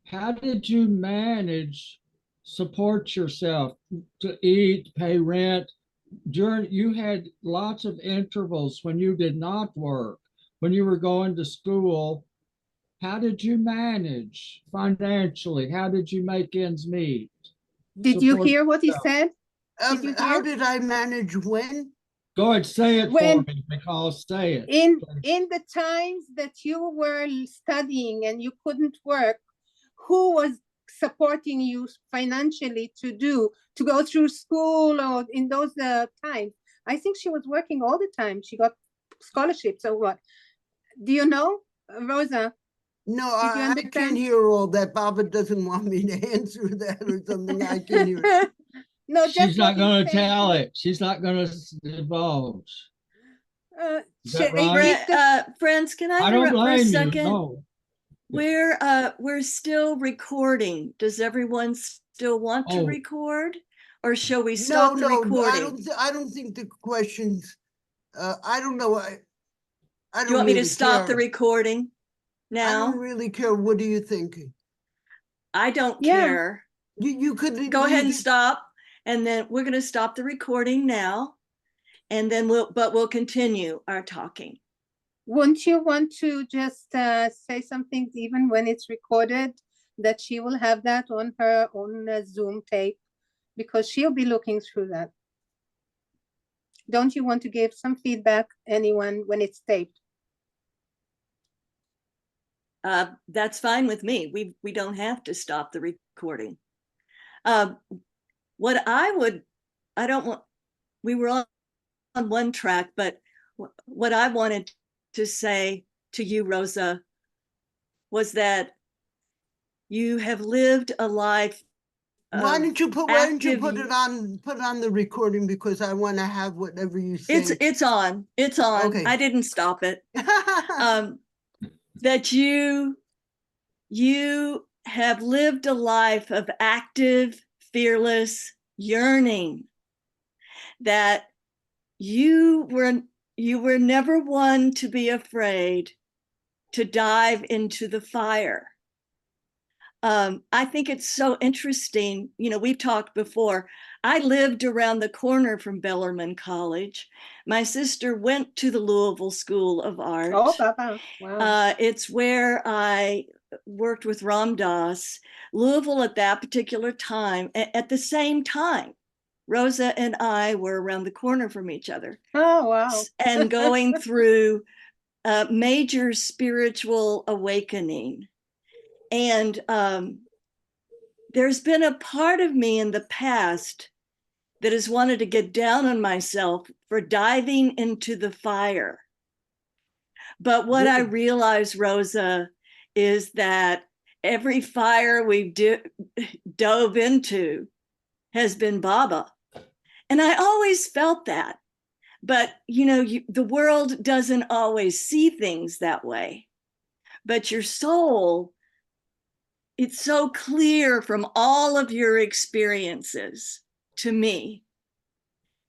how did you manage support yourself to eat, pay rent? During you had lots of intervals when you did not work, when you were going to school. How did you manage financially? How did you make ends meet? Did you Support hear what he yourself. said? Did you How hear? did I manage when? Go ahead, say it for When me, because say it. in the times that you were studying and you couldn't work, who was supporting you financially to go through school or in those times? I think she was working all the time. She got scholarships or what? Do you know, Rosa? No, Did you I can't understand? hear all that. Baba doesn't want me to answer that or something. I can hear. No, just She's what not he's going to saying. tell it. She's not going to divulge. Is that right? If the Friends, can I I don't interrupt for a blame you. second? No. We're still recording. Does everyone still want to Oh, record? Or shall we No, stop the no, recording? I don't think the questions, I don't know. I Do you don't want me to really stop the care. recording I don't now? really care. What do you think? I don't Yeah. care. You could Go ahead leave and it. stop. And then we're going to stop the recording now. And then we'll continue our talking. Wouldn't you want to just say something even when it's recorded, that she will have that on her own Zoom tape, because she'll be looking through that? Don't you want to give some feedback, anyone, when it's taped? That's fine with me. We don't have to stop the recording. What I don't want, we were on one track, but what I wanted to say to you, Rosa, was that you have lived a life Why of don't you put active. put it on the recording, because I want to have whatever you say. It's on. Okay. I didn't stop it. That you have lived a life of active, fearless yearning, that you were never one to be afraid to dive into the fire. I think it's so interesting. You know, we've talked before. I lived around the corner from Bellarmine College. My sister went to the Louisville School of Art. Oh, Papa. Wow. It's where I worked with Ram Dass. Louisville at that particular time, at the same time, Rosa and I were around the corner from each other. Oh, wow. And going through a major spiritual awakening. And there's been a part of me in the past that has wanted to get down on myself for diving into the fire. But what I realized, Rosa, is that every fire we've dove into has been Baba. And I always felt that. But, you know, the world doesn't always see things that way. But your soul, it's so clear from all of your experiences to me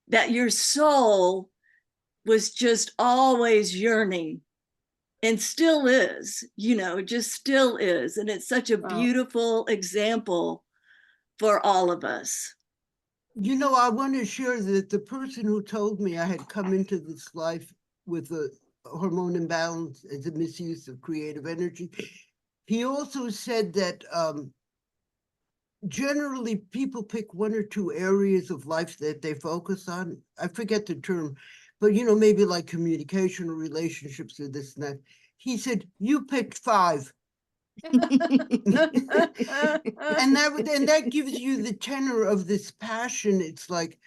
that your soul was just always yearning, and still is, you know, just still is. And it's such a beautiful example for all of us. You know, I want to share that the person who told me I had come into this life with a hormone imbalance as a misuse of creative energy, he also said that generally people pick one or two areas of life that they focus on. I forget the term, but you know, maybe like communication or relationships or this and that. He said, you picked 5. And that gives you the tenor of this passion. It's like,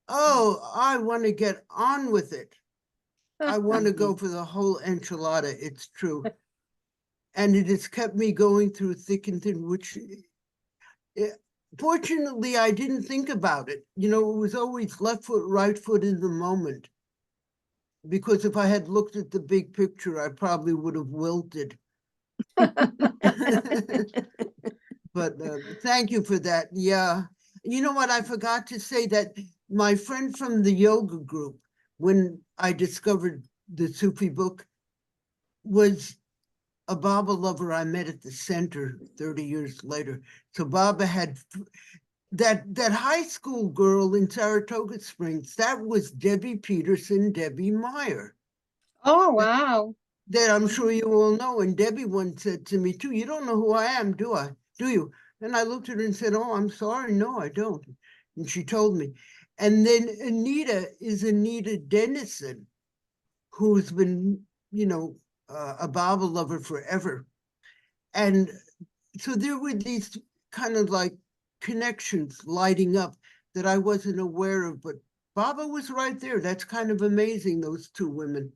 oh, I want to get on with it. I want to go for the whole enchilada. It's true. and it has kept me going through thick and thin, which fortunately I didn't think about it. You know, it was always left foot, right foot in the moment. Because if I had looked at the big picture, I probably would have wilted. But thank you for that. Yeah. You know what? I forgot to say that my friend from the yoga group, when I discovered the Sufi book, was a Baba lover I met at the center 30 years later. So Baba had that high school girl in Saratoga Springs. That was Debbie Peterson, Debbie Meyer. Oh, wow. That I'm sure you all know. And Debbie once said to me too, "You don't know who I am, do I? Do you?" And I looked at her and said, "Oh, I'm sorry. No, I don't." And she told me. And then Anita is Anita Dennison, who's been, you know, a Baba lover forever. And so there were these kind of like connections lighting up that I wasn't aware of, but Baba was right there. That's kind of amazing, those two women.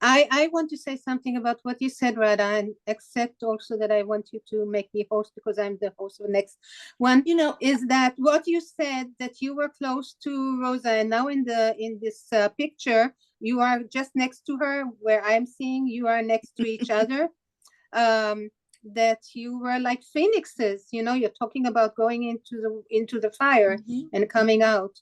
I want to say something about what you said, Radha, and accept also that I want you to make me host because I'm the host of the next one. You know, Is that what you said, that you were close to Rosa, and now in this picture you are just next to her, where I'm seeing you are next to each other. That you were like phoenixes. You know, you're talking about going into the fire and coming out.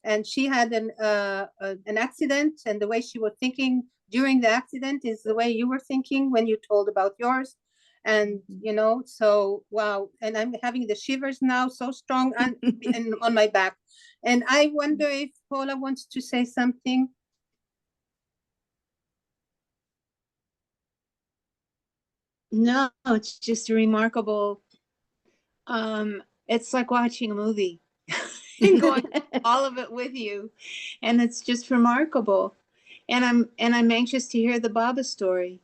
And she had an accident, and the way she was thinking during the accident is the way you were thinking when you told about yours. And you know, so wow. And I'm having the shivers now, so strong and on my back. And I wonder if Paula wants to say something. No, it's just a remarkable, it's like watching a movie and going all of it with you. And it's just remarkable. And I'm anxious to hear the Baba story.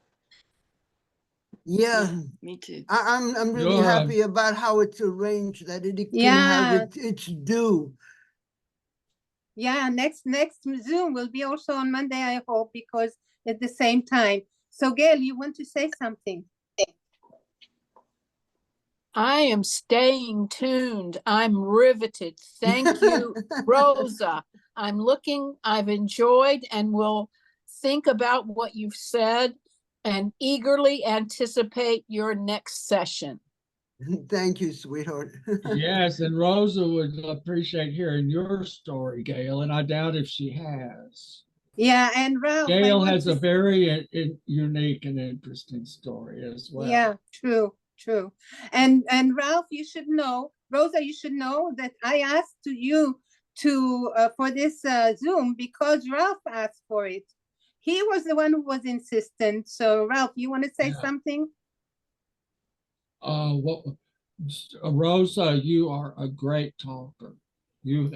Yeah, me too. I'm really You're, happy about how it's arranged, that it can have Yeah. its due. Yeah, next Zoom will be also on Monday, I hope, because at the same time. So Gail, you want to say something? I am staying tuned. I'm riveted. Thank you, Rosa. I've enjoyed and will think about what you've said and eagerly anticipate your next session. Thank you, sweetheart. yes, and Rosa would appreciate hearing your story, Gail, and I doubt if she has. Yeah, and Ralph, Gail has a very unique and interesting story as well. Yeah, true. And Ralph, you should know, Rosa, you should know that I asked you to for this Zoom because Ralph asked for it. He was the one who was insistent. So Ralph, you want to say something? What, Rosa, you are a great talker. You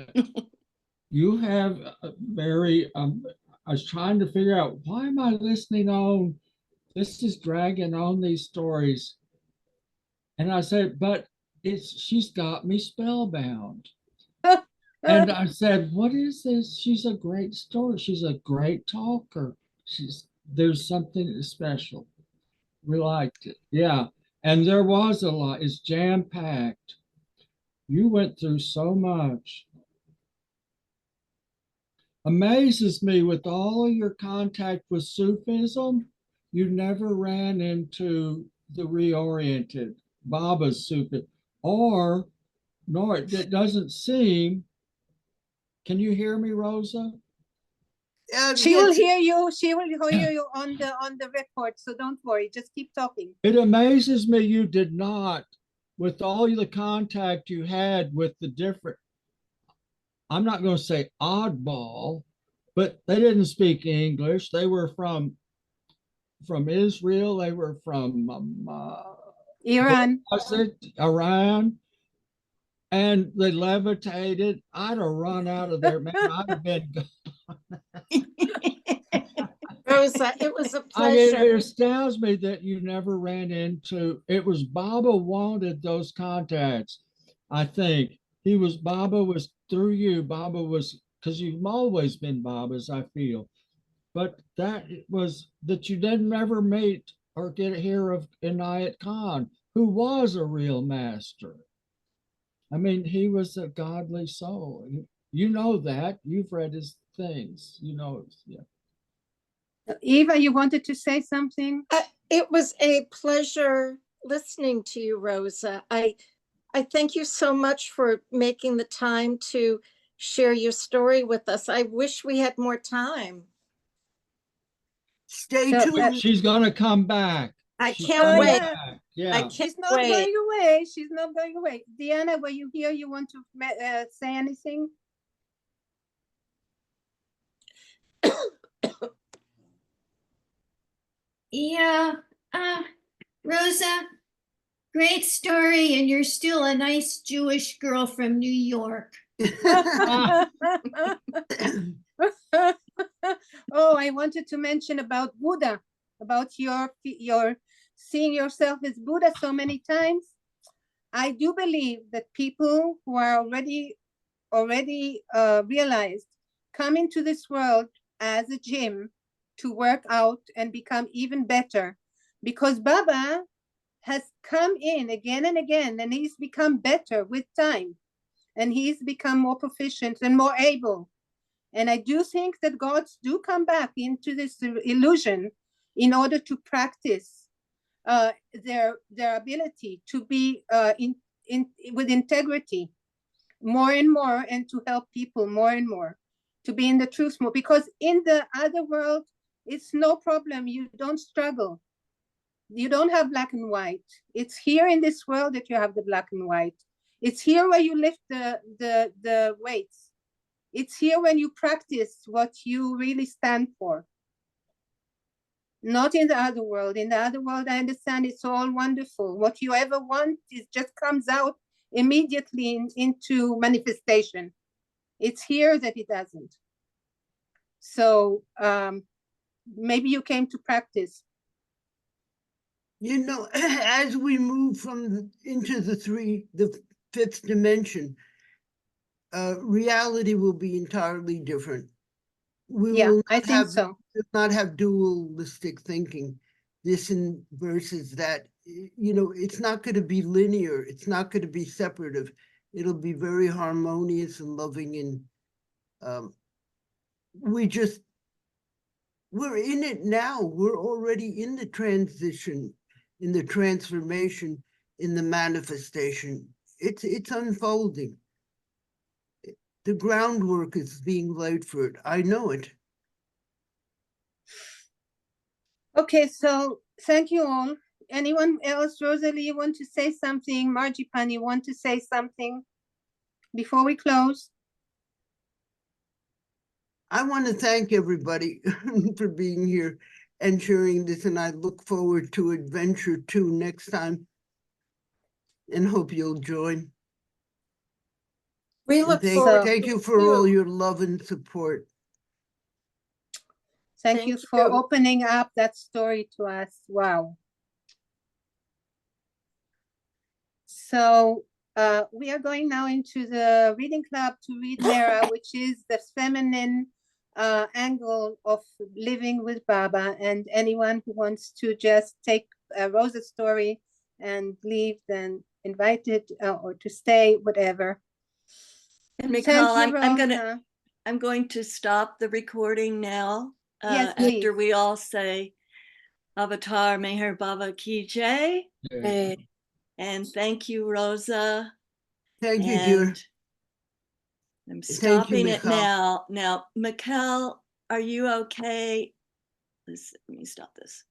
have a very I was trying to figure out, why am I listening on? This is dragging on these stories. And I said, but she's got me spellbound. And I said, what is this? She's a great story. She's a great talker. There's something special. We liked it. Yeah. And there was a lot. It's jam-packed. You went through so much. Amazes me, with all of your contact with Sufism, you never ran into the reoriented Baba's Sufi, nor it doesn't seem. Can you hear me, Rosa? She will hear you. She will hear you on the record. So don't worry. Just keep talking. It amazes me you did not, with all the contact you had with the different, I'm not going to say oddball, but they didn't speak English. They were from Israel. They were from Iran. Was it Iran? And they levitated. I'd have run out of there, man. I'd have been Rosa, it was a I mean, pleasure. it astounds me that you never ran into it. Was Baba wanted those contacts. I think Baba was through you. Baba was, because you've always been Baba's, I feel. But that was that you didn't ever meet or get to hear of Inayat Khan, who was a real master. I mean, he was a godly soul. You know that. You've read his things. You know, yeah. Eva, you wanted to say something? It was a pleasure listening to you, Rosa. I thank you so much for making the time to share your story with us. I wish we had more time. Stay So, tuned. She's gonna come back. I She's can't coming wait. back. I Yeah. can't she's not wait. going away. She's not going away. Diana, were you here? You want to say anything? Yeah, Rosa, great story, and you're still a nice Jewish girl from New York. Oh, I wanted to mention about Buddha, about your seeing yourself as Buddha so many times. I do believe that people who are already realized come into this world as a gym to work out and become even better, because Baba has come in again and again, and he's become better with time, and he's become more proficient and more able. And I do think that gods do come back into this illusion in order to practice their ability to be with integrity more and more, and to help people more and more, to be in the truth more. Because in the other world, it's no problem. You don't struggle. You don't have black and white. It's here in this world that you have the black and white. It's here where you lift the weights. It's here when you practice what you really stand for. Not in the other world. In the other world, I understand it's all wonderful. What you ever want is just comes out immediately into manifestation. It's here that it doesn't. So maybe you came to practice. You know, as we move into the fifth dimension, reality will be entirely different. We will I think so. not have dualistic thinking, this and versus that. You know, it's not going to be linear. It's not going to be separative. It'll be very harmonious and loving. And we're in it now. We're already in the transition, in the transformation, in the manifestation. It's unfolding. The groundwork is being laid for it. I know it. Okay, so thank you all. Anyone else? Rosalie, you want to say something? Margie, you want to say something before we close? I want to thank everybody for being here and sharing this, and I look forward to adventure 2 next time, and hope you'll join. We And look forward. thank you for all your love and support. Thank you for opening up that story to us. Wow. So we are going now into the reading club to read Mera, which is the feminine angle of living with Baba. And anyone who wants to just take Rosa's story and leave, then invited or to stay, whatever. And Mikhail, I'm going to stop the recording now. Yes, after we all say Avatar Meher Baba Ki Jai. And thank you, Rosa. Thank you, dear. I'm stopping it now. Now, Mikhail, are you okay? Let me stop this.